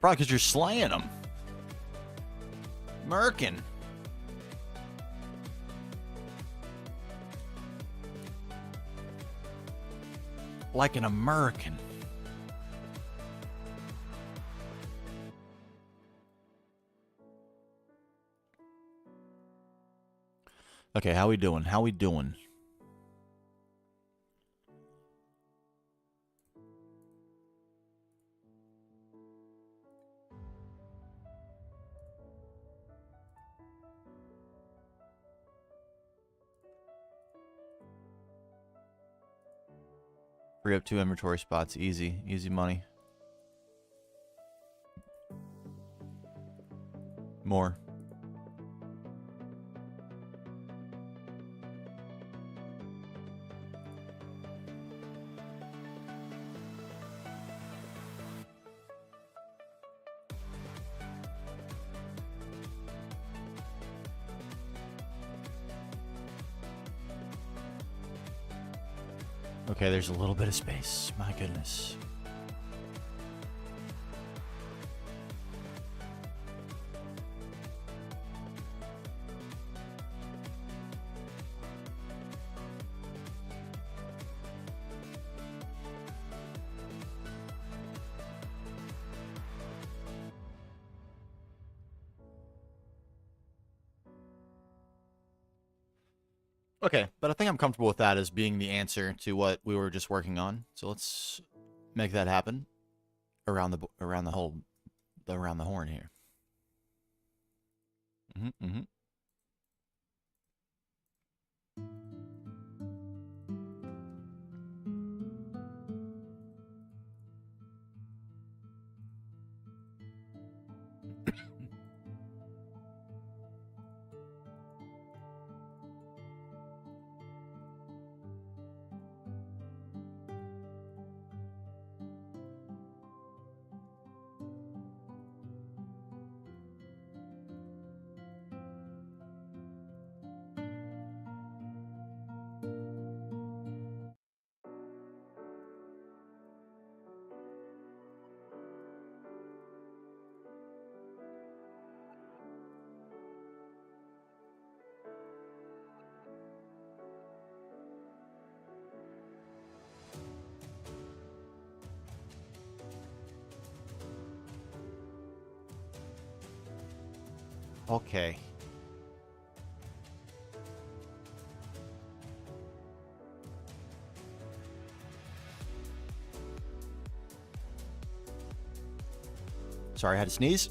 B: Probably because you're slaying them. Merkin. Like an American. Okay, how we doing? How we doing? Free up 2 inventory spots. Easy. Easy money. More. Okay, there's a little bit of space. My goodness. Okay, but I think I'm comfortable with that as being the answer to what we were just working on. So let's make that happen around the horn here. Mm-hmm. Okay. Sorry, I had to sneeze.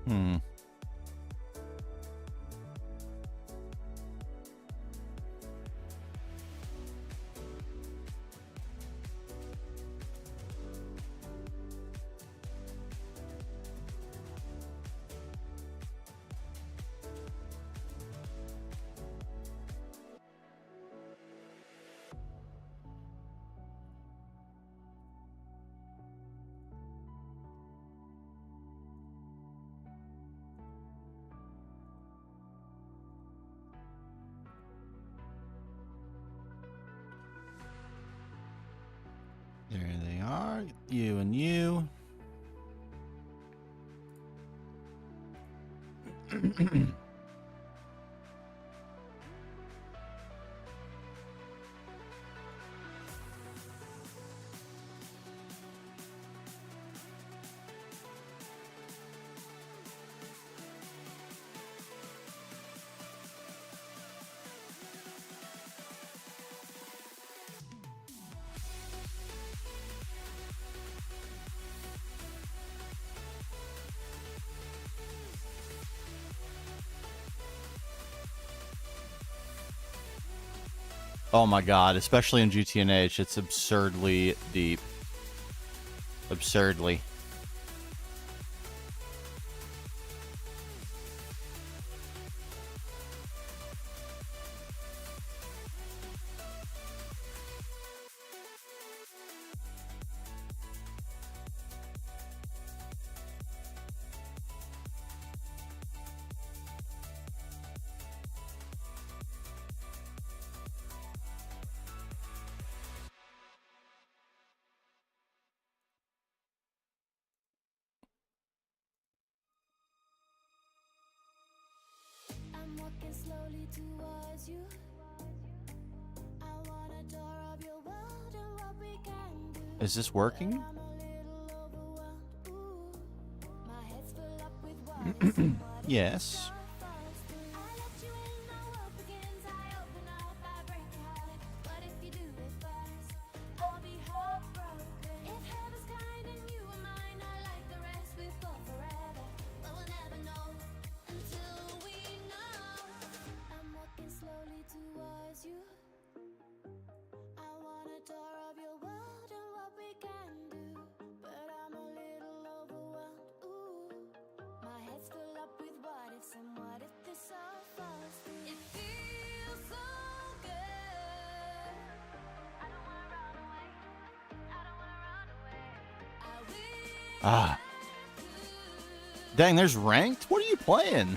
B: Hmm. are. You and you. Oh my god, especially in GTNH, it's absurdly deep. Absurdly.
A: I'm walking slowly towards you. I want a tour of your world and what we can do.
B: Is this working?
A: I'm a little overwhelmed. Ooh, my head's full up with what is and what is
B: Yes.
A: I let you in, my world begins. I open up, I break your heart. What if you do it first? I'll be heartbroken. If heaven's kind and you are mine, I like the rest. We've got forever, but we'll never know until we know. I'm walking slowly towards you. I want a tour of your world and what we can do, but I'm a little overwhelmed. Ooh, my head's full up with what ifs and what if this all falls through. It feels so good. I don't wanna run away. I don't wanna run away. I wish
B: Ah. Dang, there's ranked? What are you playing?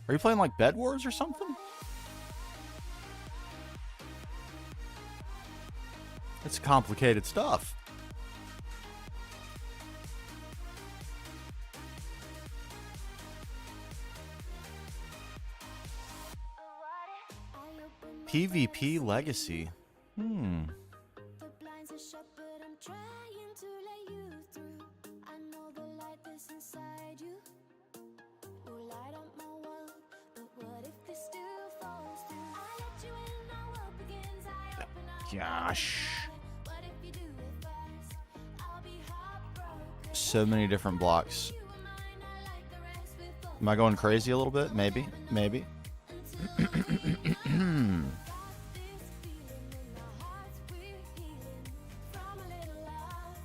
B: Are you playing like Bed Wars or something? It's complicated stuff. PvP Legacy.
A: the blinds are shut, but I'm trying to let you through. I know the light that's inside you will light up my world, but what if this still falls through? I let you in, our world begins. I open up.
B: Gosh.
A: What if you do it first? I'll be heartbroken.
B: So many different blocks.
A: You are mine, I like the rest. We've got
B: Am I going crazy a little bit? Maybe. Maybe.
A: this feeling in our hearts. We're healing from a little love,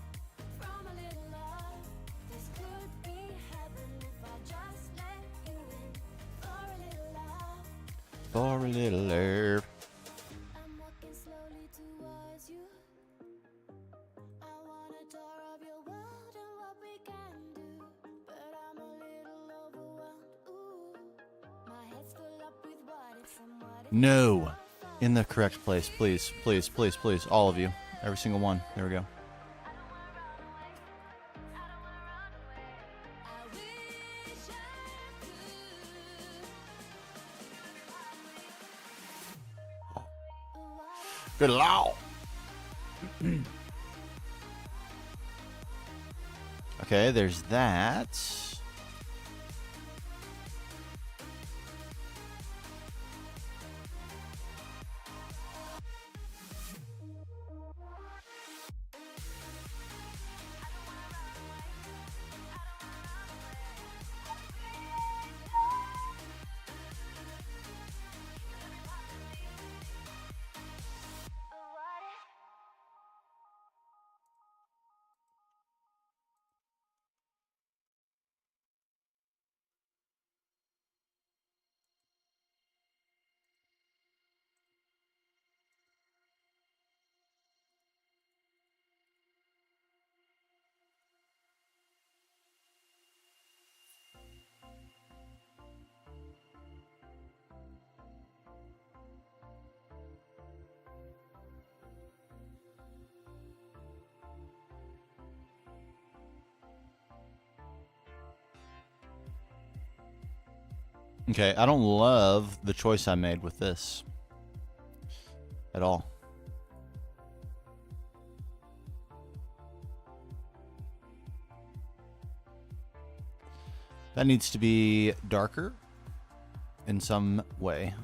A: from a little love. This could be heaven if I just let you in for a little love.
B: For a little love.
A: I'm walking slowly towards you. I want a tour of your world and what we can do, but I'm a little overwhelmed. Ooh, my head's full up with what ifs and what if.
B: No. In the correct place, please. Please, please, please. All of you. Every single one. There we go.
A: I wish I could.
B: Good law. Okay, there's that. Okay, I don't love the choice I made with this at all. That needs to be darker in some way.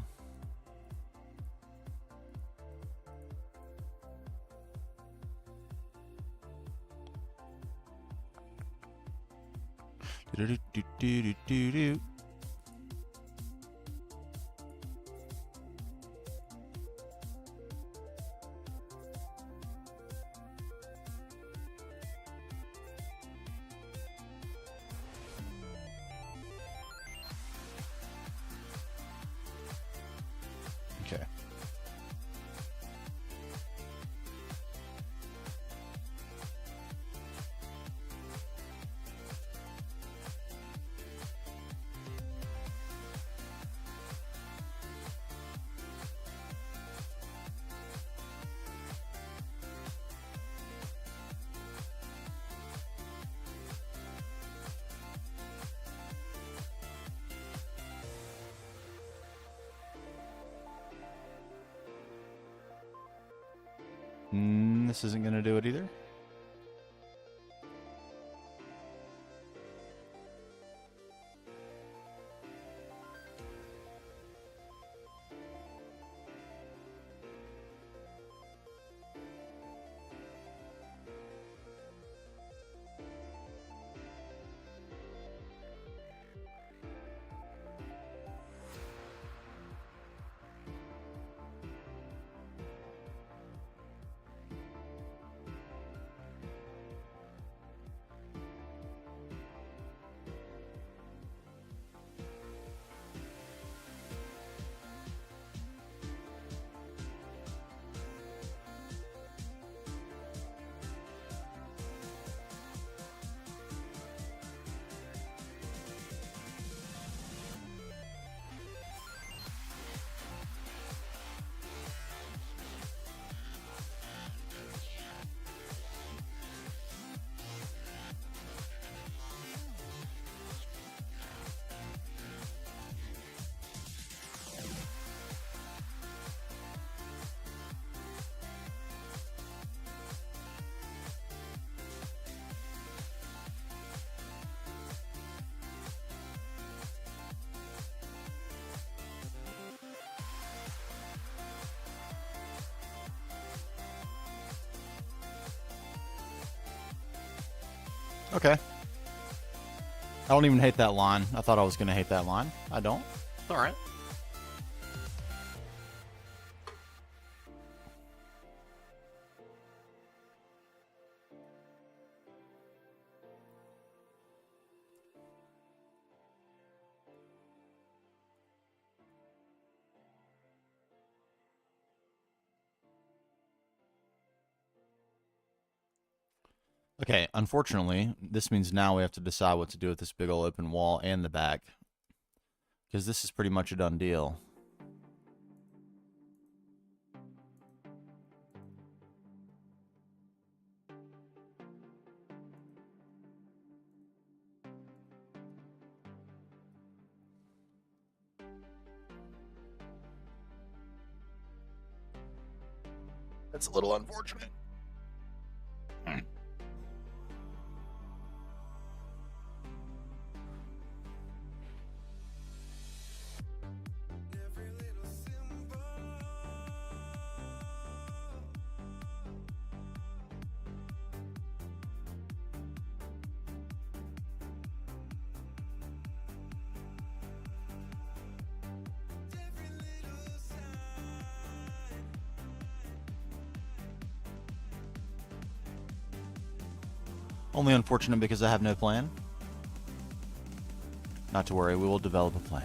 B: Do-do-do-do-do-do-do. Okay. This isn't going to do it either. Okay. I don't even hate that line. I thought I was going to hate that line. I don't. It's all right. Okay, unfortunately, this means now we have to decide what to do with this big old open wall and the back. Because this is pretty much a done deal. That's a little unfortunate. Only unfortunate because I have no plan. Not to worry, we will develop a plan.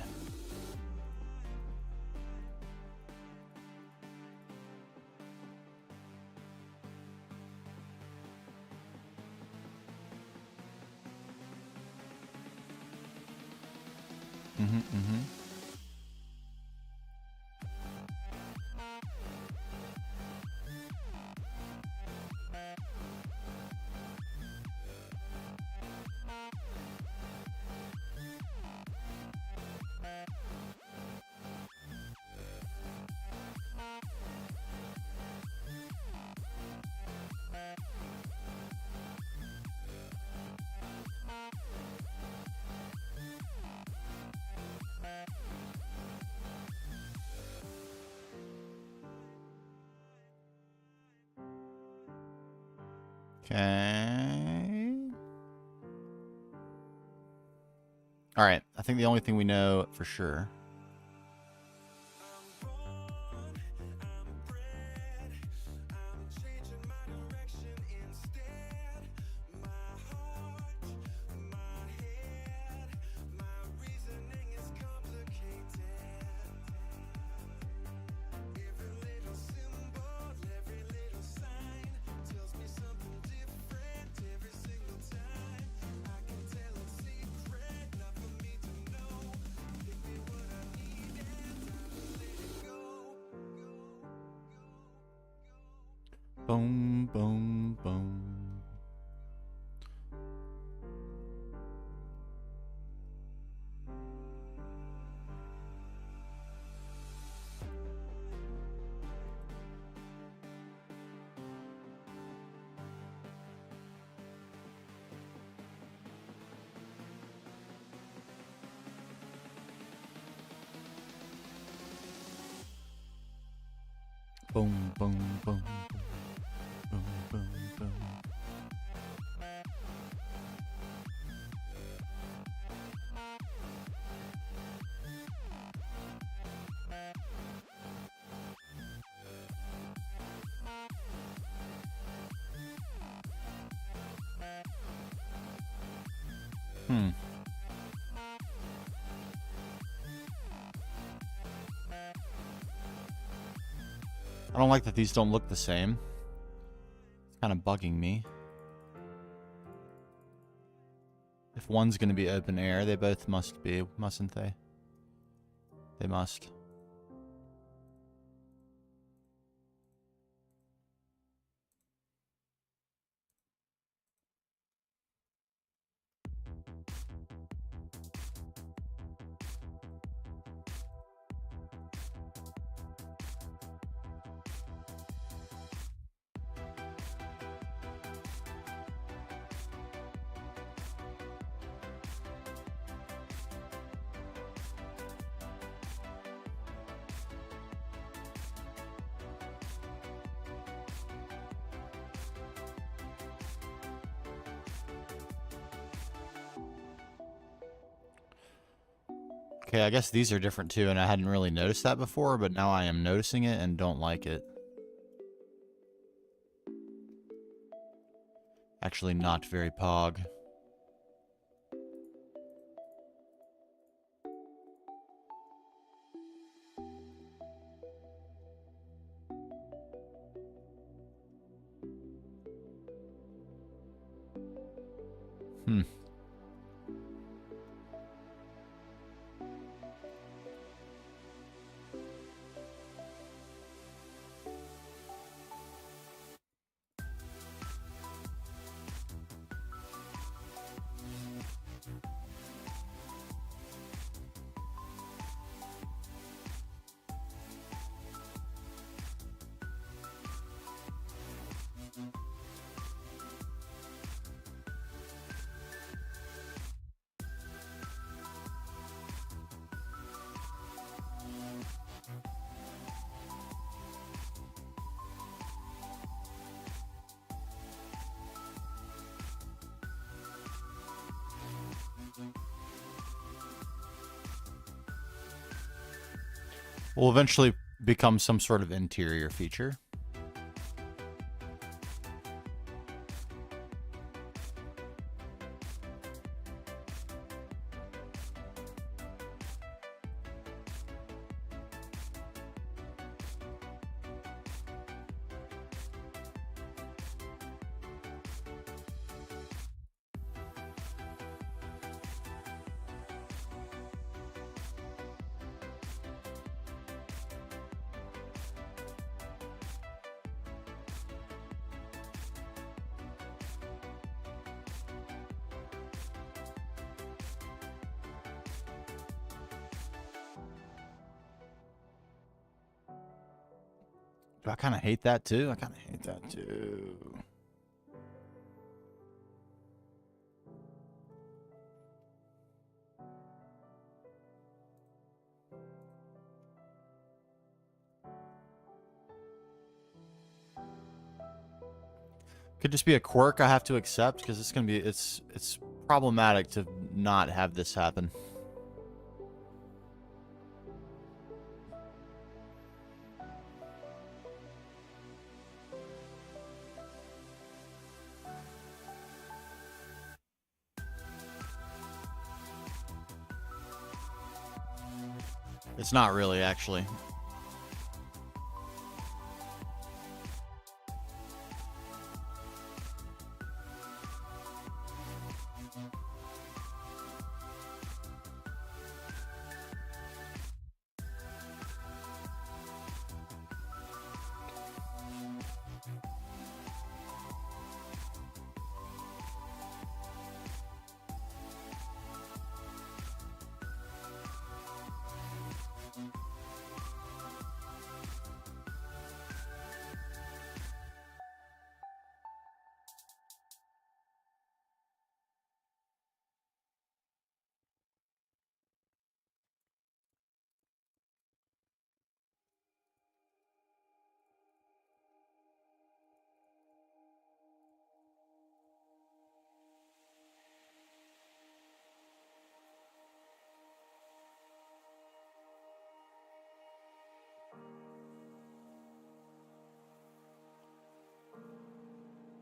B: Okay. All right. I think the only thing we know for sure. Boom, boom, boom. Boom, boom, boom. Boom, boom, boom. I don't like that these don't look the same. It's kind of bugging me. If one's going to be open air, they both must be, mustn't they? They must. Okay, I guess these are different too, and I hadn't really noticed that before, but now I am noticing it and don't like it. Actually, not very pog. Will eventually become some sort of interior feature. Do I kind of hate that too? I kind of hate that too. Could just be a quirk I have to accept, because it's gonna be it's problematic to not have this happen. It's not really, actually.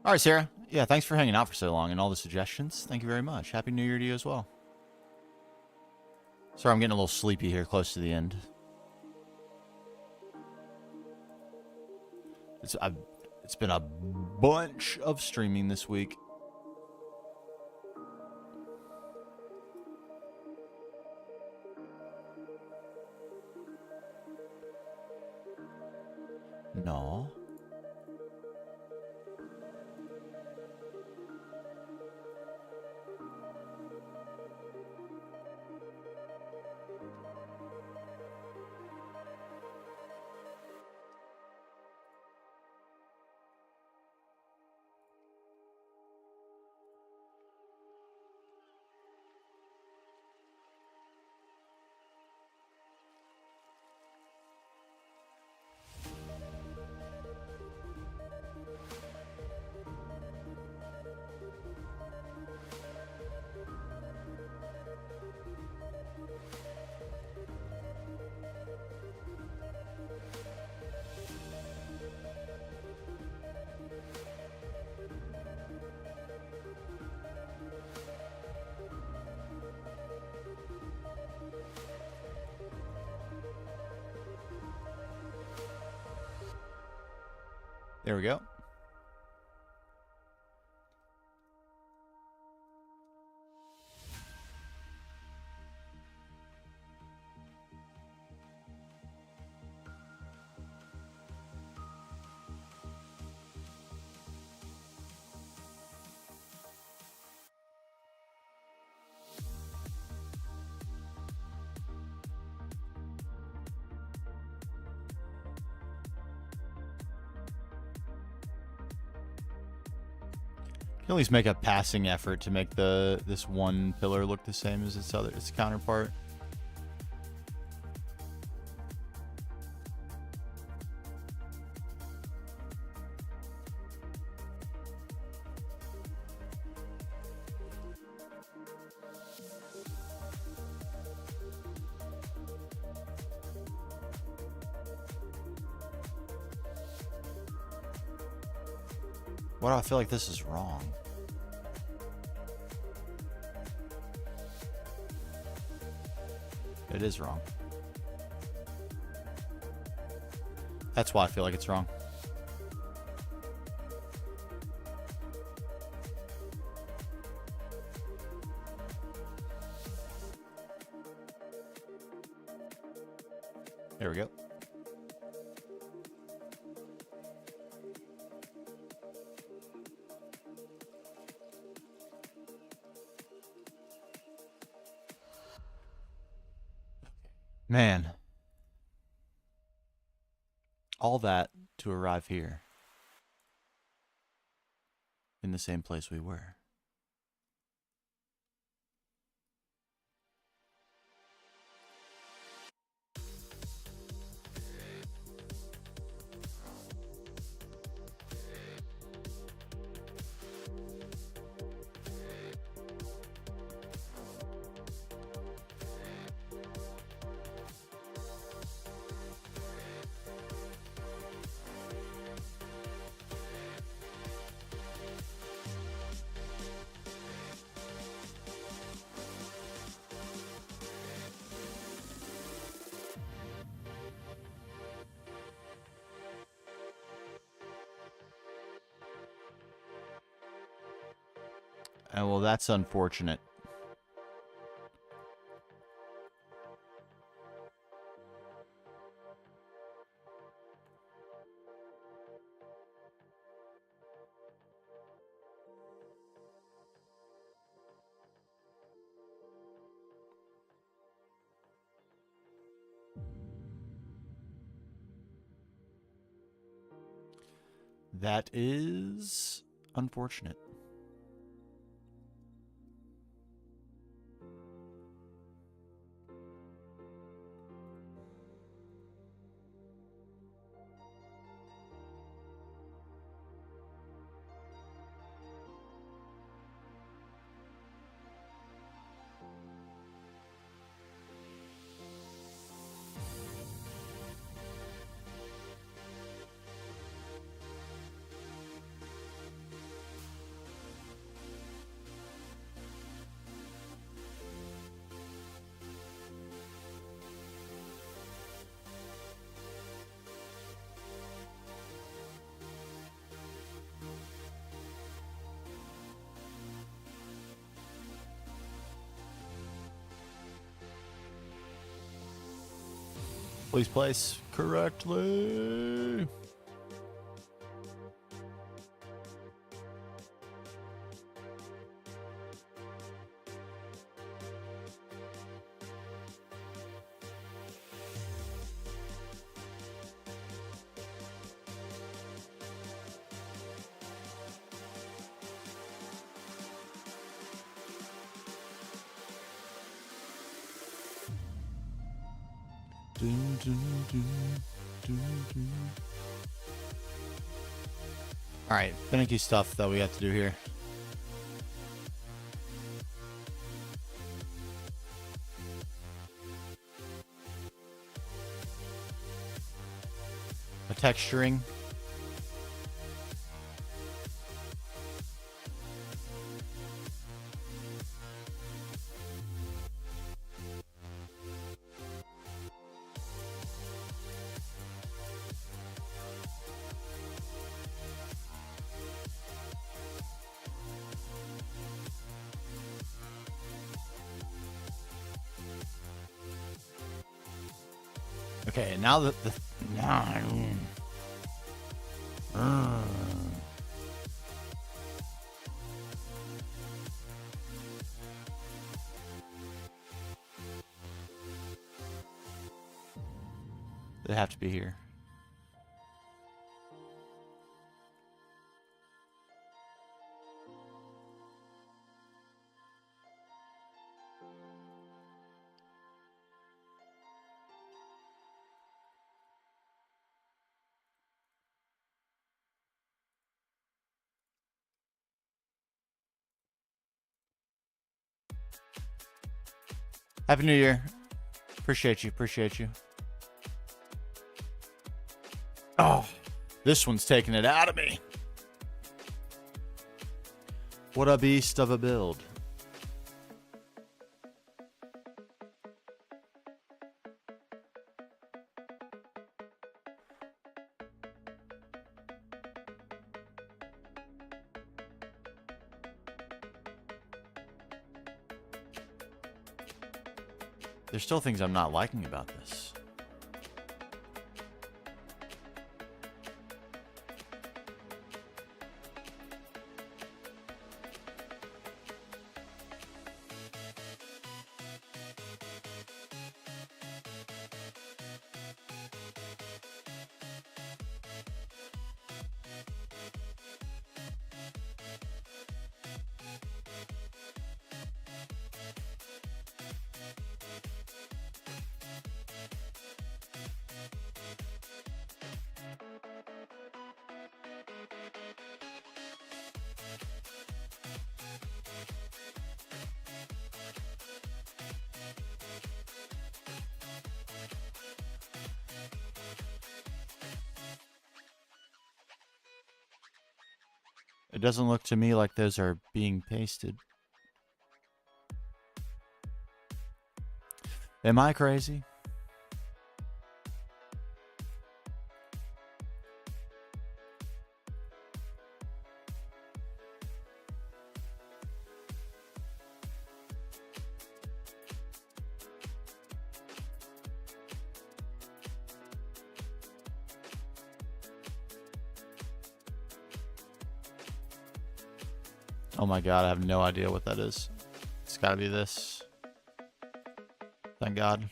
B: All right, Sarah. Yeah, thanks for hanging out for so long and all the suggestions. Thank you very much. Happy New Year to you as well. Sorry, I'm getting a little sleepy here close to the end. It's been a bunch of streaming this week. No. There we go. Can at least make a passing effort to make this one pillar look the same as its counterpart. Why do I feel like this is wrong? It is wrong. That's why I feel like it's wrong. There we go. Man. All that to arrive here. In the same place we were. And well, that's unfortunate. That is unfortunate. Please place correctly. Dun, dun, dun, dun, dun. All right, finicky stuff that we have to do here. A texturing. Okay, now that the they have to be here. Happy New Year. Appreciate you. Appreciate you. Oh, this one's taking it out of me. What a beast of a build. There's still things I'm not liking about this. It doesn't look to me like those are being pasted. Am I crazy? Oh my god, I have no idea what that is. It's gotta be this. Thank god.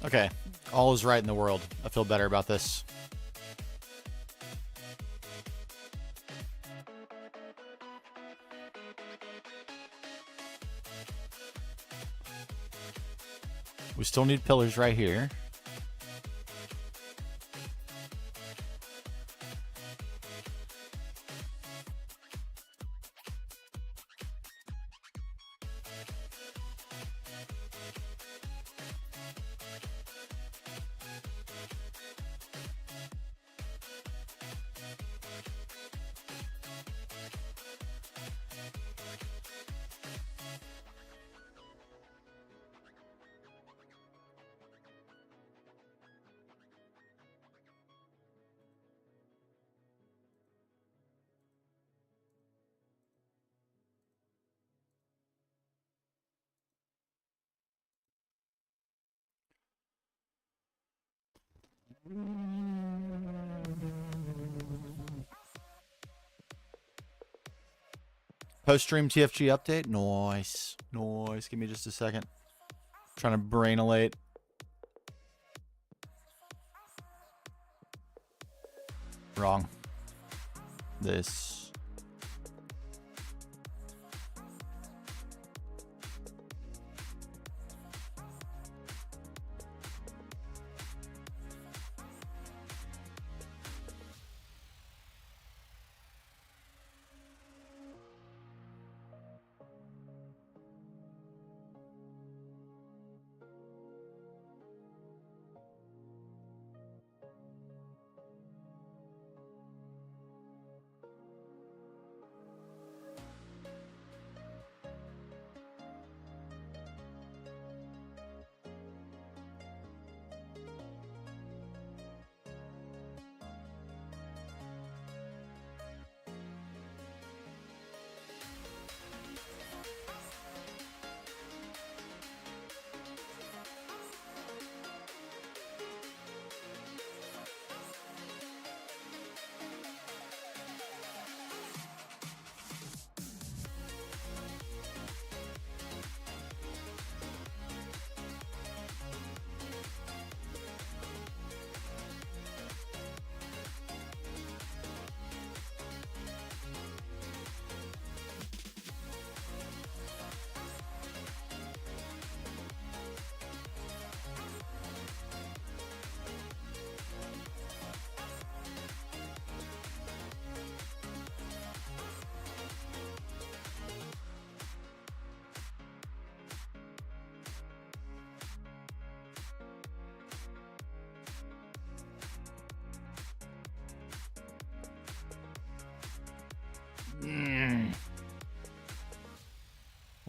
B: Okay, all is right in the world. I feel better about this. We still need pillars right here. Post-stream TFG update? Nice. Nice. Give me just a second. Trying to brain-elate. Wrong. This.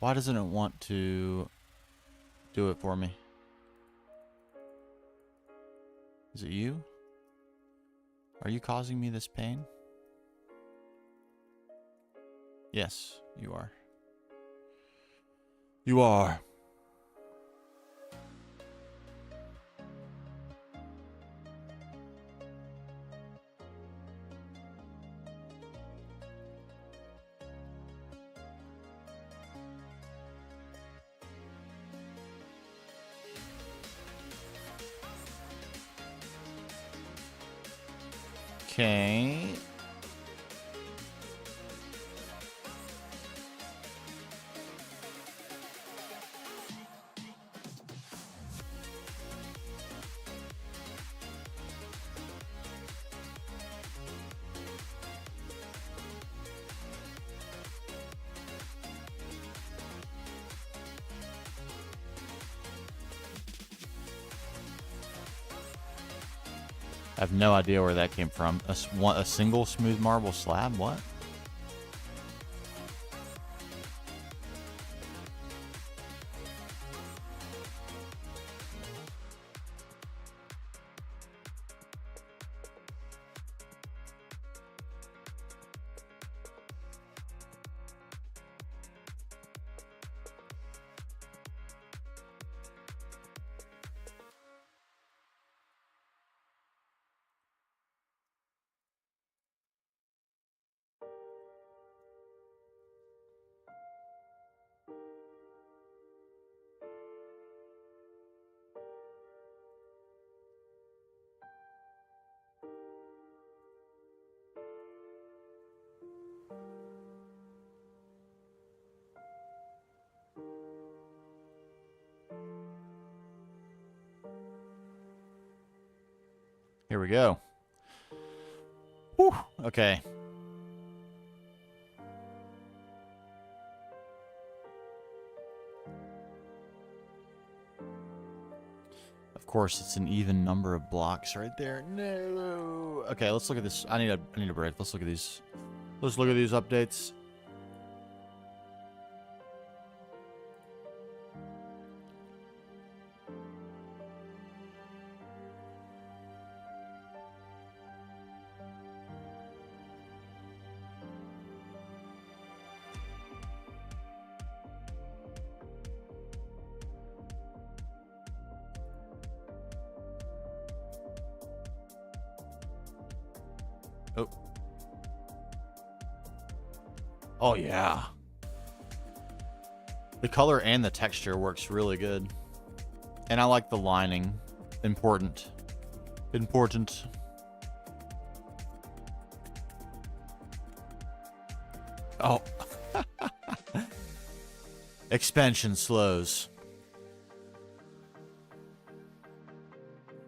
B: Why doesn't it want to do it for me? Is it you? Are you causing me this pain? Yes, you are. You are. Okay. I have no idea where that came from. A single smooth marble slab? What? Here we go. Whew. Okay. Of course, it's an even number of blocks right there. No. Okay, let's look at this. I need a break. Let's look at these. Let's look at these updates. Oh. Oh, yeah. The color and the texture works really good. And I like the lining. Important. Important. Oh. Expansion slows.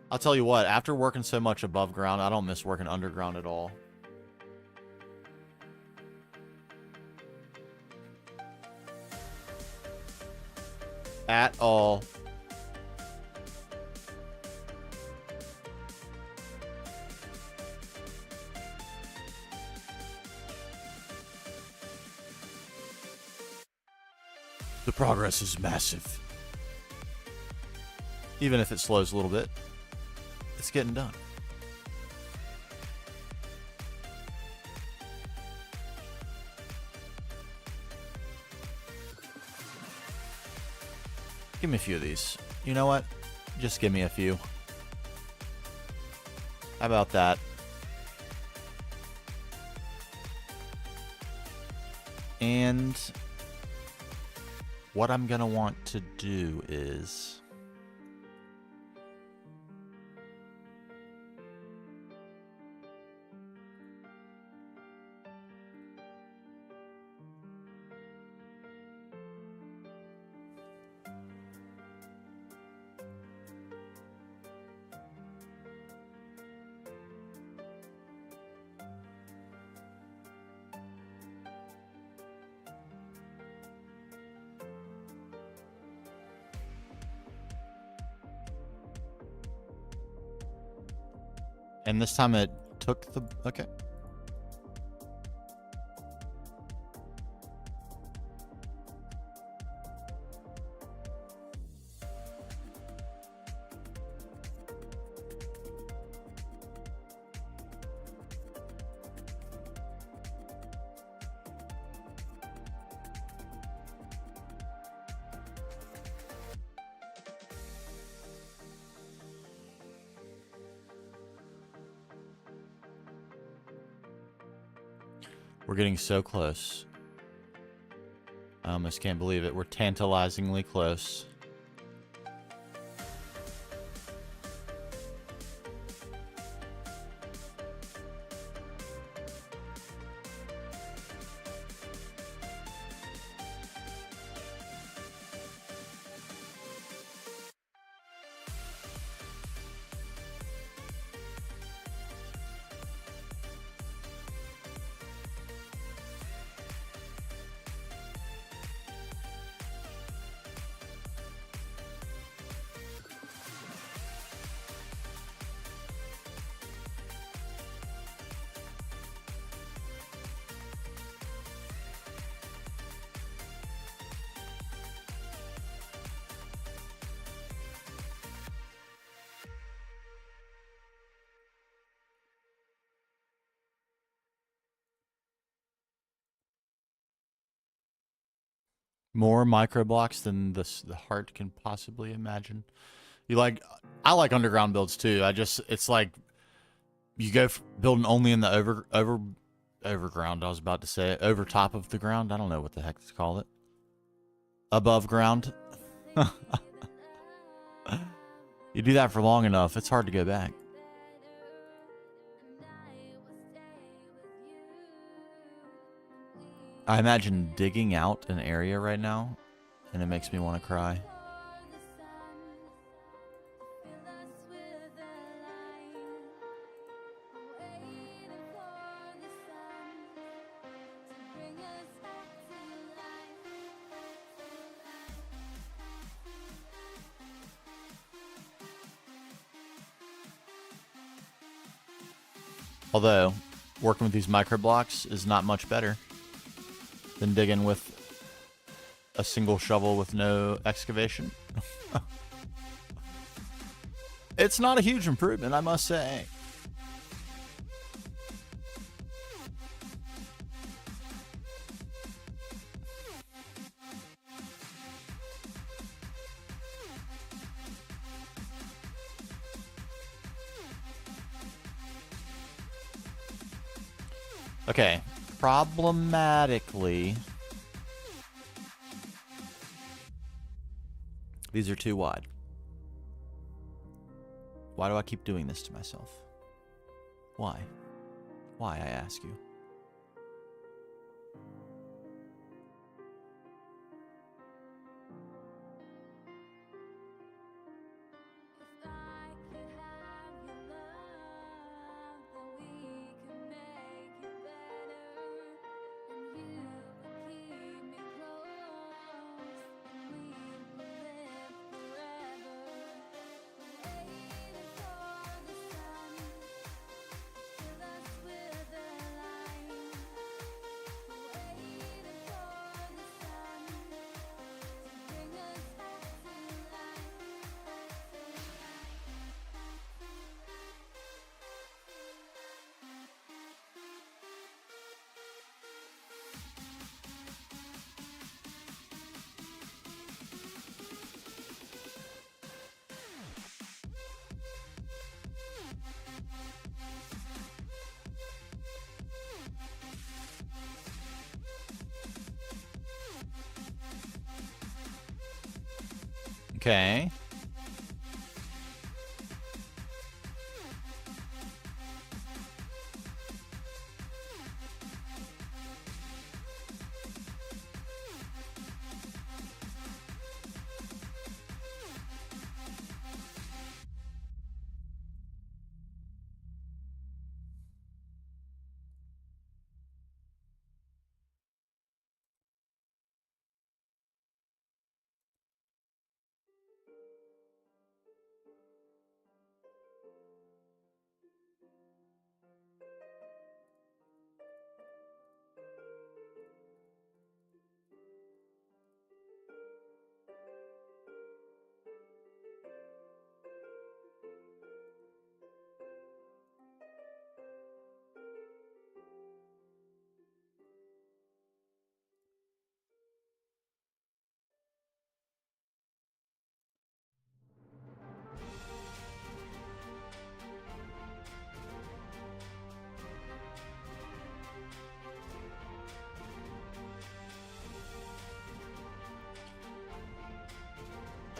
B: I'll tell you what, after working so much above ground, I don't miss working underground at all. At all. The progress is massive. Even if it slows a little bit, it's getting done. Give me a few of these. You know what? Just give me a few. How about that? And what I'm gonna want to do is... And this time it took the... Okay. We're getting so close. I almost can't believe it. We're tantalizingly close. More micro blocks than the heart can possibly imagine. I like underground builds too. It's like you go building only in the overground. I was about to say it, over top of the ground. I don't know what the heck to call it. Above ground. You do that for long enough, it's hard to go back. I imagine digging out an area right now, and it makes me want to cry. Although, working with these micro blocks is not much better than digging with a single shovel with no excavation. It's not a huge improvement, I must say. Okay, problematically, these are too wide. Why do I keep doing this to myself? Why? Why, I ask you? Okay.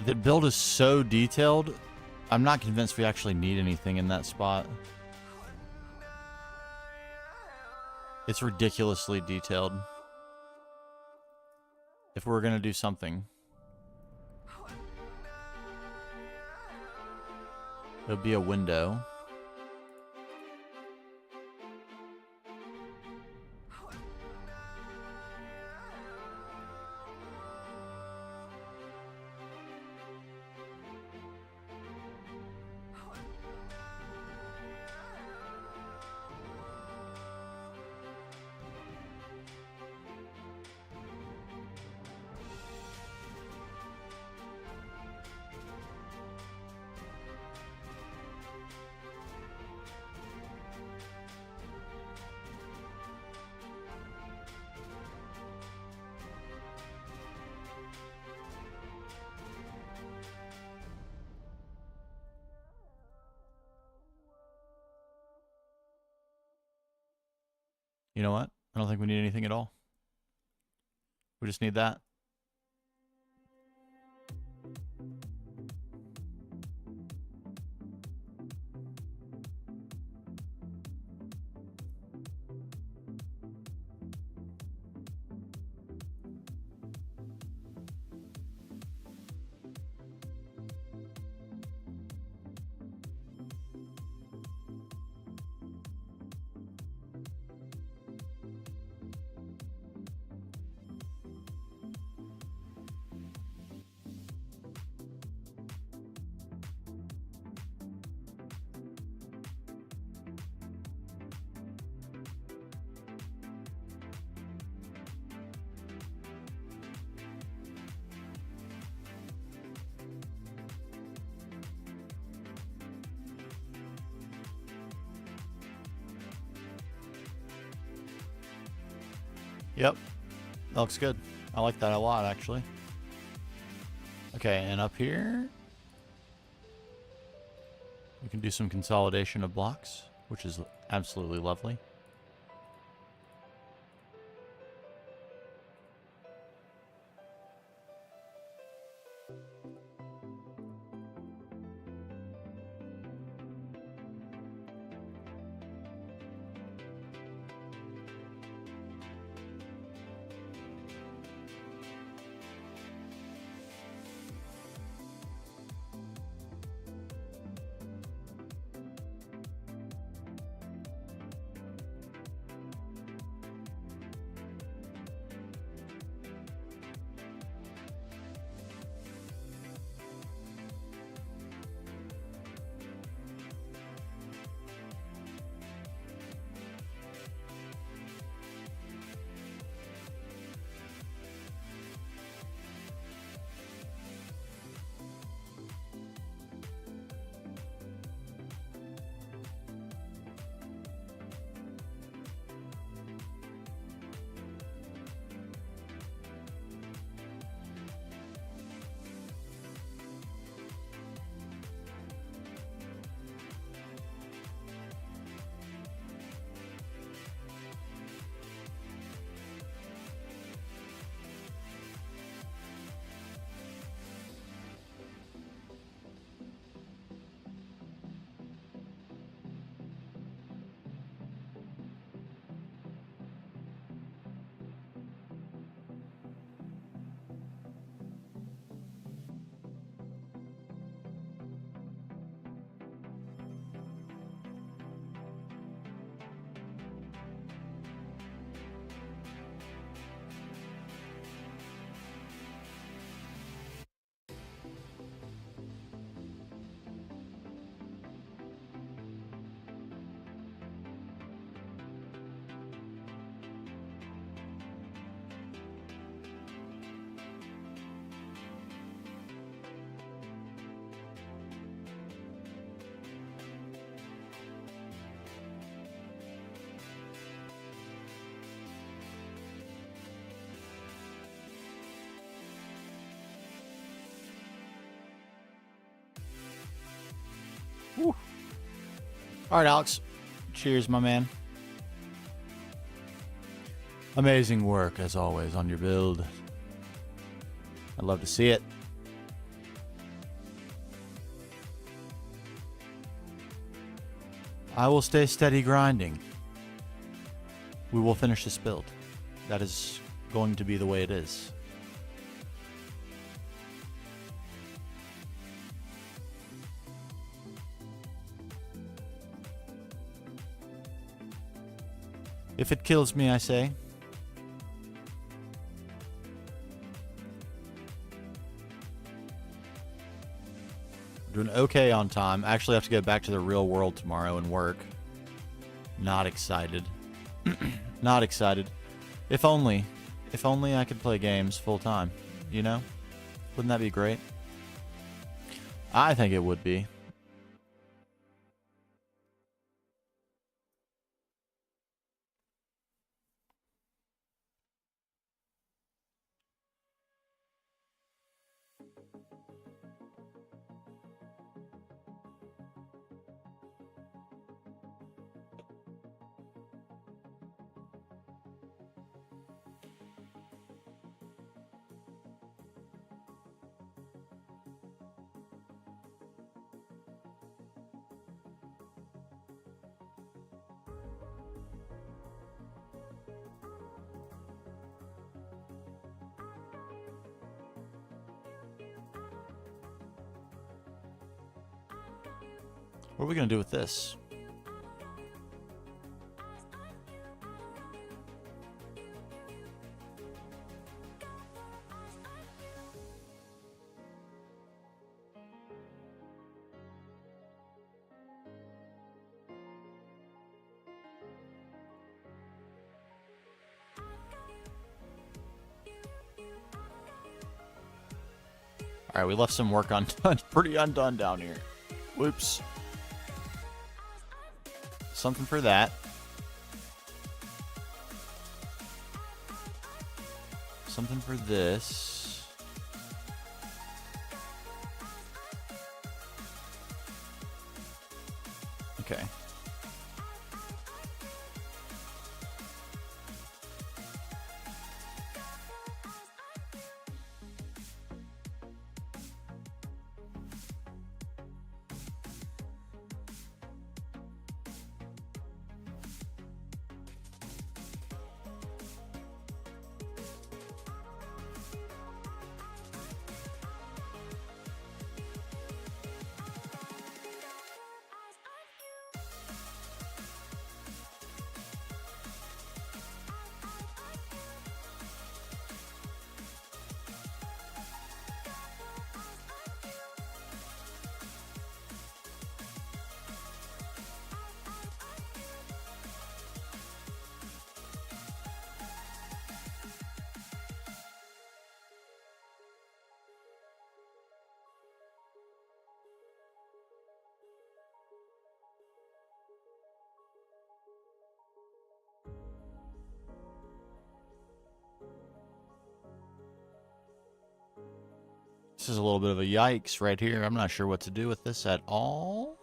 B: The build is so detailed, I'm not convinced we actually need anything in that spot. It's ridiculously detailed. If we're gonna do something, it would be a window. You know what? I don't think we need anything at all. We just need that. Yep. That looks good. I like that a lot, actually. Okay, and up here, we can do some consolidation of blocks, which is absolutely lovely. Whew. All right, Alex. Cheers, my man. Amazing work, as always, on your build. I'd love to see it. I will stay steady grinding. We will finish this build. That is going to be the way it is. If it kills me, I say. Doing okay on time. Actually have to get back to the real world tomorrow and work. Not excited. Not excited. If only I could play games full time, you know? Wouldn't that be great? I think it would be. What are we going to do with this? All right, we left some work undone. Pretty undone down here. Whoops. Something for that. Something for this. Okay. This is a little bit of a yikes right here. I'm not sure what to do with this at all.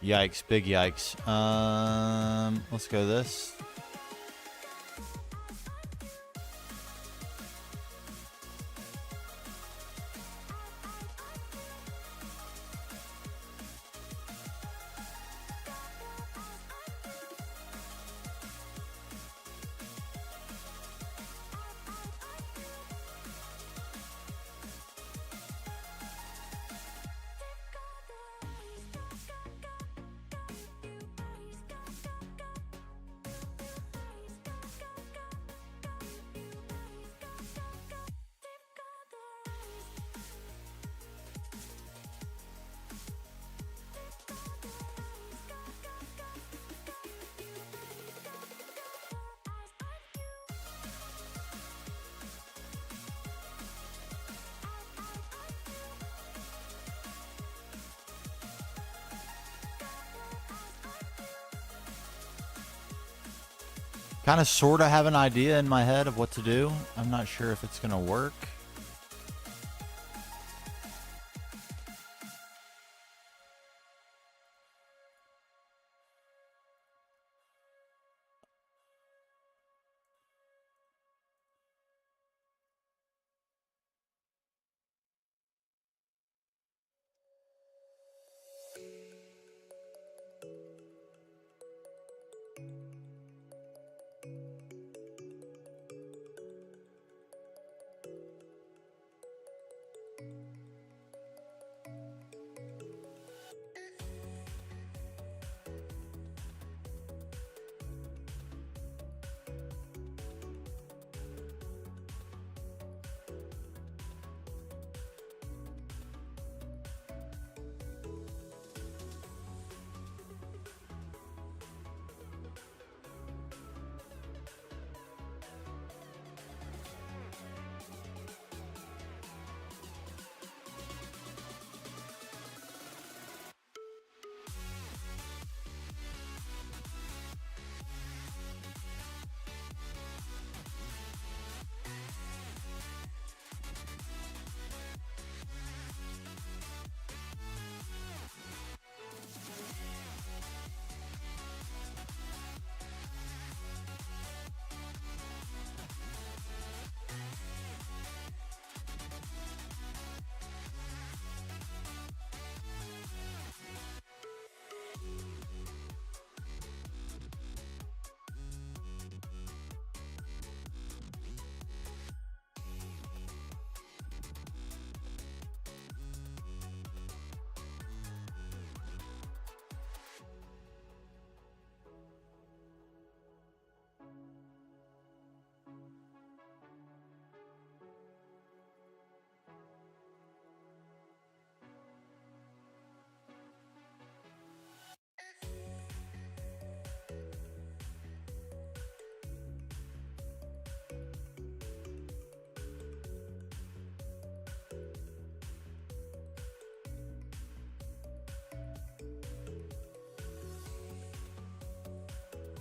B: Yikes, big yikes. Let's go this. Kind of sort of have an idea in my head of what to do. I'm not sure if it's going to work.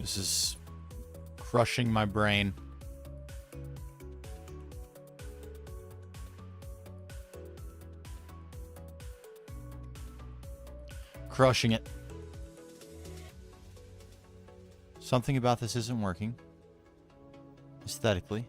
B: This is crushing my brain. Crushing it. Something about this isn't working. Aesthetically.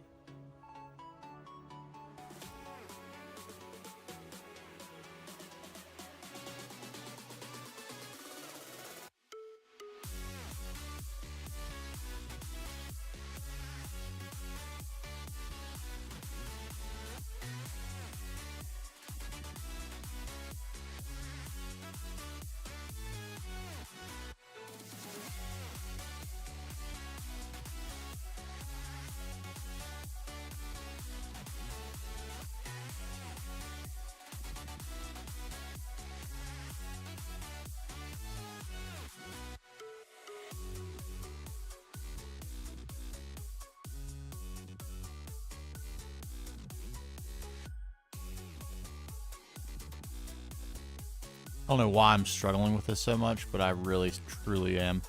B: I don't know why I'm struggling with this so much, but I really, truly am.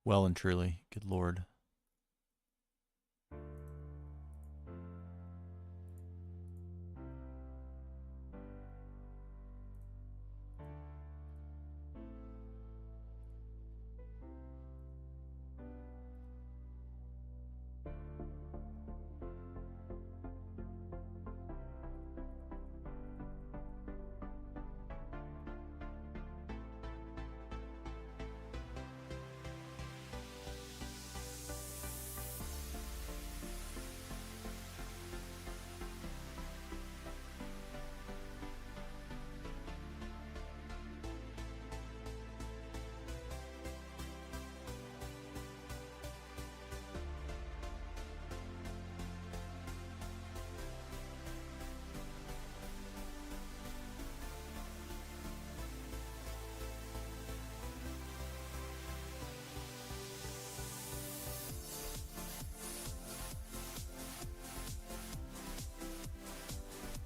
B: Well and truly, good Lord.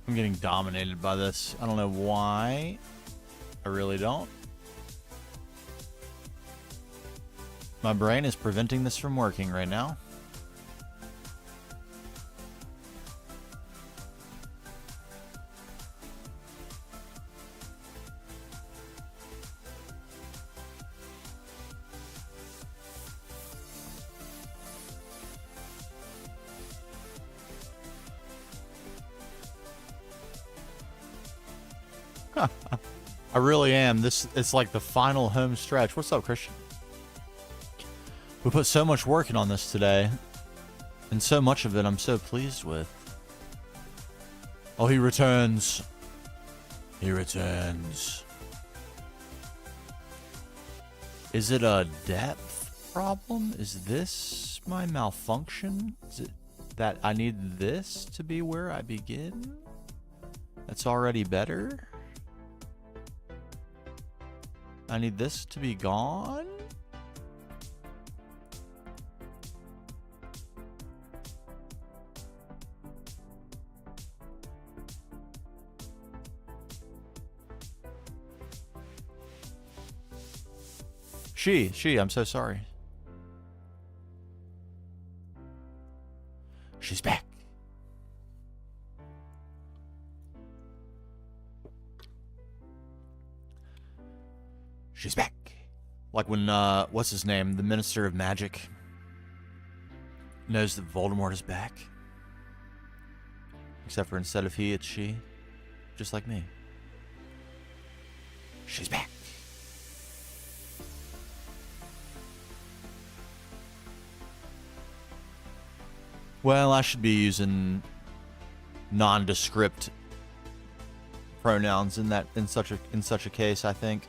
B: I'm getting dominated by this. I don't know why. I really don't. My brain is preventing this from working right now. I really am. It's like the final home stretch. What's up, Christian? We put so much work in on this today, and so much of it I'm so pleased with. Oh, he returns. He returns. Is it a depth problem? Is this my malfunction? Is it that I need this to be where I begin? That's already better? I need this to be gone? I'm so sorry. She's back. She's back. Like when, what's his name? The Minister of Magic knows that Voldemort is back. Except for instead of he, it's she. Just like me. She's back. Well, I should be using nondescript pronouns in such a case, I think.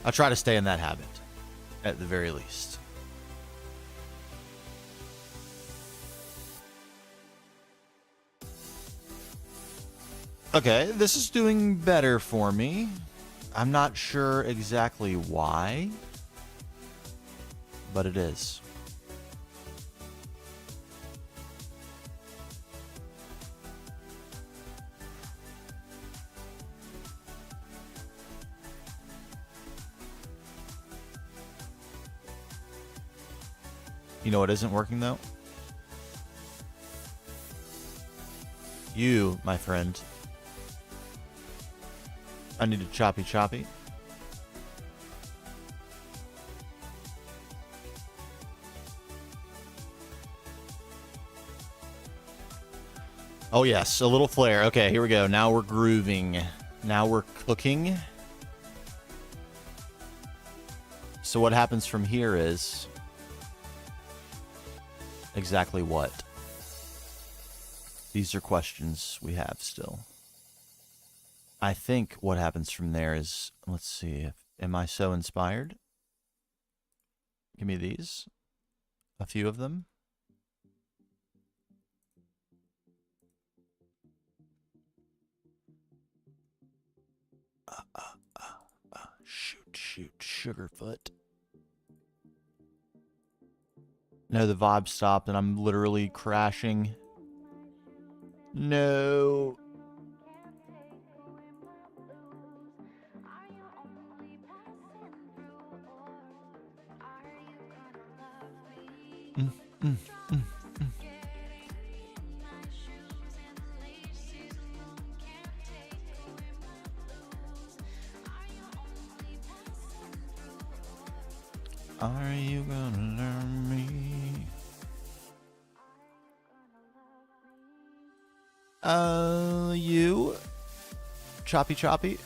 B: I try to stay in that habit, at the very least. Okay, this is doing better for me. I'm not sure exactly why, but it is. You know what isn't working, though? You, my friend. I need a choppy choppy. Oh, yes. A little flare. Okay, here we go. Now we're grooving. Now we're cooking. So what happens from here is... exactly what? These are questions we have still. I think what happens from there is... let's see. Am I so inspired? Give me these. A few of them. Shoot, Sugarfoot. No, the vibe stopped and I'm literally crashing. No. Are you gonna learn me? You? Choppy choppy?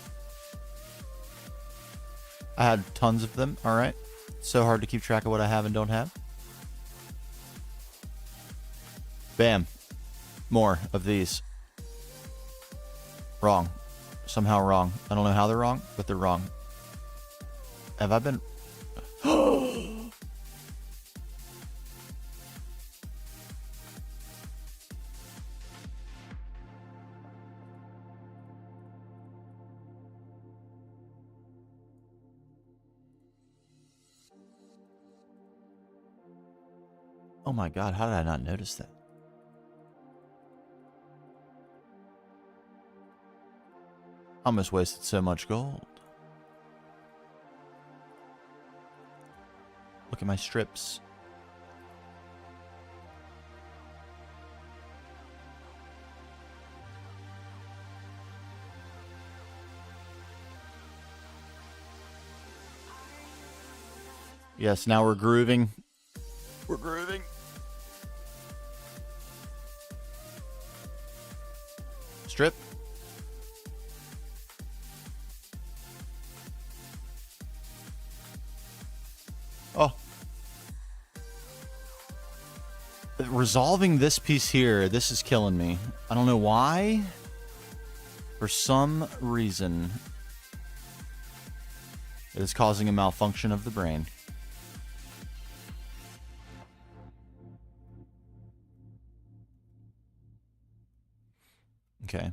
B: I had tons of them, alright. So hard to keep track of what I have and don't have. Bam. More of these. Wrong. Somehow wrong. I don't know how they're wrong, but they're wrong. Have I been... Oh my god, how did I not notice that? I almost wasted so much gold. Look at my strips. Yes, now we're grooving. We're grooving. Strip. Oh. Resolving this piece here, this is killing me. I don't know why. For some reason, it is causing a malfunction of the brain. Okay.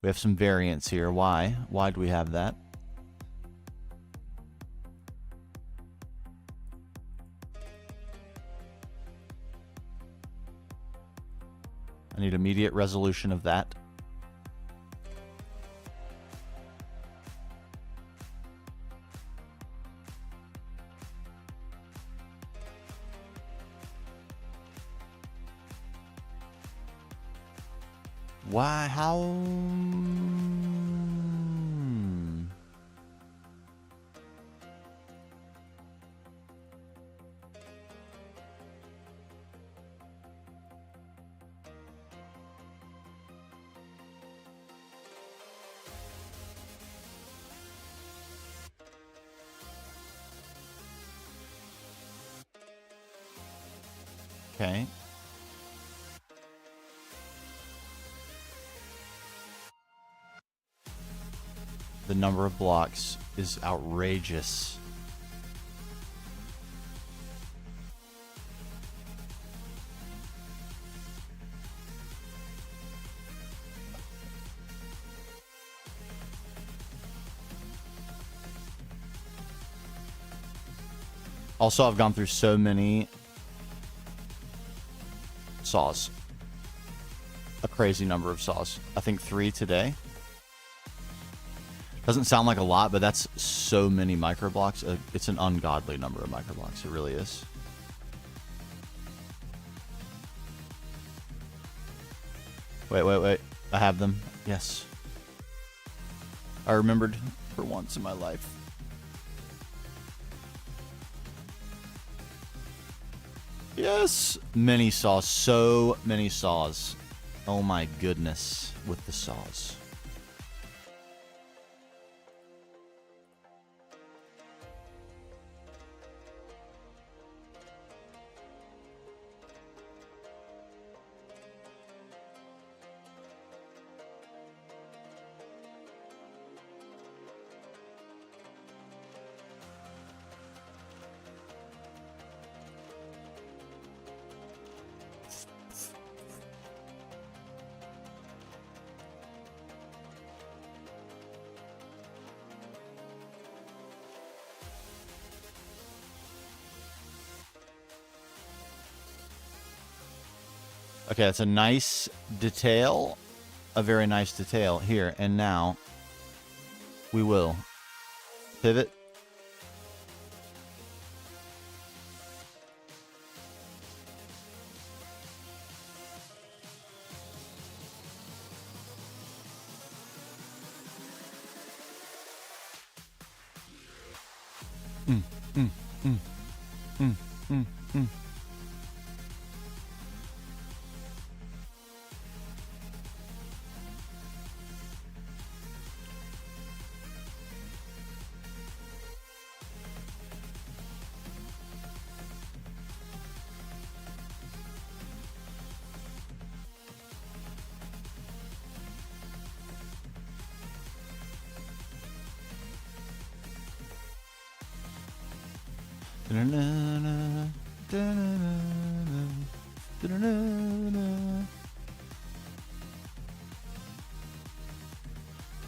B: We have some variance here. Why? Why do we have that? I need immediate resolution of that. Why? How? Okay. The number of blocks is outrageous. Also, I've gone through so many saws. A crazy number of saws. I think 3 today. Doesn't sound like a lot, but that's so many microblocks. It's an ungodly number of microblocks. It really is. Wait. I have them. Yes. I remembered for once in my life. Yes. Many saws. So many saws. Oh my goodness. With the saws. Okay, that's a nice detail. A very nice detail here. And now we will pivot.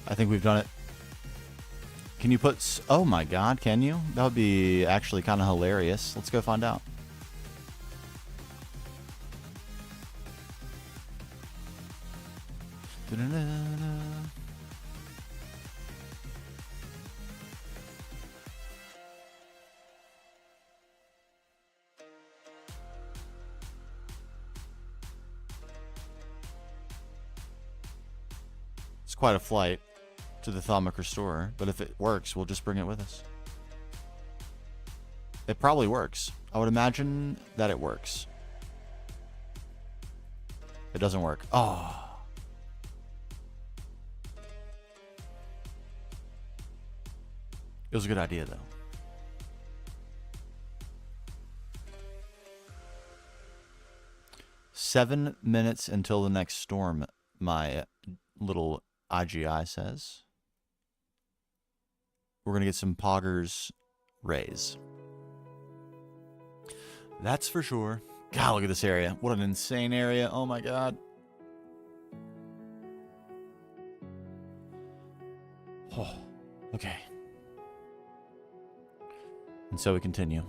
B: I think we've done it. Can you put... Oh my god, can you? That would be actually kind of hilarious. Let's go find out. It's quite a flight to the Thaumic Restorer, but if it works, we'll just bring it with us. It probably works. I would imagine that it works. It doesn't work. Oh. It was a good idea, though. "7 minutes until the next storm," my little IGI says. We're going to get some Poggers rays. That's for sure. God, look at this area. What an insane area. Oh my god. Oh, okay. And so we continue.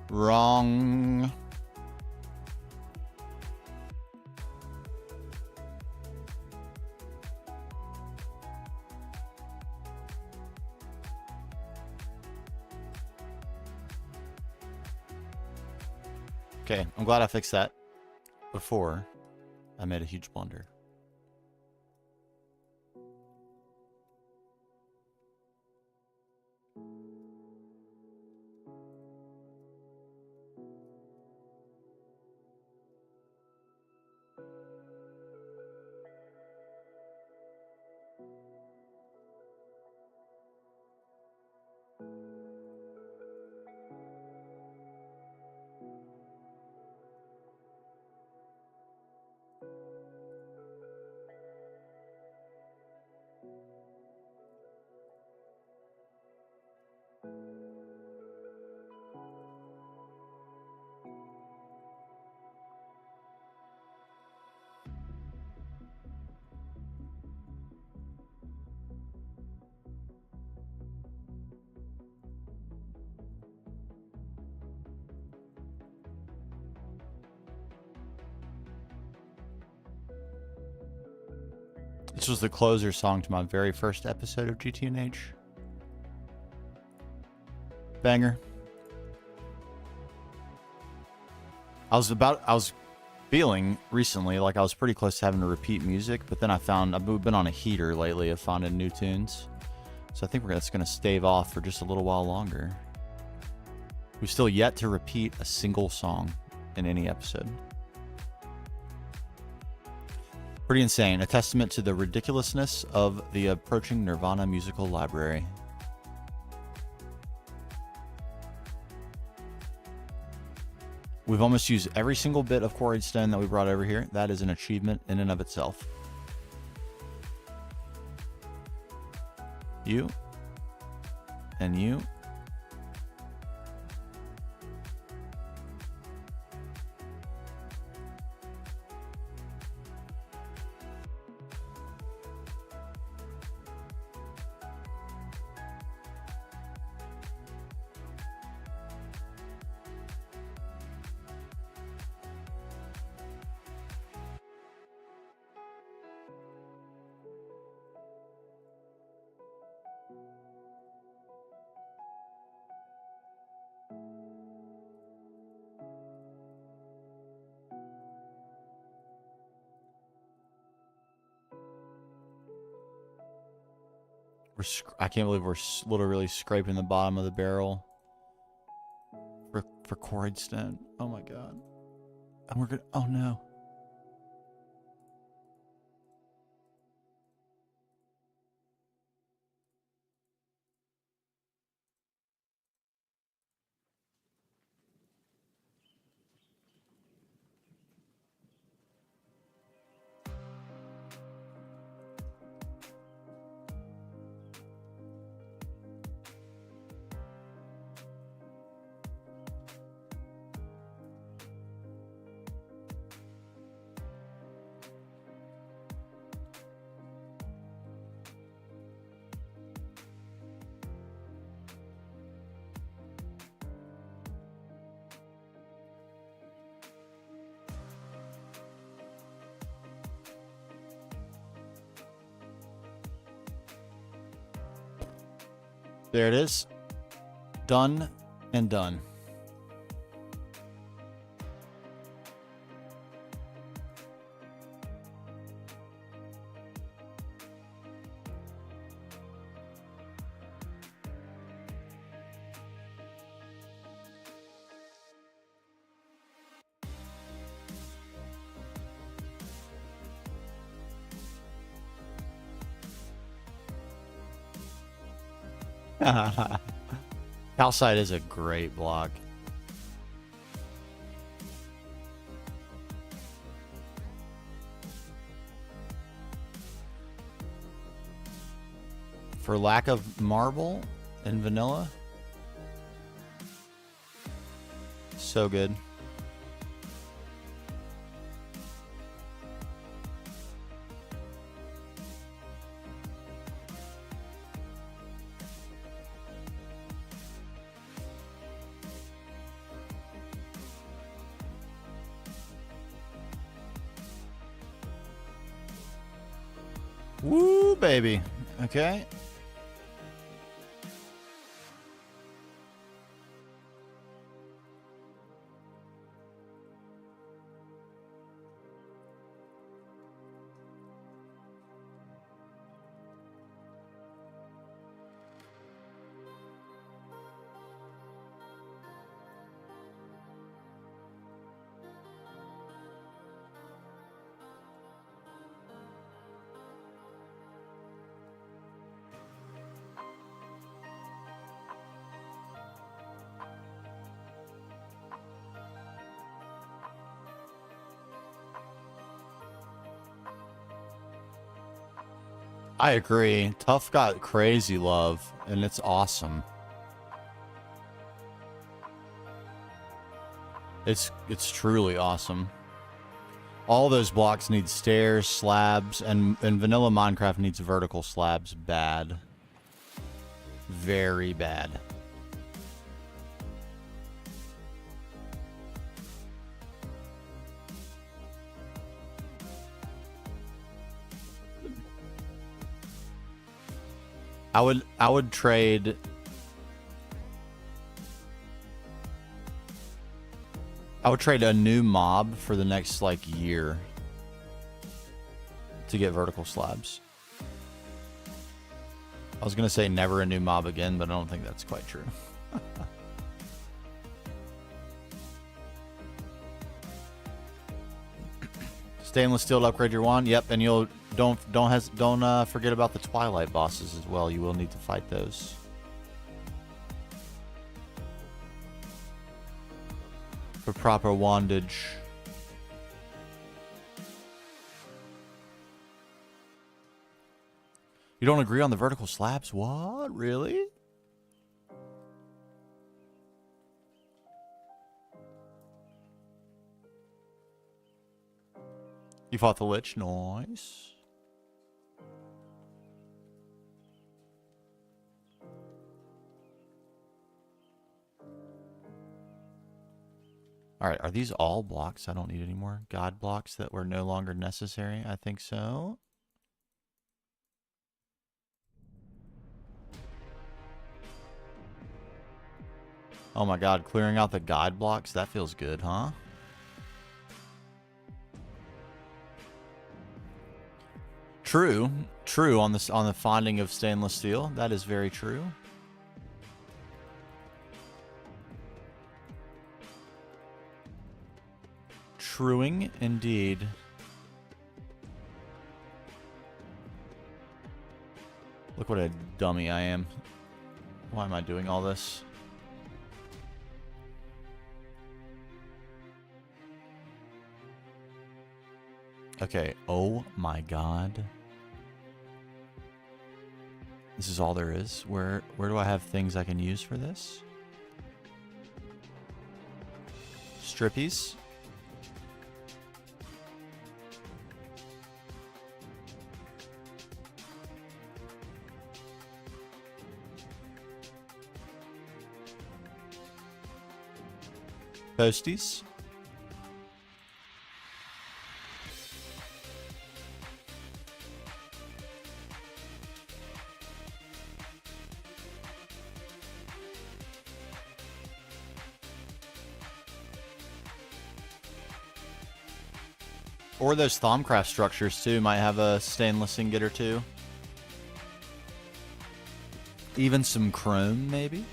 B: Wrong. Okay, I'm glad I fixed that before I made a huge blunder. This was the closer song to my very first episode of GTNH. Banger. I was feeling recently like I was pretty close to having to repeat music, but then I've been on a heater lately of finding new tunes. So I think that's going to stave off for just a little while longer. We've still yet to repeat a single song in any episode. Pretty insane. A testament to the ridiculousness of the approaching Nirvana musical library. We've almost used every single bit of quarried stone that we brought over here. That is an achievement in and of itself. You. And you. I can't believe we're literally scraping the bottom of the barrel for quarried stone. Oh my god. And we're gonna, oh no. There it is. Done and done. Calcite is a great block. For lack of marble and vanilla. So good. Woo, baby. Okay. I agree. Tough got crazy love, and it's awesome. It's truly awesome. All those blocks need stairs, slabs, and vanilla Minecraft needs vertical slabs bad. Very bad. I would trade a new mob for the next like year to get vertical slabs. I was gonna say never a new mob again, but I don't think that's quite true. Stainless steel to upgrade your wand. Yep, and you'll don't forget about the Twilight bosses as well. You will need to fight those. For proper wandage. You don't agree on the vertical slabs? What? Really? You fought the Lich. Nice. Alright, are these all blocks I don't need anymore? God blocks that were no longer necessary? I think so. Oh my god, clearing out the God blocks? That feels good, huh? True. True on the finding of stainless steel. That is very true. Truing indeed. Look what a dummy I am. Why am I doing all this? Okay, oh my god. This is all there is? Where do I have things I can use for this? Strippies? Posties? Or those Thaumcraft structures too might have a stainless ingot or two. Even some chrome maybe?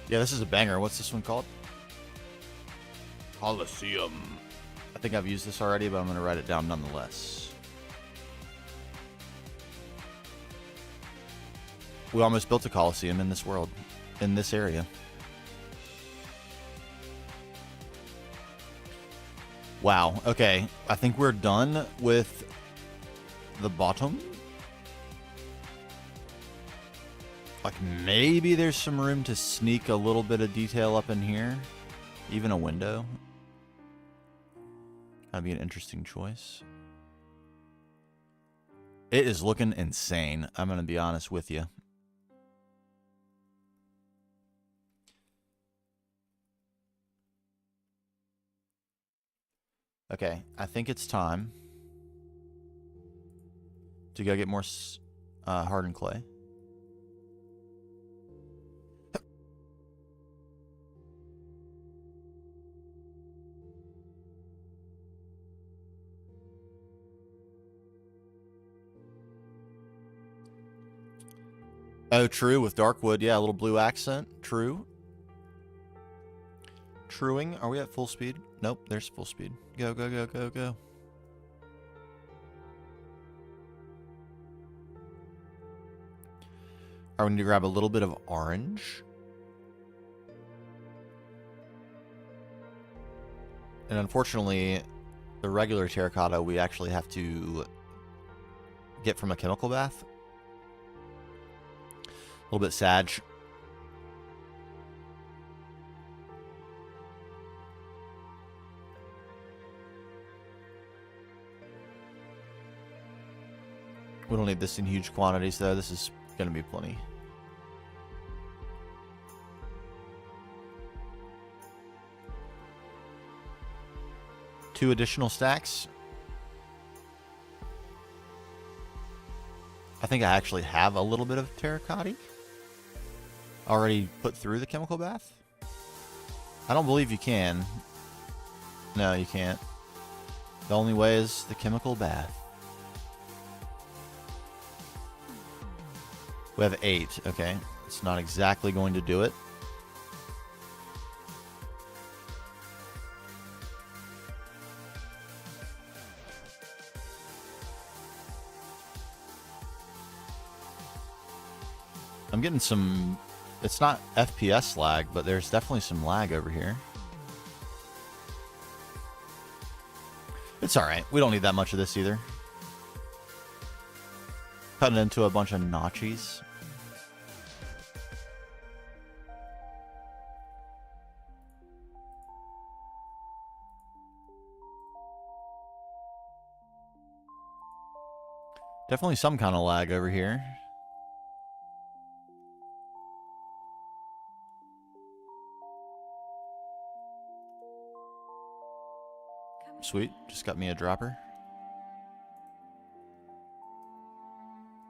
B: Yeah, this is a banger. What's this one called? Coliseum. I think I've used this already, but I'm going to write it down nonetheless. We almost built a Coliseum in this world, in this area. Wow, okay. I think we're done with the bottom. Like, maybe there's some room to sneak a little bit of detail up in here. Even a window. That'd be an interesting choice. It is looking insane, I'm going to be honest with you. Okay, I think it's time to go get more hardened clay. Oh, true, with Darkwood. Yeah, a little blue accent. True. Truing. Are we at full speed? Nope, there's full speed. Go, go, go, go, go. Alright, we need to grab a little bit of orange. And unfortunately, the regular terracotta we actually have to get from a chemical bath. A little bit sad. We don't need this in huge quantities, though. This is going to be plenty. Two additional stacks. I think I actually have a little bit of terracotta already put through the chemical bath. I don't believe you can. No, you can't. The only way is the chemical bath. We have 8. Okay. It's not exactly going to do it. I'm getting some... It's not FPS lag, but there's definitely some lag over here. It's alright. We don't need that much of this either. Cutting into a bunch of notchies. Definitely some kind of lag over here. Sweet. Just got me a dropper.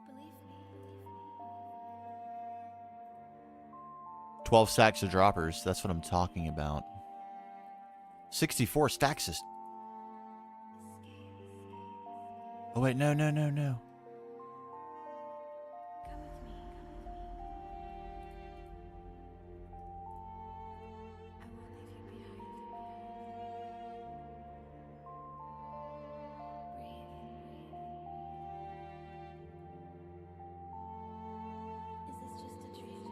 A: Believe me.
B: 12 stacks of droppers. That's what I'm talking about. 64 stacks is... Oh, wait. No, no, no, no.
A: Come with me. I won't leave you behind. Breathe. Is this just a dream?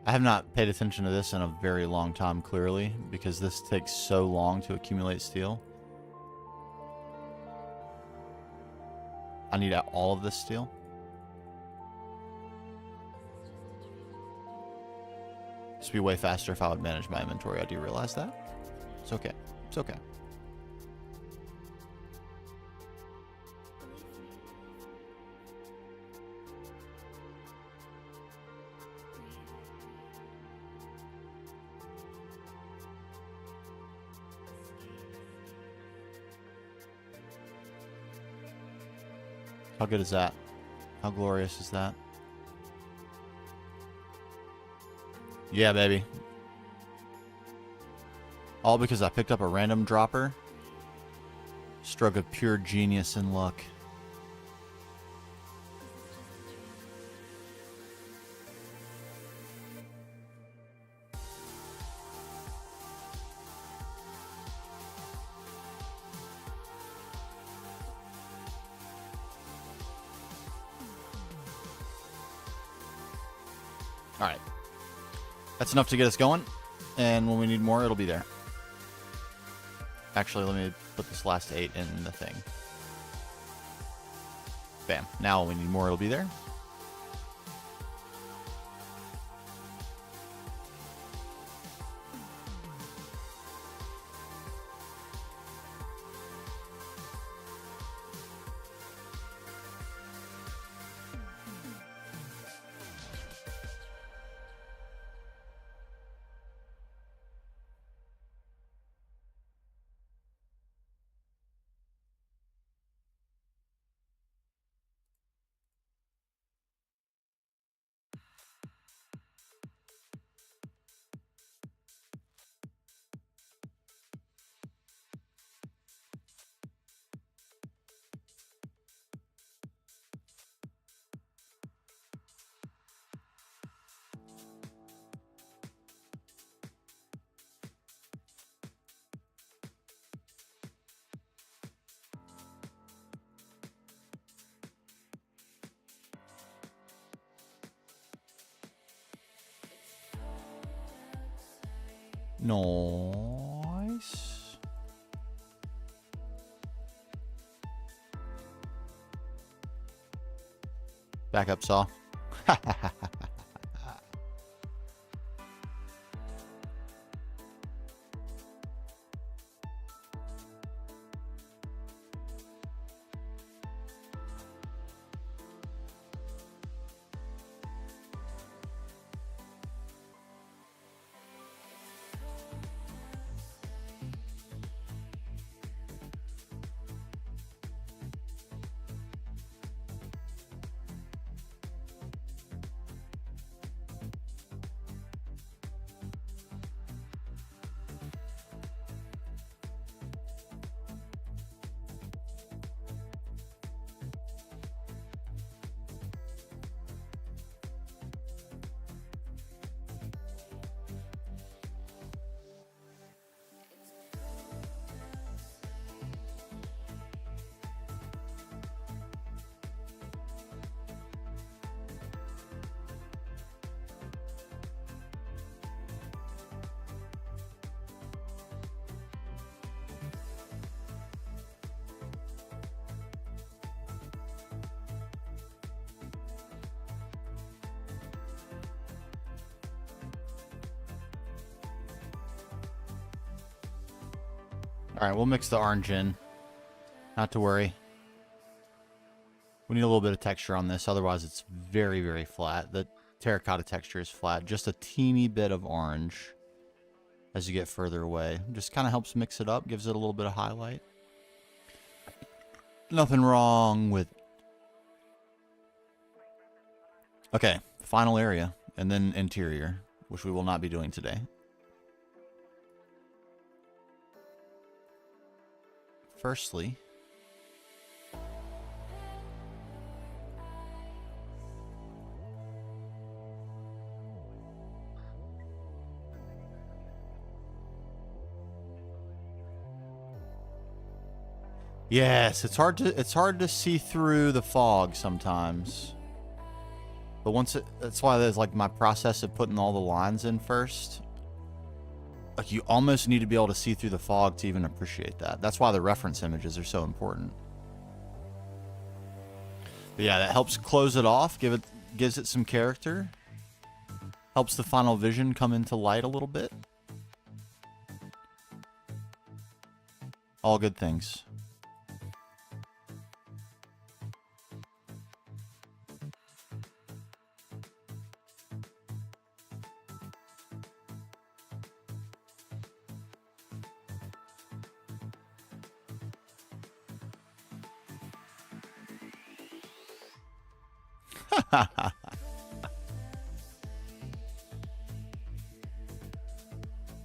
B: I have not paid attention to this in a very long time, clearly, because this takes so long to accumulate steel. I need all of this steel. This would be way faster if I would manage my inventory. I do realize that. It's okay. It's okay. How good is that? How glorious is that? Yeah, baby. All because I picked up a random dropper. Stroke of pure genius and luck. Alright. That's enough to get us going. And when we need more, it'll be there. Actually, let me put this last 8 in the thing. Bam. Now when we need more, it'll be there. Nice. Back up, saw. All right, we'll mix the orange in. Not to worry. We need a little bit of texture on this, otherwise it's very, very flat. The terracotta texture is flat. Just a teeny bit of orange as you get further away. Just kind of helps mix it up, gives it a little bit of highlight. Nothing wrong with... Okay, final area, and then interior, which we will not be doing today. Firstly, yes, it's hard to see through the fog sometimes. But that's why there's like my process of putting all the lines in first. Like, you almost need to be able to see through the fog to even appreciate that. That's why the reference images are so important. But yeah, that helps close it off, gives it some character. Helps the final vision come into light a little bit. All good things.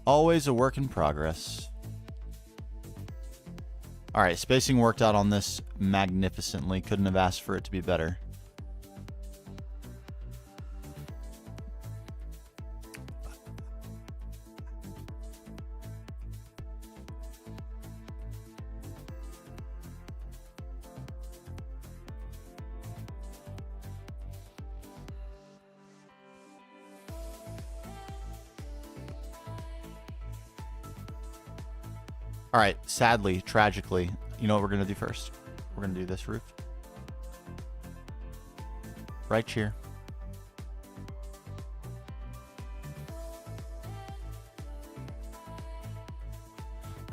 B: Always a work in progress. All right, spacing worked out on this magnificently. Couldn't have asked for it to be better. All right, sadly, tragically, you know what we're going to do first? We're going to do this roof. Right here.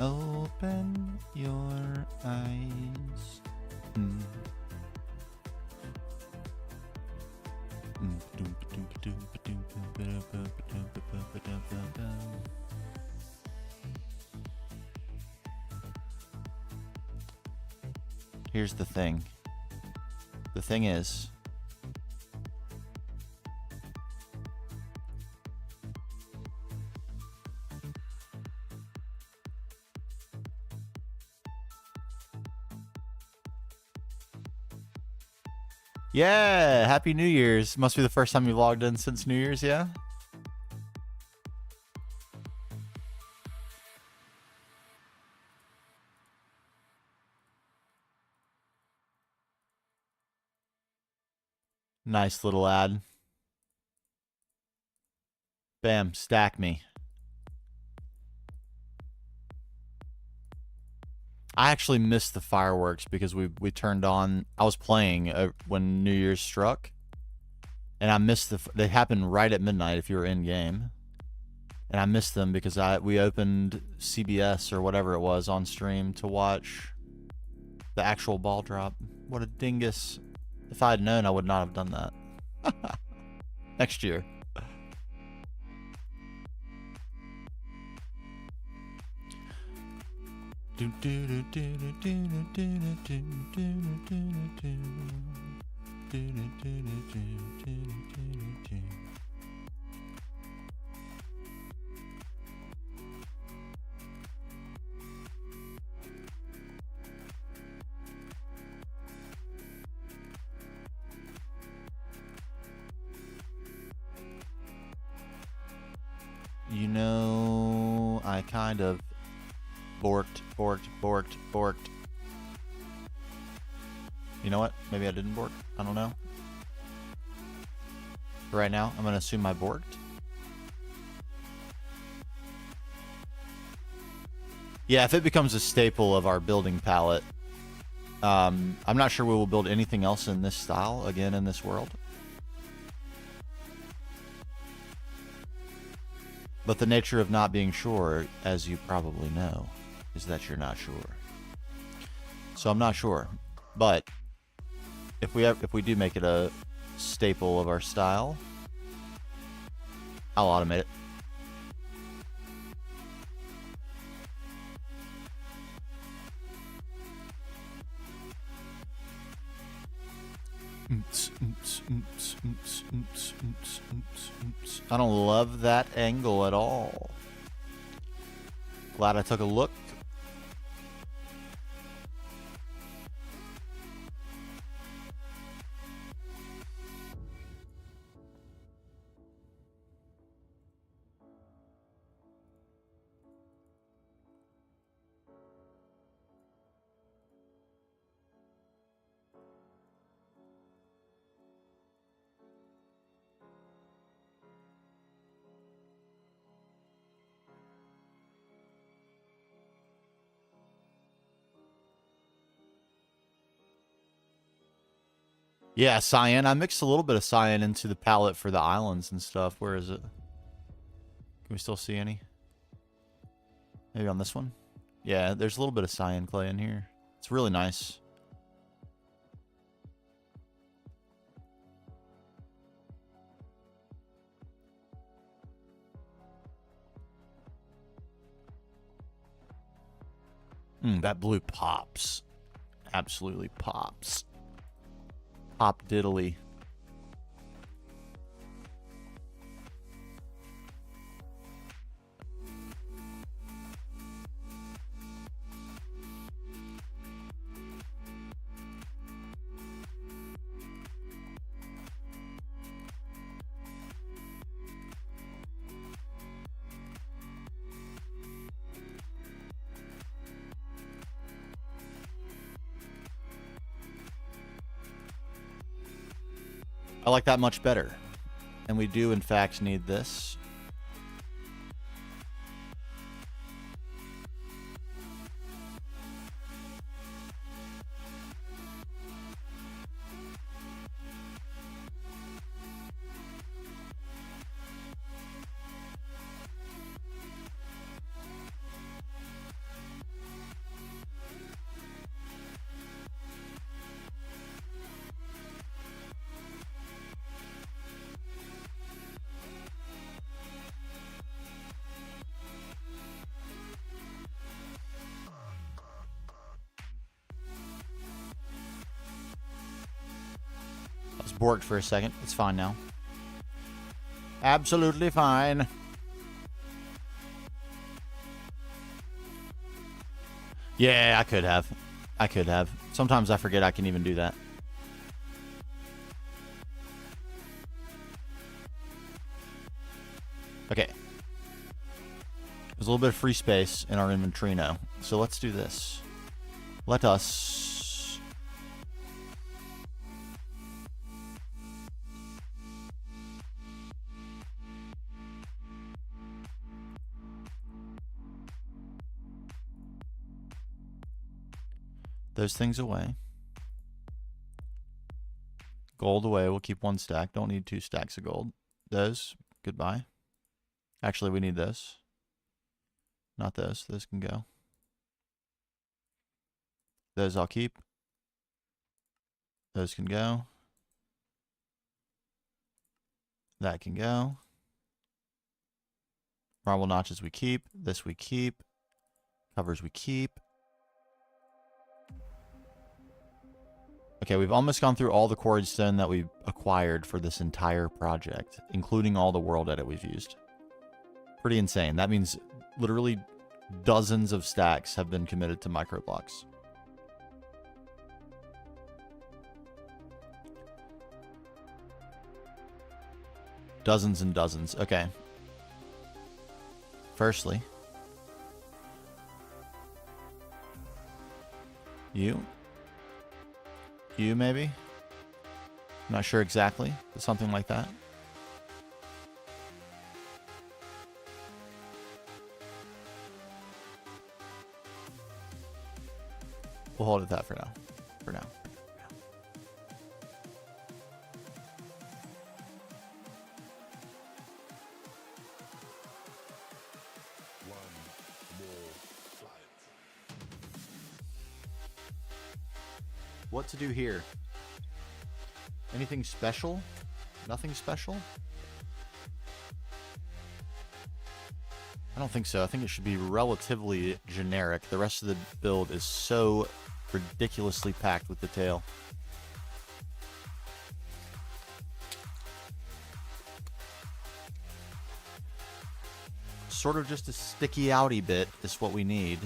B: Open your eyes. Here's the thing. The thing is, yeah, Happy New Year's. Must be the first time you've logged in since New Year's, yeah? Nice little ad. Bam, stack me. I actually missed the fireworks because we turned on. I was playing when New Year's struck, and I missed they happened right at midnight if you were in game, and I missed them because we opened CBS or whatever it was on stream to watch the actual ball drop. What a dingus! If I had known, I would not have done that. Next year. You know, I kind of borked. You know what? Maybe I didn't bork. I don't know. For right now, I'm going to assume I borked. Yeah, if it becomes a staple of our building palette, I'm not sure we will build anything else in this style again in this world. But the nature of not being sure, as you probably know, is that you're not sure. So I'm not sure. But if we do make it a staple of our style, I'll automate it. I don't love that angle at all. Glad I took a look. Yeah, cyan. I mixed a little bit of cyan into the palette for the islands and stuff. Where is it? Can we still see any? Maybe on this one? Yeah, there's a little bit of cyan clay in here. It's really nice. That blue pops. Absolutely pops. Pop diddly. I like that much better. And we do, in fact, need this. Borked for a second. It's fine now. Absolutely fine. Yeah, I could have. Sometimes I forget I can even do that. Okay. There's a little bit of free space in our inventory now. So let's do this. Let us... those things away. Gold away. We'll keep 1 stack. Don't need 2 stacks of gold. Those, goodbye. Actually, we need this. Not this. This can go. Those I'll keep. Those can go. That can go. Marble notches we keep. This we keep. Covers we keep. Okay, we've almost gone through all the quarried stone that we acquired for this entire project, including all the world edit we've used. Pretty insane. That means literally dozens of stacks have been committed to microblocks. Dozens and dozens. Okay. Firstly, you maybe? I'm not sure exactly, but something like that. We'll hold it that for now. For now. What to do here? Anything special? Nothing special? I don't think so. I think it should be relatively generic. The rest of the build is so ridiculously packed with detail. Sort of just a sticky outy bit is what we need.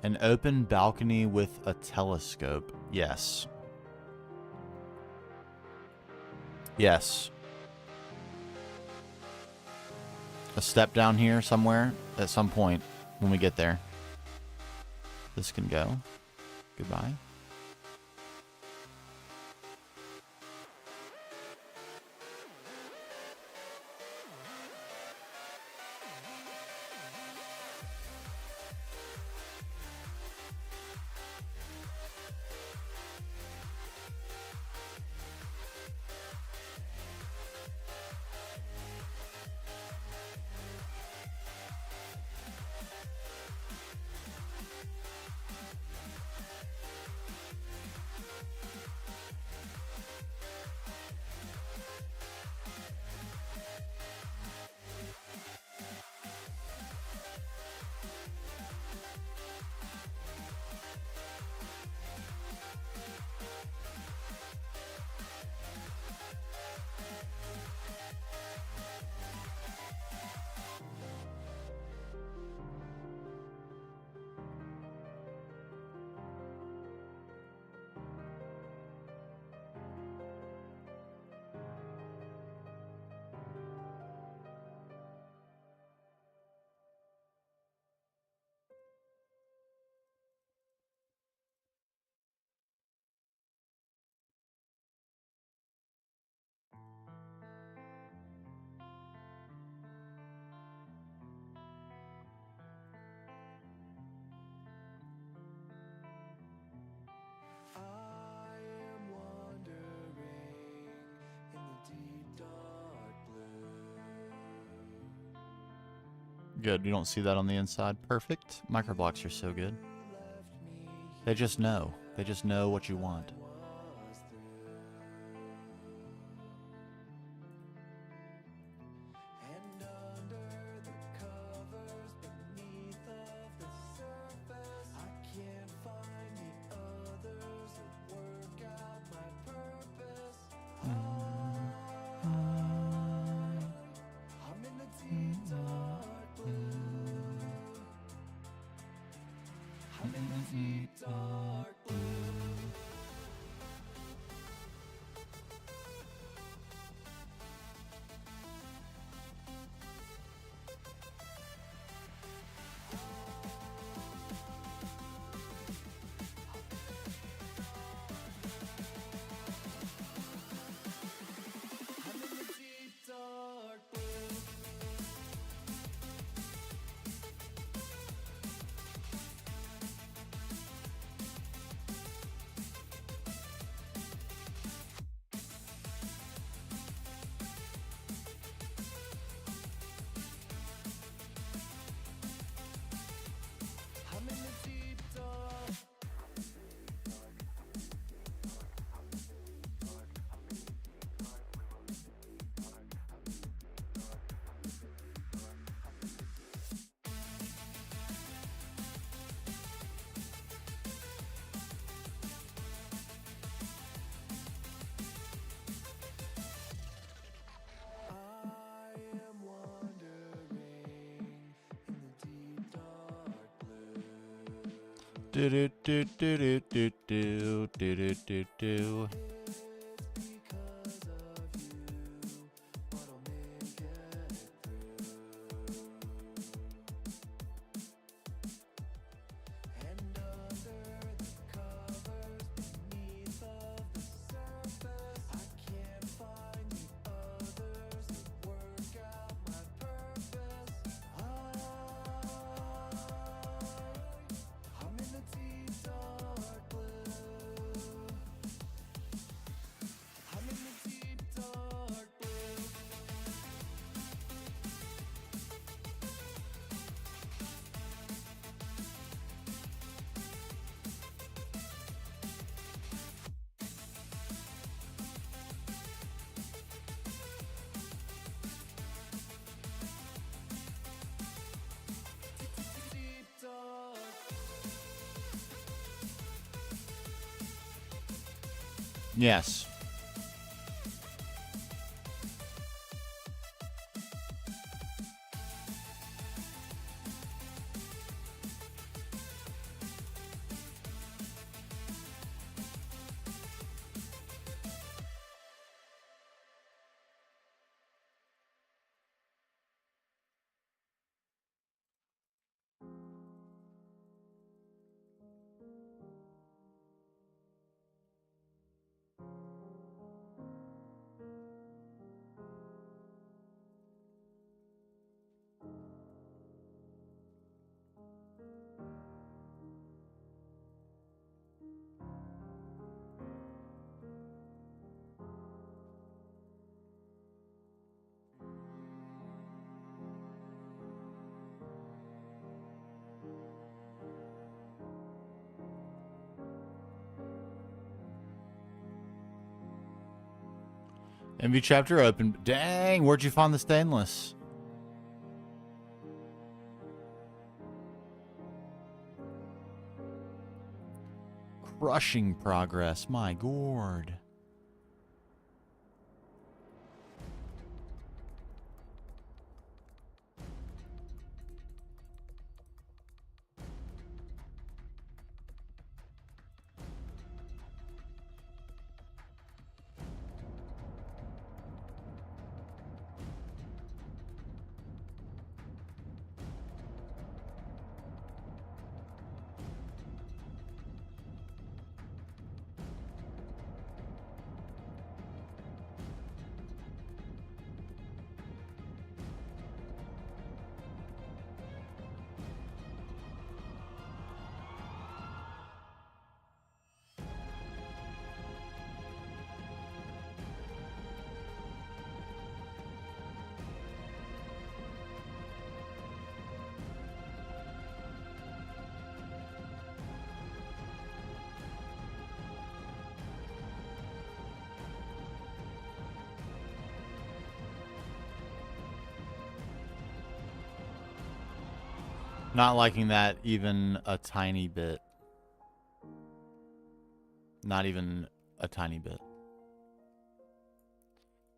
B: An open balcony with a telescope. Yes. Yes. A step down here somewhere at some point when we get there. This can go. Goodbye. Good. You don't see that on the inside. Perfect. Microblocks are so good. They just know. They just know what you want. Do do do do do do do do do do. Yes. MV chapter open. Dang, where'd you find the stainless? Crushing progress, my gourd. Not liking that even a tiny bit. Not even a tiny bit.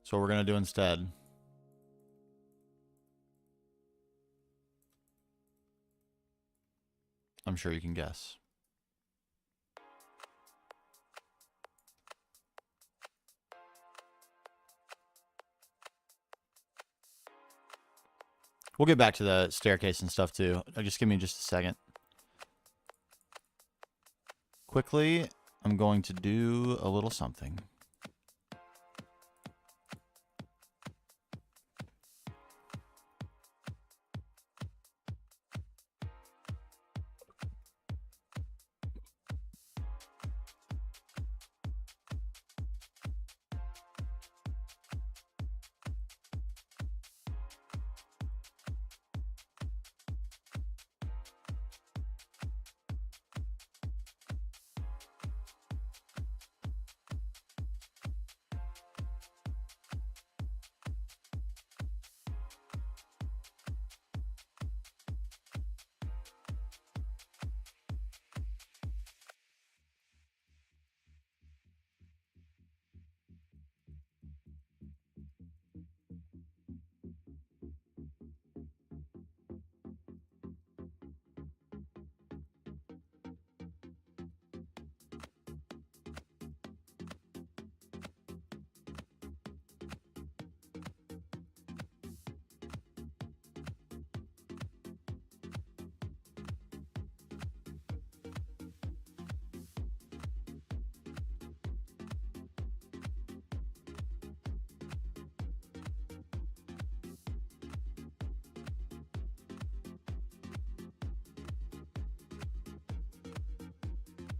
B: So what we're going to do instead. I'm sure you can guess. We'll get back to the staircase and stuff too. Just give me just a second. Quickly, I'm going to do a little something.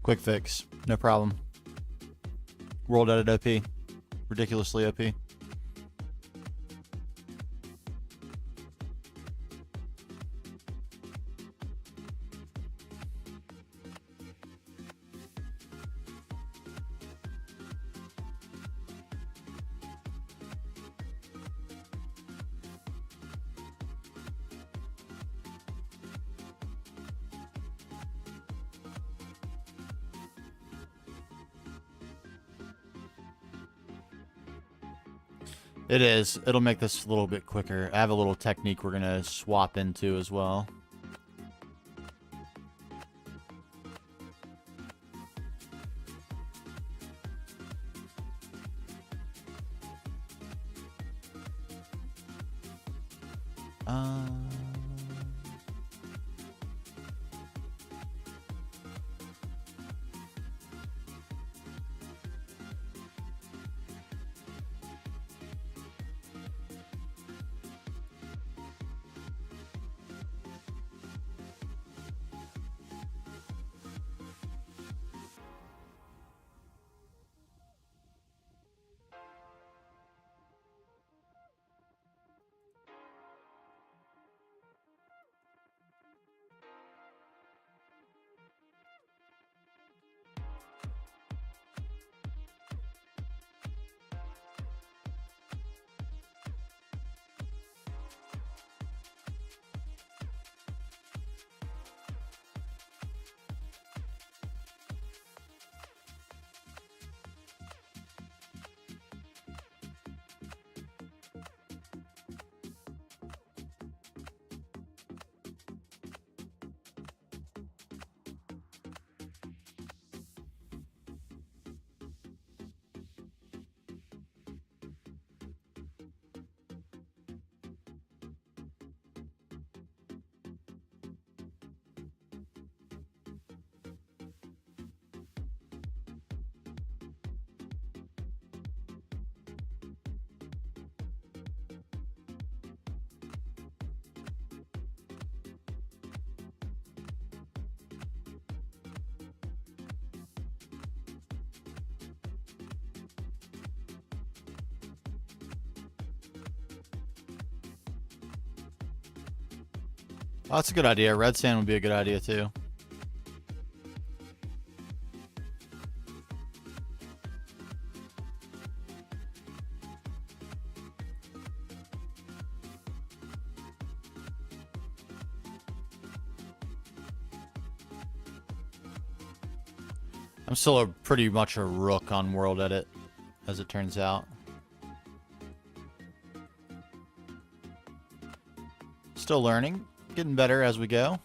B: Quick fix. No problem. World edit OP. Ridiculously OP. It is. It'll make this a little bit quicker. I have a little technique we're going to swap into as well. Oh, that's a good idea. Red sand would be a good idea too. I'm still pretty much a rook on World Edit, as it turns out. Still learning, getting better as we go.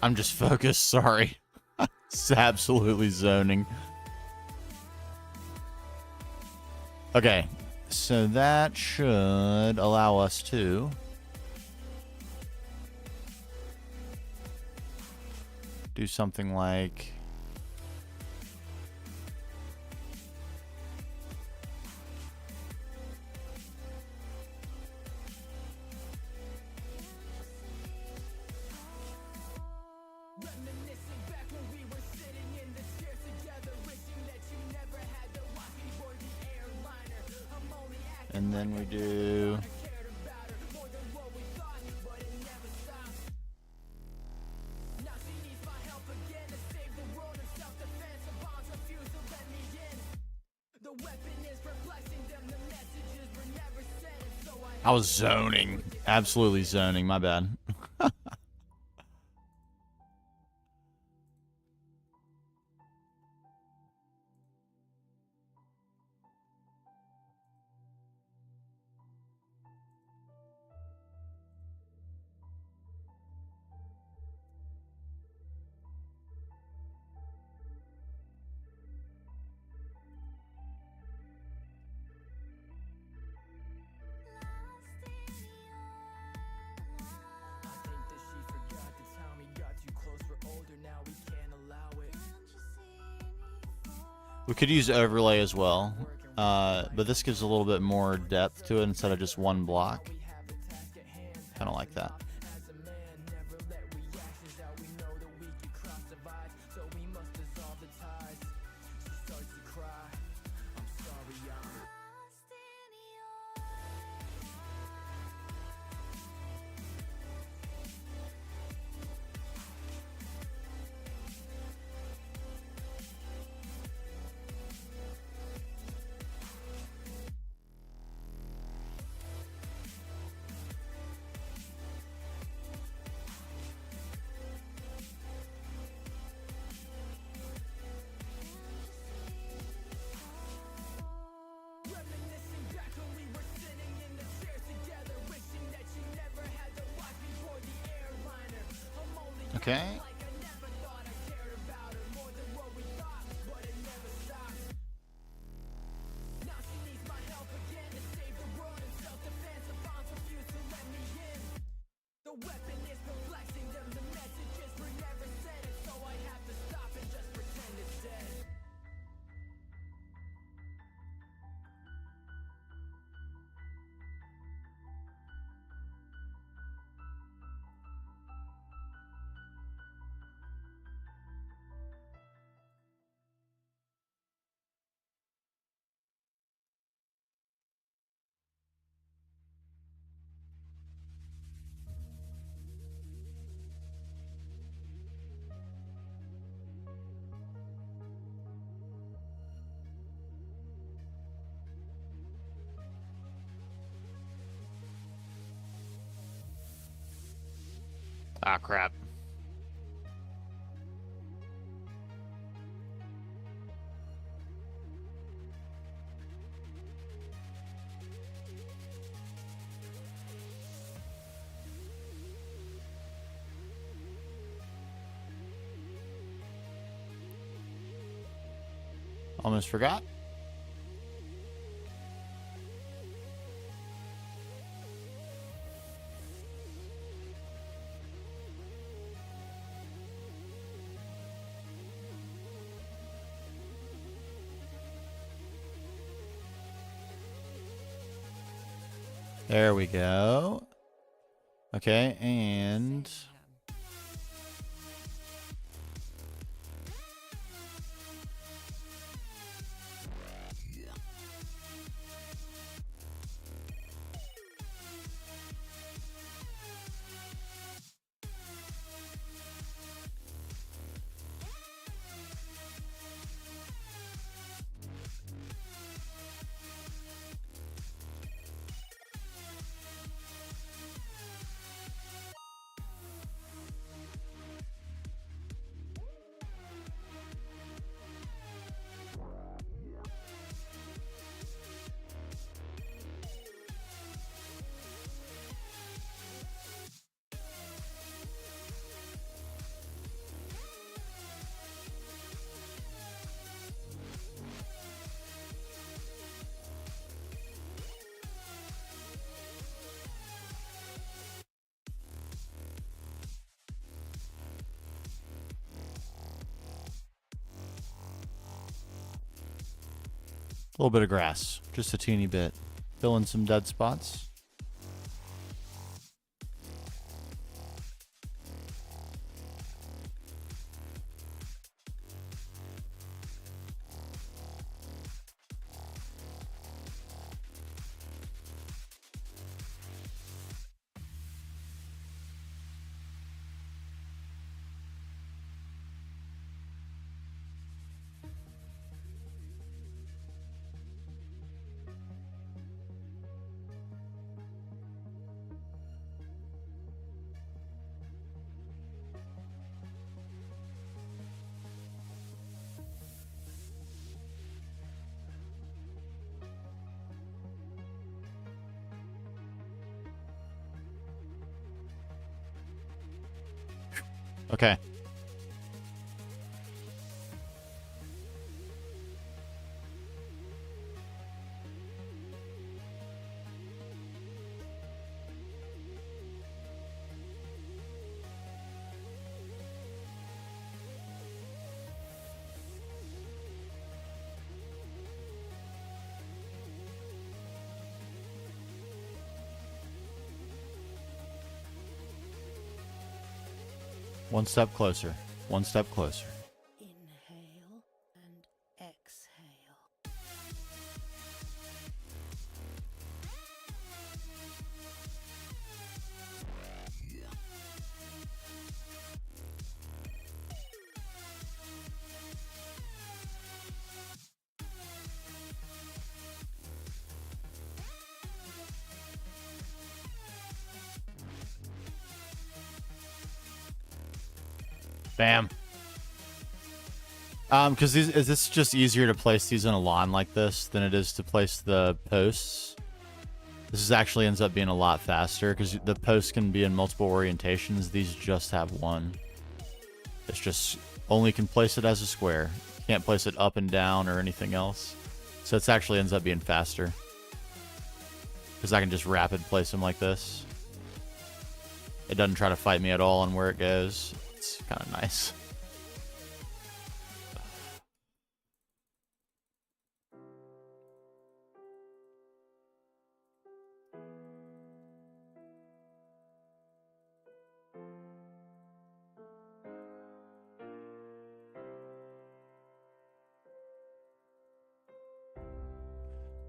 B: I'm just focused, sorry. It's absolutely zoning. Okay, so that should allow us to do something like and then we do I was zoning. Absolutely zoning, my bad. We could use overlay as well, but this gives a little bit more depth to it instead of just one block. Kind of like that. Okay. Ah, crap. Almost forgot. There we go. Okay, and... A little bit of grass, just a teeny bit. Fill in some dead spots. Okay. One step closer. One step closer.
A: Inhale and exhale.
B: Bam. Because is this just easier to place these in a lawn like this than it is to place the posts? This is actually ends up being a lot faster because the posts can be in multiple orientations. These just have one. It's just only can place it as a square. Can't place it up and down or anything else. So it actually ends up being faster. Because I can just rapid place them like this. It doesn't try to fight me at all on where it goes. It's kind of nice.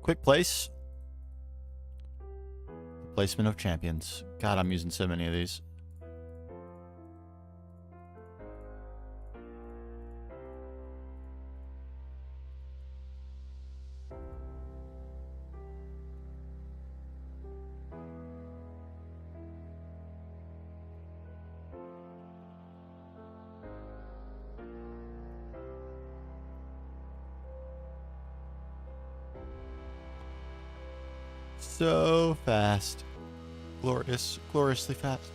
B: Quick place. Placement of champions. God, I'm using so many of these. So fast. Glorious. Gloriously fast.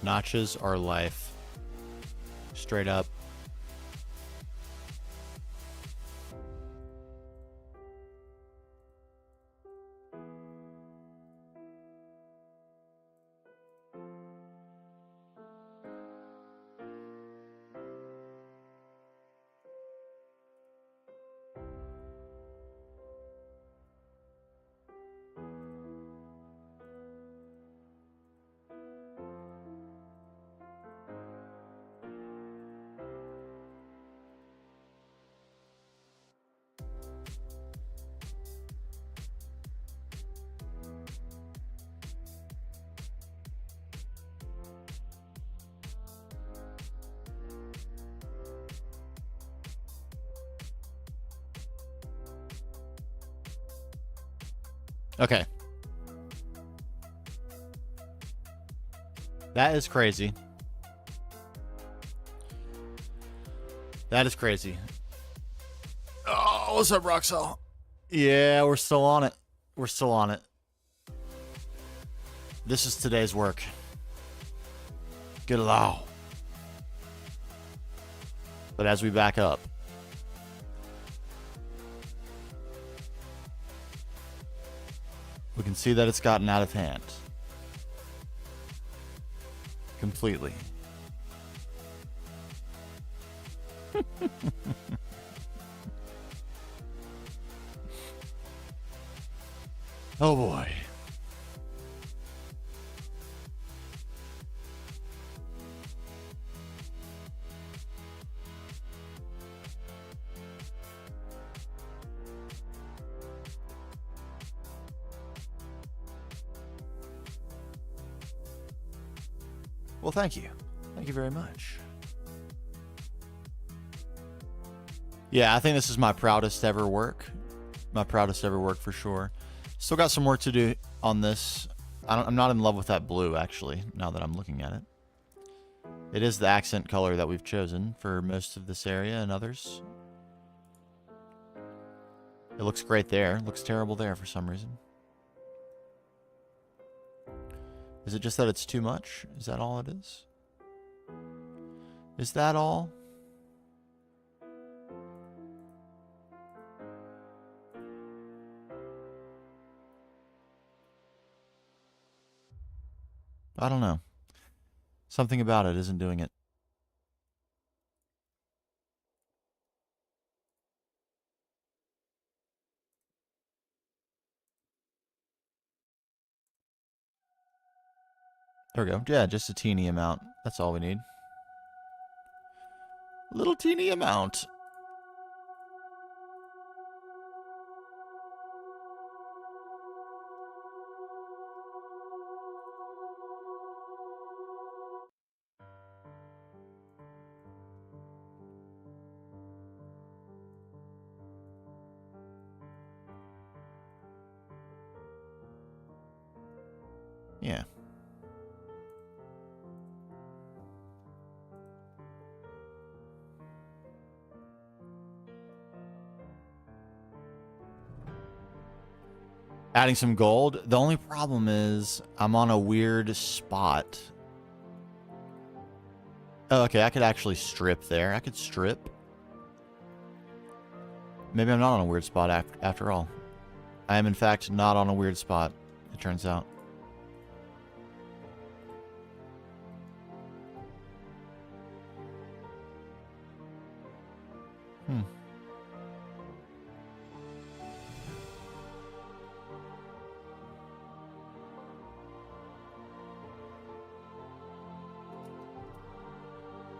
B: Notches are life. Straight up. Okay. That is crazy. That is crazy. Oh, what's up, Roxel? Yeah, we're still on it. We're still on it. This is today's work. Good allow. But as we back up, we can see that it's gotten out of hand. Completely. Oh boy. Well, thank you. Thank you very much. Yeah, I think this is my proudest ever work. My proudest ever work for sure. Still got some work to do on this. I'm not in love with that blue, actually, now that I'm looking at it. It is the accent color that we've chosen for most of this area and others. It looks great there. It looks terrible there for some reason. Is it just that it's too much? Is that all it is? Is that all? I don't know. Something about it isn't doing it. There we go. Yeah, just a teeny amount. That's all we need. Little teeny amount. Yeah. Adding some gold. The only problem is I'm on a weird spot. Oh, okay, I could actually strip there. I could strip. Maybe I'm not on a weird spot after all. I am, in fact, not on a weird spot, it turns out.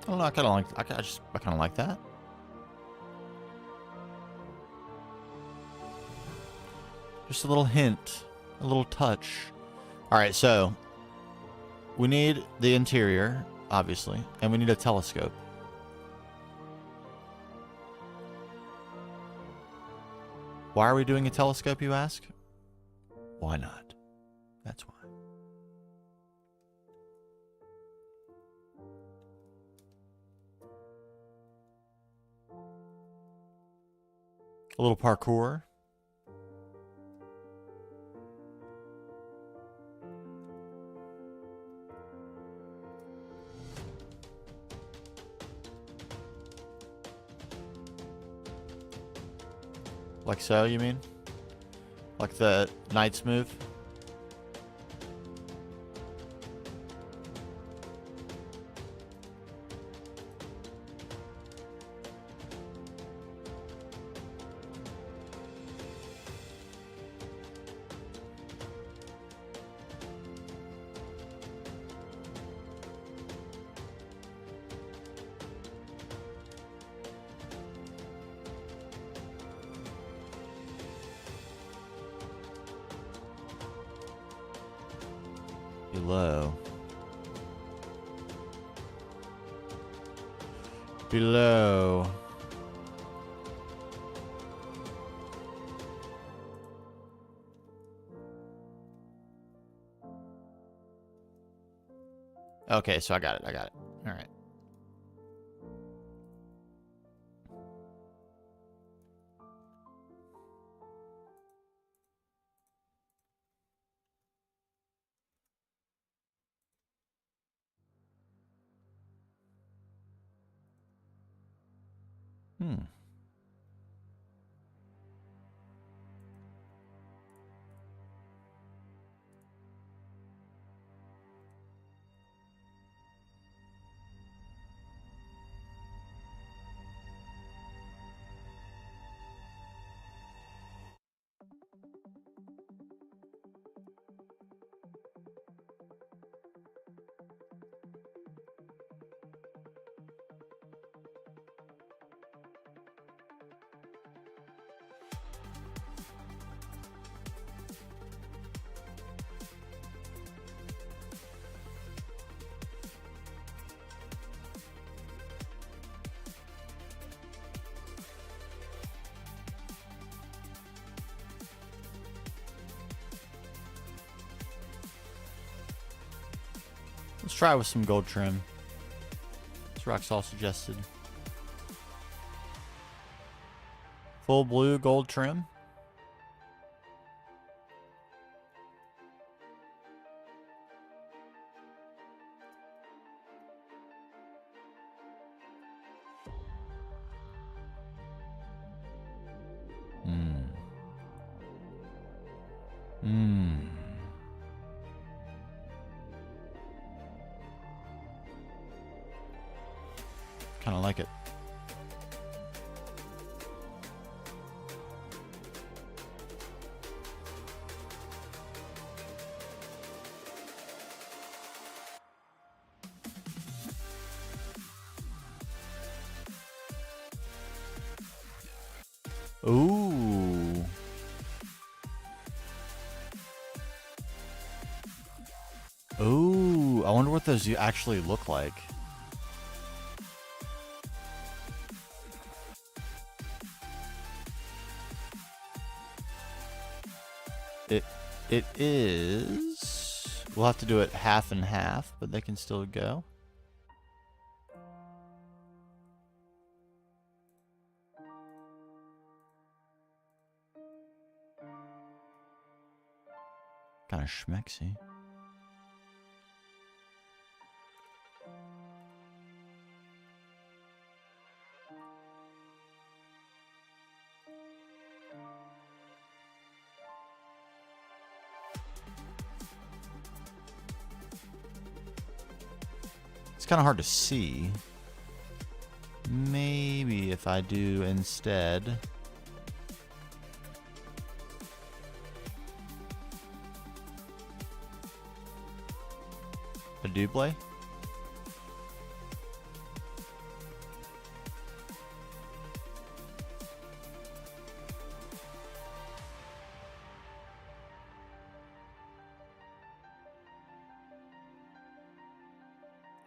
B: I don't know, I kind of like, I kind of like that. Just a little hint, a little touch. All right, so we need the interior, obviously, and we need a telescope. Why are we doing a telescope, you ask? Why not? That's why. A little parkour. Like so, you mean? Like the knight's move? Below. Below. Okay, so I got it. I got it. All right. Hmm. Let's try with some gold trim. As Roxall suggested. Full blue gold trim. Kind of like it. Ooh. Ooh, I wonder what those actually look like. It is. We'll have to do it half and half, but they can still go. Kind of schmexy. It's kind of hard to see. Maybe if I do instead a double.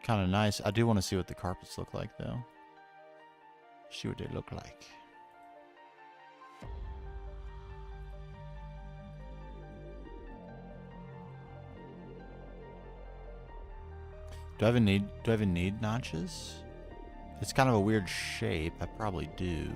B: Kind of nice. I do want to see what the carpets look like, though. See what they look like. Do I even need notches? It's kind of a weird shape. I probably do.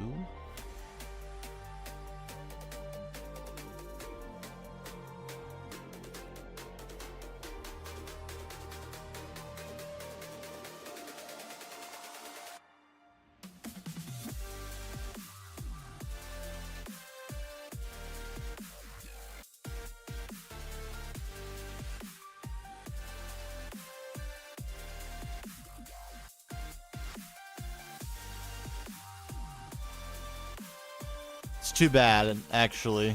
B: It's too bad, actually.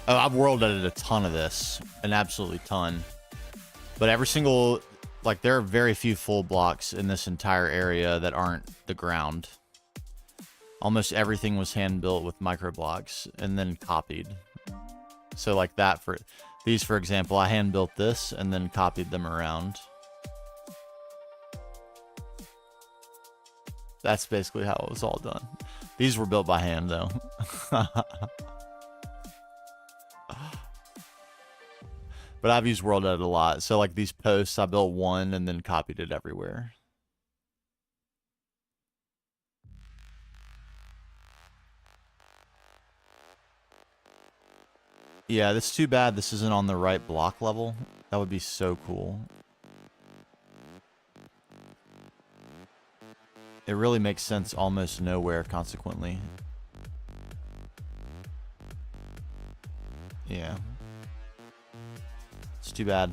B: Oh, I've world edited a ton of this. An absolutely ton. But every single... Like, there are very few full blocks in this entire area that aren't the ground. Almost everything was hand-built with micro blocks and then copied. So, like that for... These, for example, I hand-built this and then copied them around. That's basically how it was all done. These were built by hand, though. But I've used World Edit a lot. So, like, these posts, I built one and then copied it everywhere. Yeah, it's too bad this isn't on the right block level. That would be so cool. It really makes sense almost nowhere, consequently. Yeah. It's too bad.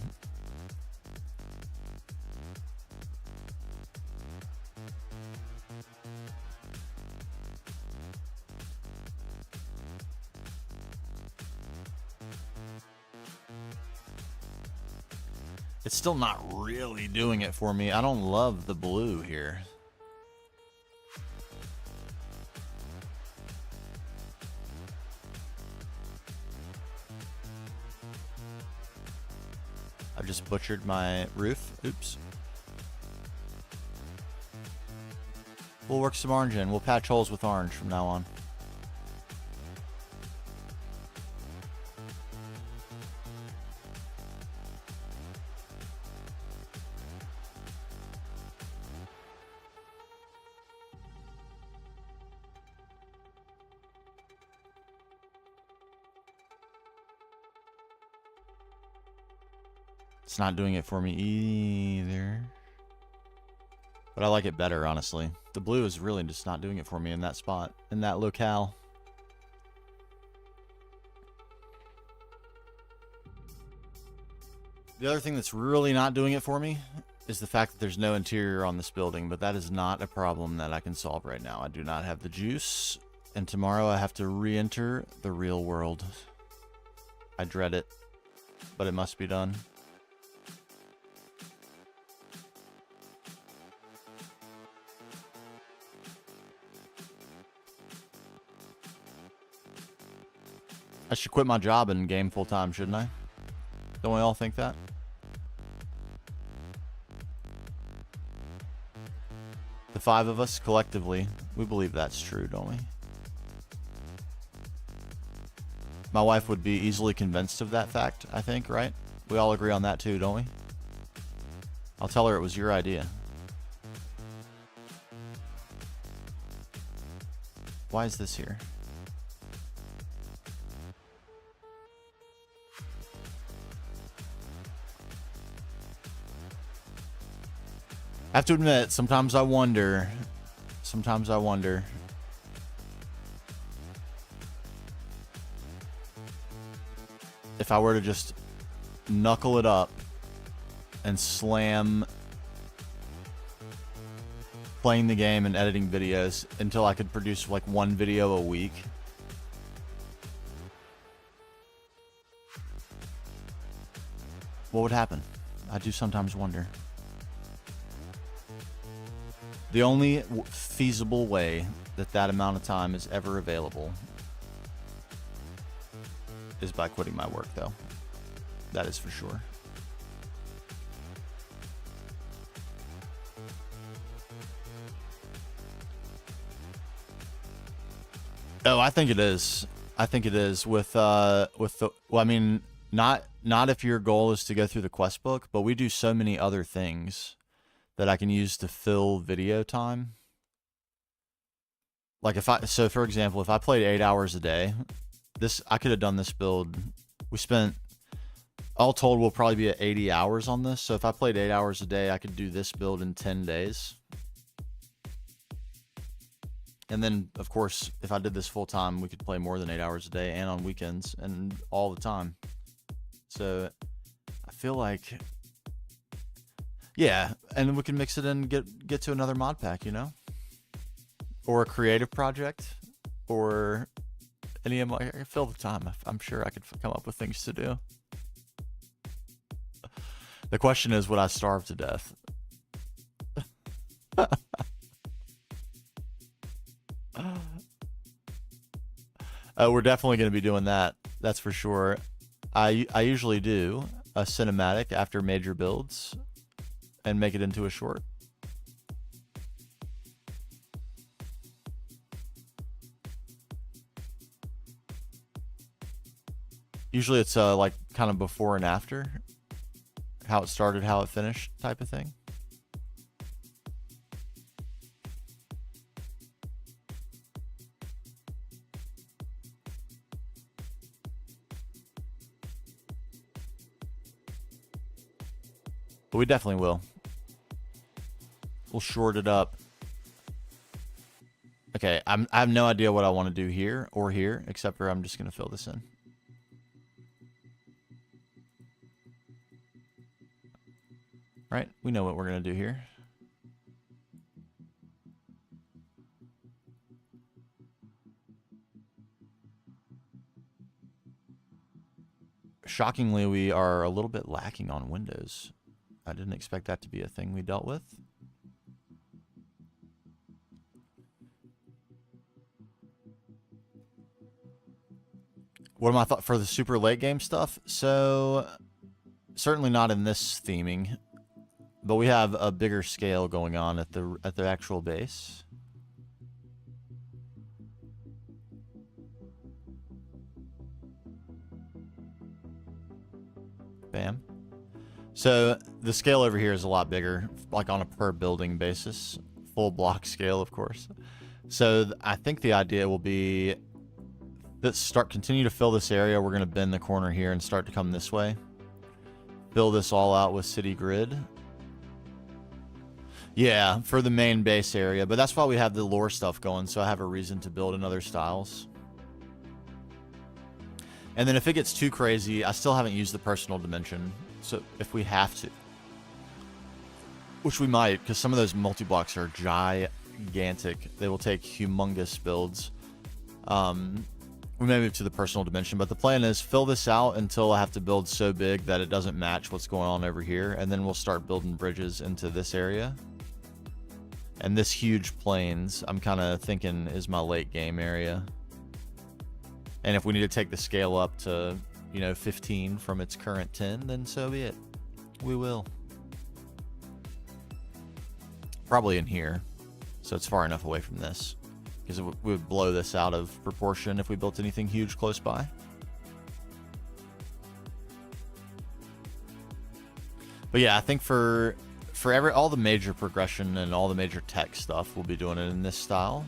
B: It's still not really doing it for me. I don't love the blue here. I've just butchered my roof. Oops. We'll work some orange in. We'll patch holes with orange from now on. It's not doing it for me either. But I like it better, honestly. The blue is really just not doing it for me in that spot, in that locale. The other thing that's really not doing it for me is the fact that there's no interior on this building, but that is not a problem that I can solve right now. I do not have the juice, and tomorrow I have to re-enter the real world. I dread it, but it must be done. I should quit my job and game full time, shouldn't I? Don't we all think that? The 5 of us collectively, we believe that's true, don't we? My wife would be easily convinced of that fact, I think, right? We all agree on that too, don't we? I'll tell her it was your idea. Why is this here? I have to admit, sometimes I wonder if I were to just knuckle it up and slam playing the game and editing videos until I could produce like 1 video a week. What would happen? I do sometimes wonder. The only feasible way that that amount of time is ever available is by quitting my work, though. That is for sure. Oh, I think it is. I think it is with the, well, I mean, not if your goal is to go through the quest book, but we do so many other things that I can use to fill video time. Like so for example, if I played 8 hours a day, I could have done this build. We spent, all told, we'll probably be at 80 hours on this. So if I played 8 hours a day, I could do this build in 10 days. And then, of course, if I did this full time, we could play more than 8 hours a day and on weekends and all the time. So I feel like, yeah, and we can mix it in and get to another mod pack, you know? Or a creative project, or any of my, I can fill the time. I'm sure I could come up with things to do. The question is, would I starve to death? We're definitely going to be doing that. That's for sure. I usually do a cinematic after major builds and make it into a short. Usually it's like kind of before and after, how it started, how it finished type of thing. But we definitely will. We'll short it up. Okay, I have no idea what I want to do here or here, except for I'm just going to fill this in. Right? We know what we're going to do here. Shockingly, we are a little bit lacking on windows. I didn't expect that to be a thing we dealt with. What are my thoughts for the super late game stuff? So, certainly not in this theming, but we have a bigger scale going on at the actual base. Bam. So the scale over here is a lot bigger, like on a per building basis, full block scale, of course. So I think the idea will be that continue to fill this area. We're going to bend the corner here and start to come this way. Fill this all out with city grid. Yeah, for the main base area, but that's why we have the lore stuff going, so I have a reason to build in other styles. And then if it gets too crazy, I still haven't used the personal dimension, so if we have to. Which we might, because some of those multi-blocks are gigantic. They will take humongous builds. We may move to the personal dimension, but the plan is fill this out until I have to build so big that it doesn't match what's going on over here, and then we'll start building bridges into this area. And this huge plains, I'm kind of thinking is my late game area. And if we need to take the scale up to, 15 from its current 10, then so be it. We will. Probably in here, so it's far enough away from this, because we would blow this out of proportion if we built anything huge close by. But yeah, I think for all the major progression and all the major tech stuff, we'll be doing it in this style.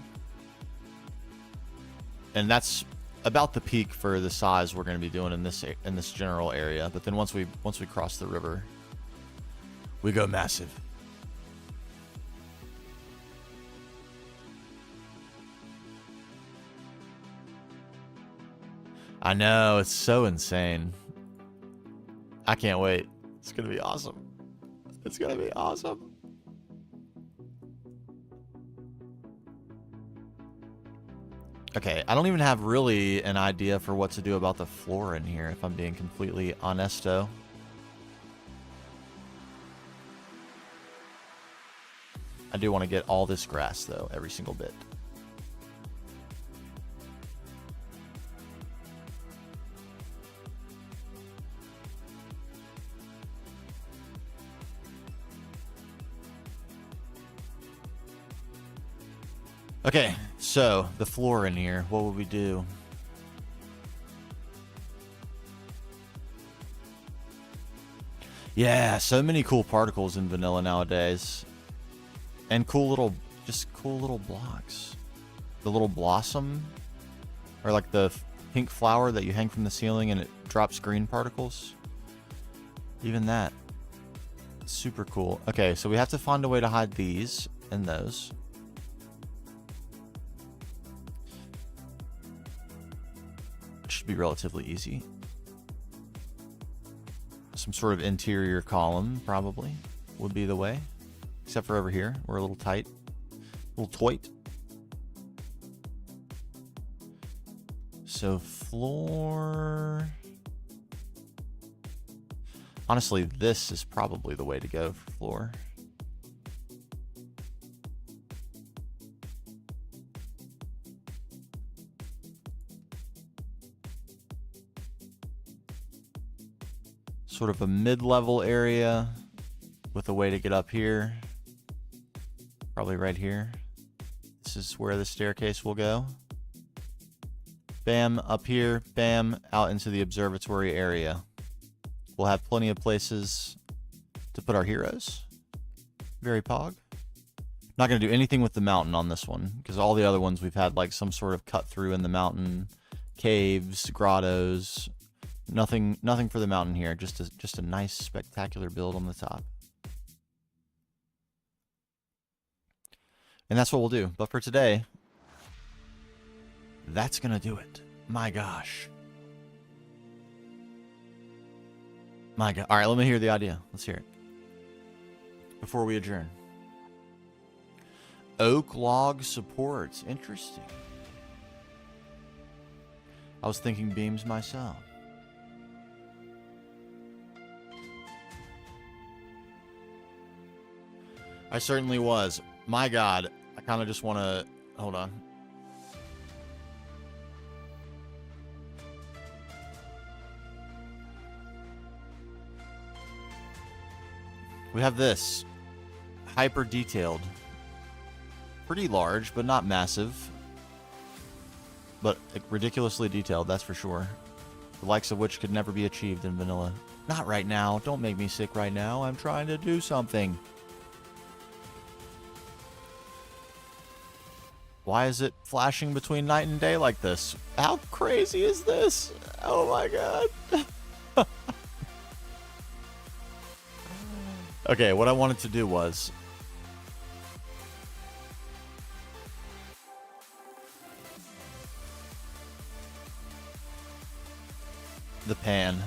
B: And that's about the peak for the size we're going to be doing in this general area. But then once we cross the river, we go massive. I know, it's so insane. I can't wait. It's going to be awesome. It's going to be awesome. Okay, I don't even have really an idea for what to do about the floor in here, if I'm being completely honesto. I do want to get all this grass, though, every single bit. Okay, so the floor in here, what would we do? Yeah, so many cool particles in vanilla nowadays. And cool little blocks. The little blossom, or like the pink flower that you hang from the ceiling and it drops green particles. Even that. Super cool. Okay, so we have to find a way to hide these and those. Should be relatively easy. Some sort of interior column probably would be the way, except for over here we're a little tight, a little tight. So floor, honestly this is probably the way to go for floor. Sort of a mid-level area with a way to get up here. Probably right here. This is where the staircase will go. Bam, up here. Bam, out into the observatory area. We'll have plenty of places to put our heroes. Very pog. Not going to do anything with the mountain on this one, because all the other ones we've had like some sort of cut through in the mountain. Caves, grottos. Nothing for the mountain here. Just a nice, spectacular build on the top. And that's what we'll do. But for today, that's gonna do it. My gosh. My God. All right, let me hear the idea. Let's hear it before we adjourn. Oak log supports. Interesting. I was thinking beams myself. I certainly was. My God, I kind of just want to... Hold on. We have this. Hyper detailed. Pretty large, but not massive. But ridiculously detailed, that's for sure. The likes of which could never be achieved in vanilla. Not right now. Don't make me sick right now. I'm trying to do something. Why is it flashing between night and day like this? How crazy is this? Oh my God. Okay, what I wanted to do was... the pan.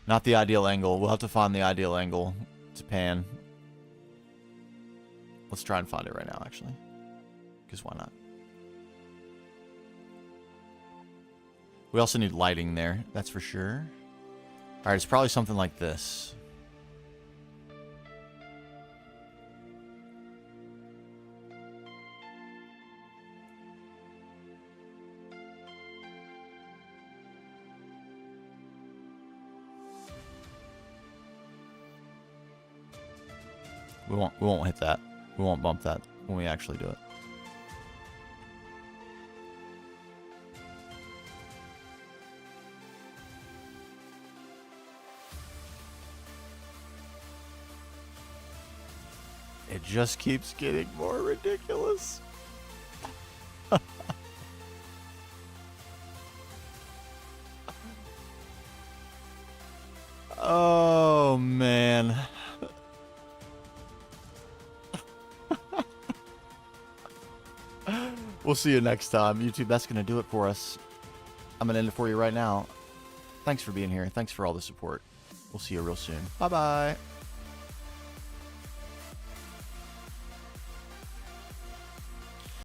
B: Not the ideal angle. We'll have to find the ideal angle to pan. Let's try and find it right now, actually. Because why not? We also need lighting there, that's for sure. Alright, it's probably something like this. We won't hit that. We won't bump that when we actually do it. It just keeps getting more ridiculous. Oh, man. We'll see you next time. YouTube, that's going to do it for us. I'm going to end it for you right now. Thanks for being here. Thanks for all the support. We'll see you real soon. Bye-bye.